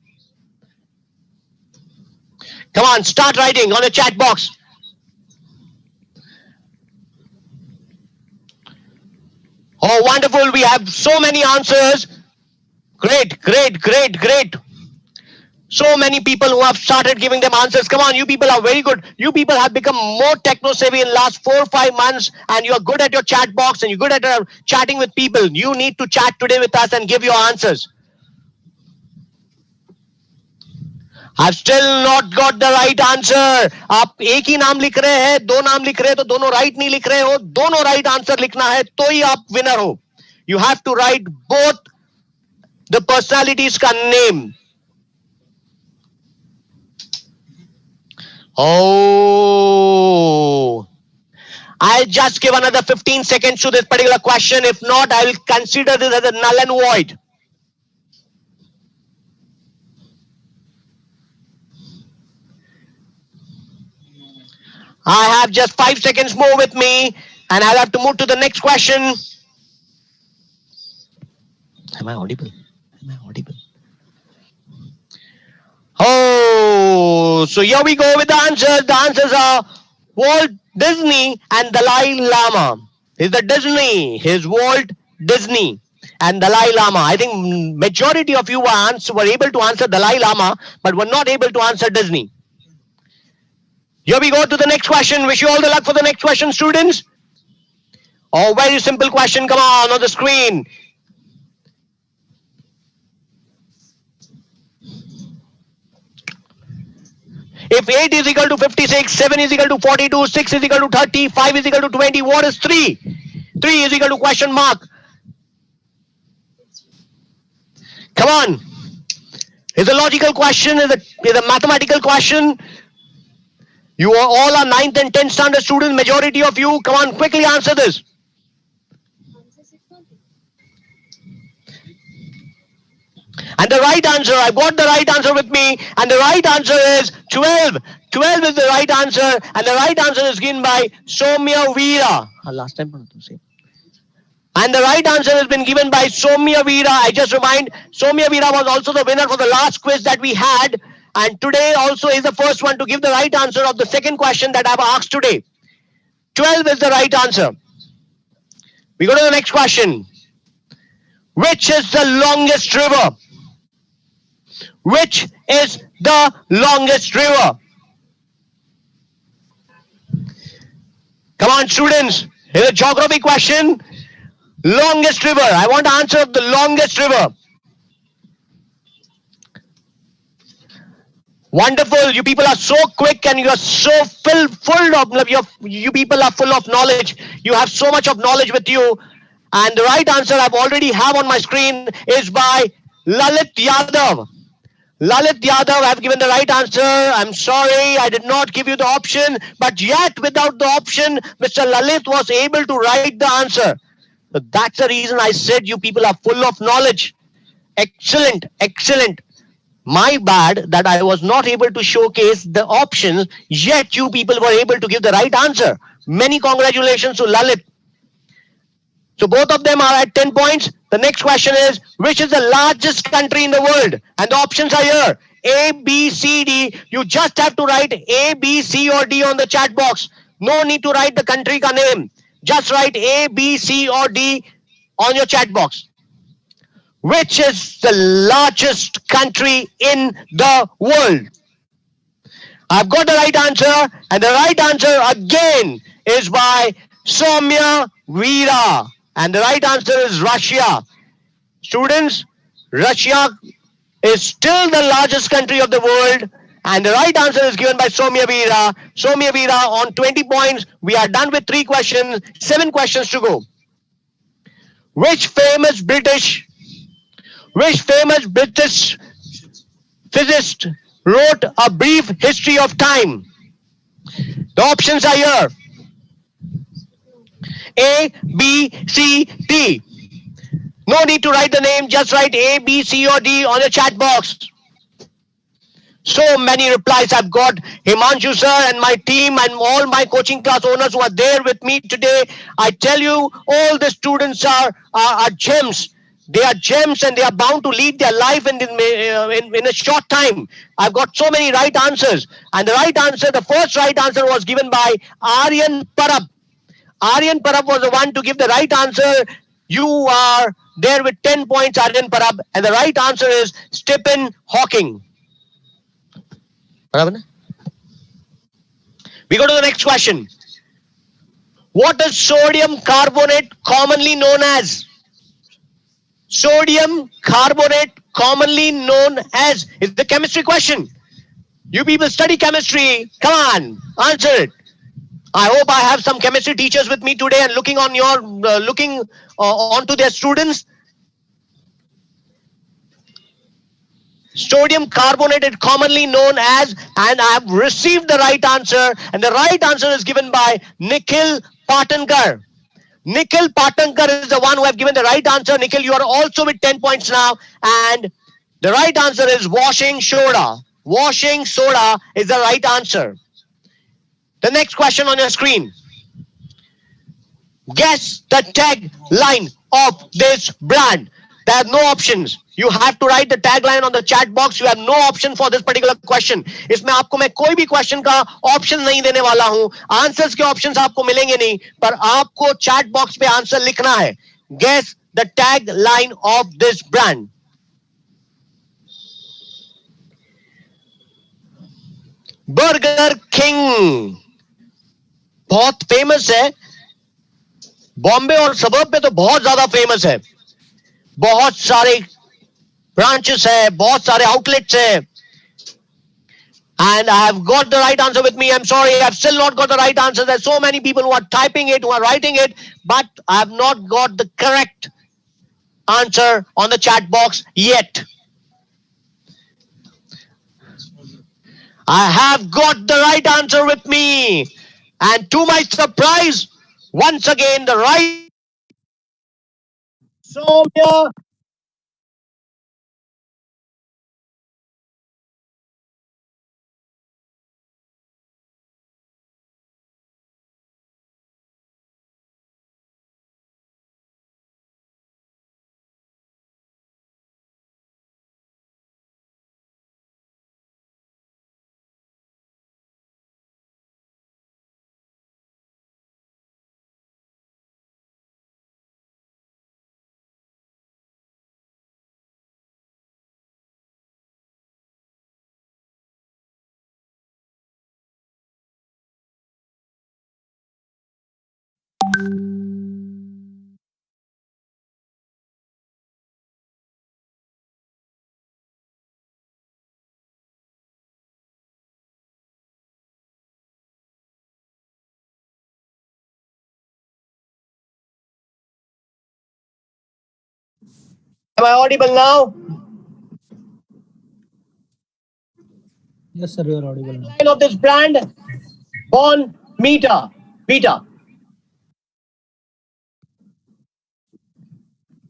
Come on, start writing on the chat box. Oh, wonderful. We have so many answers. Great, great, great, great. So many people who have started giving them answers. Come on, you people are very good. You people have become more techno-savvy in the last 4 or 5 months and you are good at your chat box and you're good at chatting with people. You need to chat today with us and give your answers. I've still not got the right answer. आप एक ही नाम लिख रहे हैं, दो नाम लिख रहे हैं तो दोनों right नहीं लिख रहे हो. दोनों right answer लिखना है तो ही आप winner हो. You have to write both the personalities का name. Oh, I'll just give another 15 seconds to this particular question. If not, I will consider this as a null and void. I have just 5 seconds more with me and I'll have to move to the next question. Am I audible? Am I audible? Oh, so here we go with the answers. The answers are Walt Disney and Dalai Lama. He's the Disney, he's Walt Disney and Dalai Lama. I think majority of you were able to answer Dalai Lama, but were not able to answer Disney. Here we go to the next question. Wish you all the luck for the next question, students. Oh, very simple question. Come on the screen. If 8 is equal to 56, 7 is equal to 42, 6 is equal to 30, 5 is equal to 20, what is 3? 3 is equal to question mark. Come on. It's a logical question, it's a mathematical question. You are all are 9th and 10th standard students, majority of you. Come on, quickly answer this. And the right answer, I've got the right answer with me, and the right answer is 12. 12 is the right answer, and the right answer is given by Somya Veera. Last time, and the right answer has been given by Somya Veera. I just remind, Somya Veera was also the winner for the last quiz that we had, and today also is the first one to give the right answer of the second question that I've asked today. 12 is the right answer. We go to the next question. Which is the longest river? Which is the longest river? Come on, students. Here's a geography question. Longest river. I want to answer the longest river. Wonderful. You people are so quick and you are so full of, you people are full of knowledge. You have so much of knowledge with you. And the right answer I've already have on my screen is by Lalit Yadav. Lalit Yadav have given the right answer. I'm sorry, I did not give you the option, but yet without the option, Mr. Lalit was able to write the answer. So that's the reason I said you people are full of knowledge. Excellent, excellent. My bad that I was not able to showcase the options, yet you people were able to give the right answer. Many congratulations to Lalit. So both of them are at 10 points. The next question is, which is the largest country in the world? And the options are here. A, B, C, D. You just have to write A, B, C or D on the chat box. No need to write the country ka name. Just write A, B, C or D on your chat box. Which is the largest country in the world? I've got the right answer, and the right answer again is by Somya Veera. And the right answer is Russia. Students, Russia is still the largest country of the world. And the right answer is given by Somya Veera. Somya Veera on 20 points. We are done with 3 questions, 7 questions to go. Which famous British physicist wrote A Brief History of Time? The options are here. A, B, C, D. No need to write the name, just write A, B, C or D on the chat box. So many replies I've got. Himanshu sir and my team and all my coaching class owners who are there with me today. I tell you, all the students are gems. They are gems and they are bound to lead their life in a short time. I've got so many right answers. And the right answer, the first right answer was given by Aryan Parab. Aryan Parab was the one to give the right answer. You are there with 10 points, Aryan Parab. And the right answer is Stephen Hawking. We go to the next question. What is sodium carbonate commonly known as? Sodium carbonate commonly known as. It's the chemistry question. You people study chemistry. Come on, answer it. I hope I have some chemistry teachers with me today and looking onto their students. Sodium carbonate is commonly known as, and I have received the right answer, and the right answer is given by Nikhil Patankar. Nikhil Patankar is the one who have given the right answer. Nikhil, you are also with 10 points now, and the right answer is washing soda. Washing soda is the right answer. The next question on your screen. Guess the tagline of this brand. There are no options. You have to write the tagline on the chat box. You have no option for this particular question. इसमें आपको मैं कोई भी क्वेश्चन का ऑप्शन नहीं देने वाला हूं. आंसर्स के ऑप्शंस आपको मिलेंगे नहीं, पर आपको चैट बॉक्स पे आंसर लिखना है. Guess the tagline of this brand. Burger king बहुत फेमस है. बॉम्बे और सबर्ब पे तो बहुत ज्यादा फेमस है. बहुत सारे branches है, बहुत सारे outlets है. And I have got the right answer with me. I'm sorry, I've still not got the right answer. There's so many people who are typing it, who are writing it, but I have not got the correct answer on the chat box yet. I have got the right answer with me. And to my surprise, once again, the right. Soumya. Am I audible now? Yes, sir, you are audible now. Line of this brand, Born Vita.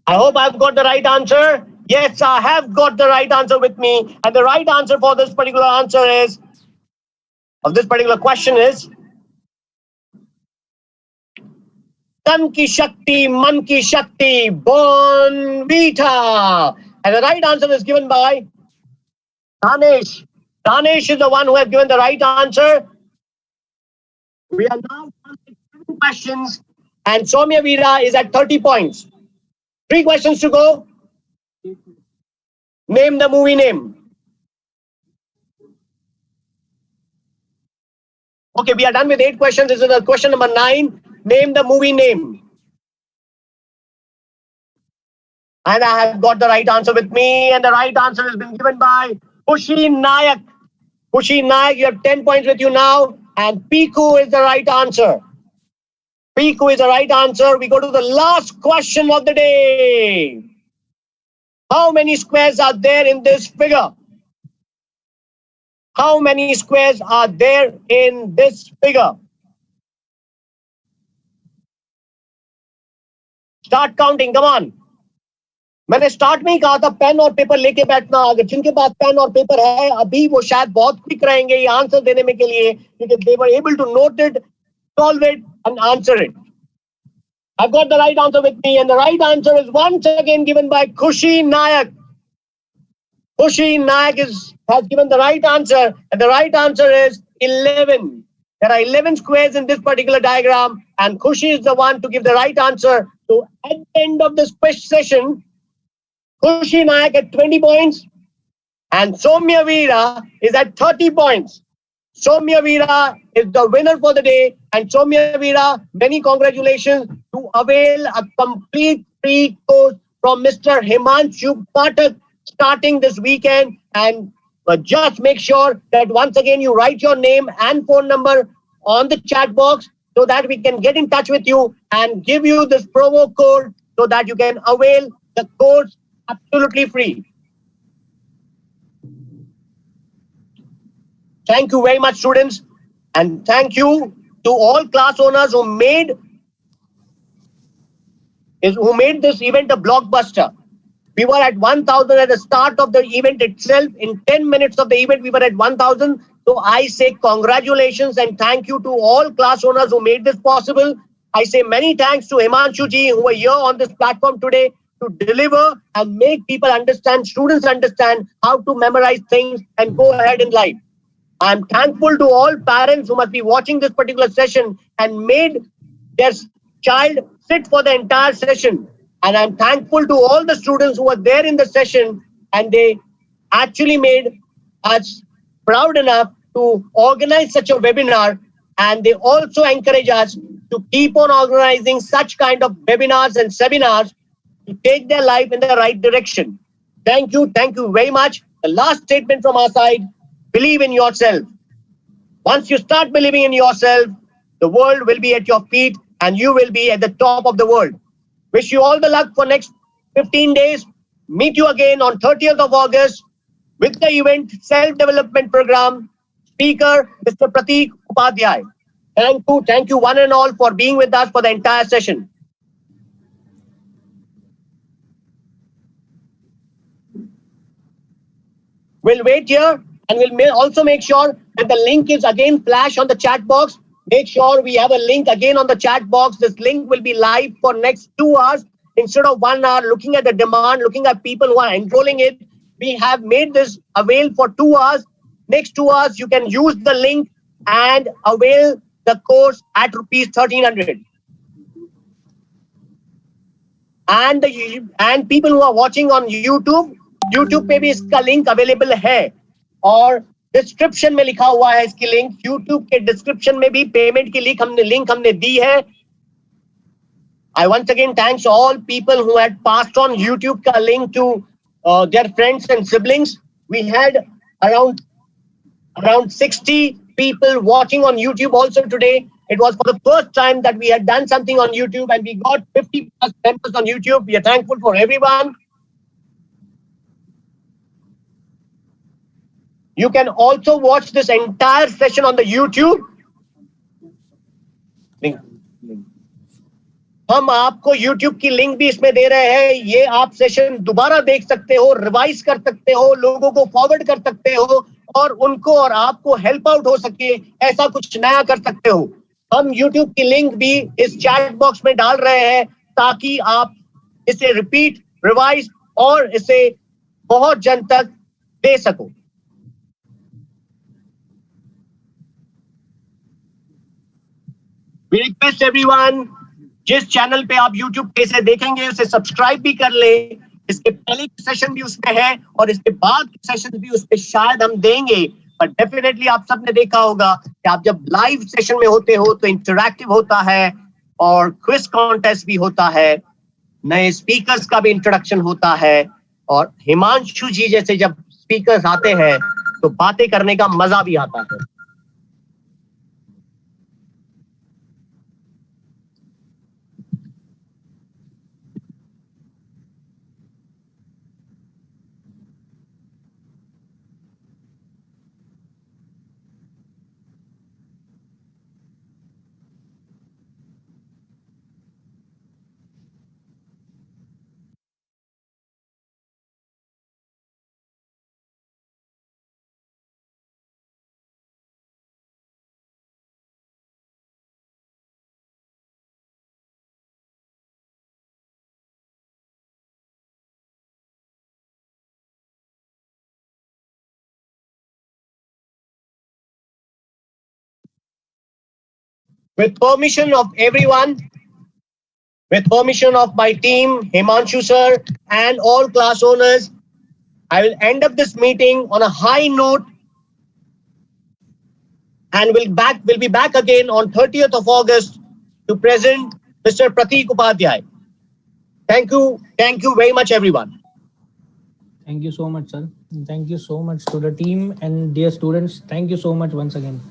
I hope I've got the right answer. Yes, I have got the right answer with me. And the right answer for this particular question is Tan ki Shakti, Man ki Shakti, Born Vita. And the right answer is given by Danesh. Danesh is the one who has given the right answer. We are now on 7 questions, and Soumya Veera is at 30 points. 3 questions to go. Name the movie name. Okay, we are done with 8 questions. This is the question number 9. Name the movie name. And I have got the right answer with me, and the right answer has been given by Khushi Nayak. Khushi Nayak, you have 10 points with you now, and Piku is the right answer. Piku is the right answer. We go to the last question of the day. How many squares are there in this figure? How many squares are there in this figure? Start counting, come on. मैंने स्टार्ट में ही कहा था पेन और पेपर लेके बैठना. अगर जिनके पास पेन और पेपर है अभी वो शायद बहुत क्विक रहेंगे ये आंसर देने में के लिए क्योंकि they were able to note it, solve it and answer it. I've got the right answer with me, and the right answer is once again given by Khushi Nayak. Khushi Nayak has given the right answer, and the right answer is 11. There are 11 squares in this particular diagram, and Khushi is the one to give the right answer. So at the end of this quiz session, Khushi Nayak at 20 points, and Soumya Veera is at 30 points. Soumya Veera is the winner for the day, and Soumya Veera, many congratulations to avail a complete free course from Mr. Himanshu Pathak starting this weekend. And just make sure that once again you write your name and phone number on the chat box so that we can get in touch with you and give you this promo code so that you can avail the course absolutely free. Thank you very much, students, and thank you to all class owners who made this event a blockbuster. We were at 1,000 at the start of the event itself. In 10 minutes of the event, we were at 1,000. So I say congratulations and thank you to all class owners who made this possible. I say many thanks to Himanshu ji who were here on this platform today to deliver and make people understand, students understand how to memorize things and go ahead in life. I'm thankful to all parents who must be watching this particular session and made their child sit for the entire session. And I'm thankful to all the students who were there in the session and they actually made us proud enough to organize such a webinar. And they also encourage us to keep on organizing such kind of webinars and seminars to take their life in the right direction. Thank you very much. The last statement from our side, believe in yourself. Once you start believing in yourself, the world will be at your feet and you will be at the top of the world. Wish you all the luck for next 15 days. Meet you again on 30th of August with the event self-development program speaker, Mr. Prateek Upadhyay. Thank you one and all for being with us for the entire session. We'll wait here and we'll also make sure that the link is again flashed on the chat box. Make sure we have a link again on the chat box. This link will be live for next 2 hours instead of 1 hour. Looking at the demand, looking at people who are enrolling it, we have made this avail for 2 hours. Next 2 hours, you can use the link and avail the course at rupees 1,300. And people who are watching on YouTube पे भी इसका लिंक अवेलेबल है और डिस्क्रिप्शन में लिखा हुआ है इसकी लिंक. YouTube के डिस्क्रिप्शन में भी पेमेंट की लिंक हमने दी है. I once again thanks all people who had passed on YouTube का link to their friends and siblings. We had around 60 people watching on YouTube also today. It was for the first time that we had done something on YouTube and we got 50 plus members on YouTube. We are thankful for everyone. You can also watch this entire session on the YouTube. हम आपको YouTube की लिंक भी इसमें दे रहे हैं. ये आप सेशन दोबारा देख सकते हो, रिवाइज कर सकते हो, लोगों को फॉरवर्ड कर सकते हो और उनको और आपको हेल्प आउट हो सके ऐसा कुछ नया कर सकते हो. हम YouTube की लिंक भी इस चैट बॉक्स में डाल रहे हैं ताकि आप इसे रिपीट, रिवाइज और इसे बहुत जन तक दे सको. We request everyone, जिस चैनल पे आप YouTube पे से देखेंगे उसे सब्सक्राइब भी कर ले. इसके पहले के सेशन भी उसमें है और इसके बाद के सेशन भी उस पे शायद हम देंगे. पर डेफिनेटली आप सबने देखा होगा कि आप जब लाइव सेशन में होते हो तो इंटरैक्टिव होता है और क्विज कॉन्टेस्ट भी होता है. नए स्पीकर्स का भी इंट्रोडक्शन होता है, और हिमांशु जी जैसे जब स्पीकर्स आते हैं तो बातें करने का मजा भी आता है. With permission of everyone, with permission of my team, Himanshu sir, and all class owners, I will end up this meeting on a high note, and we'll be back again on 30th of August to present Mr. Prateek Upadhyay. Thank you very much, everyone. Thank you so much, sir. Thank you so much to the team and dear students. Thank you so much once again.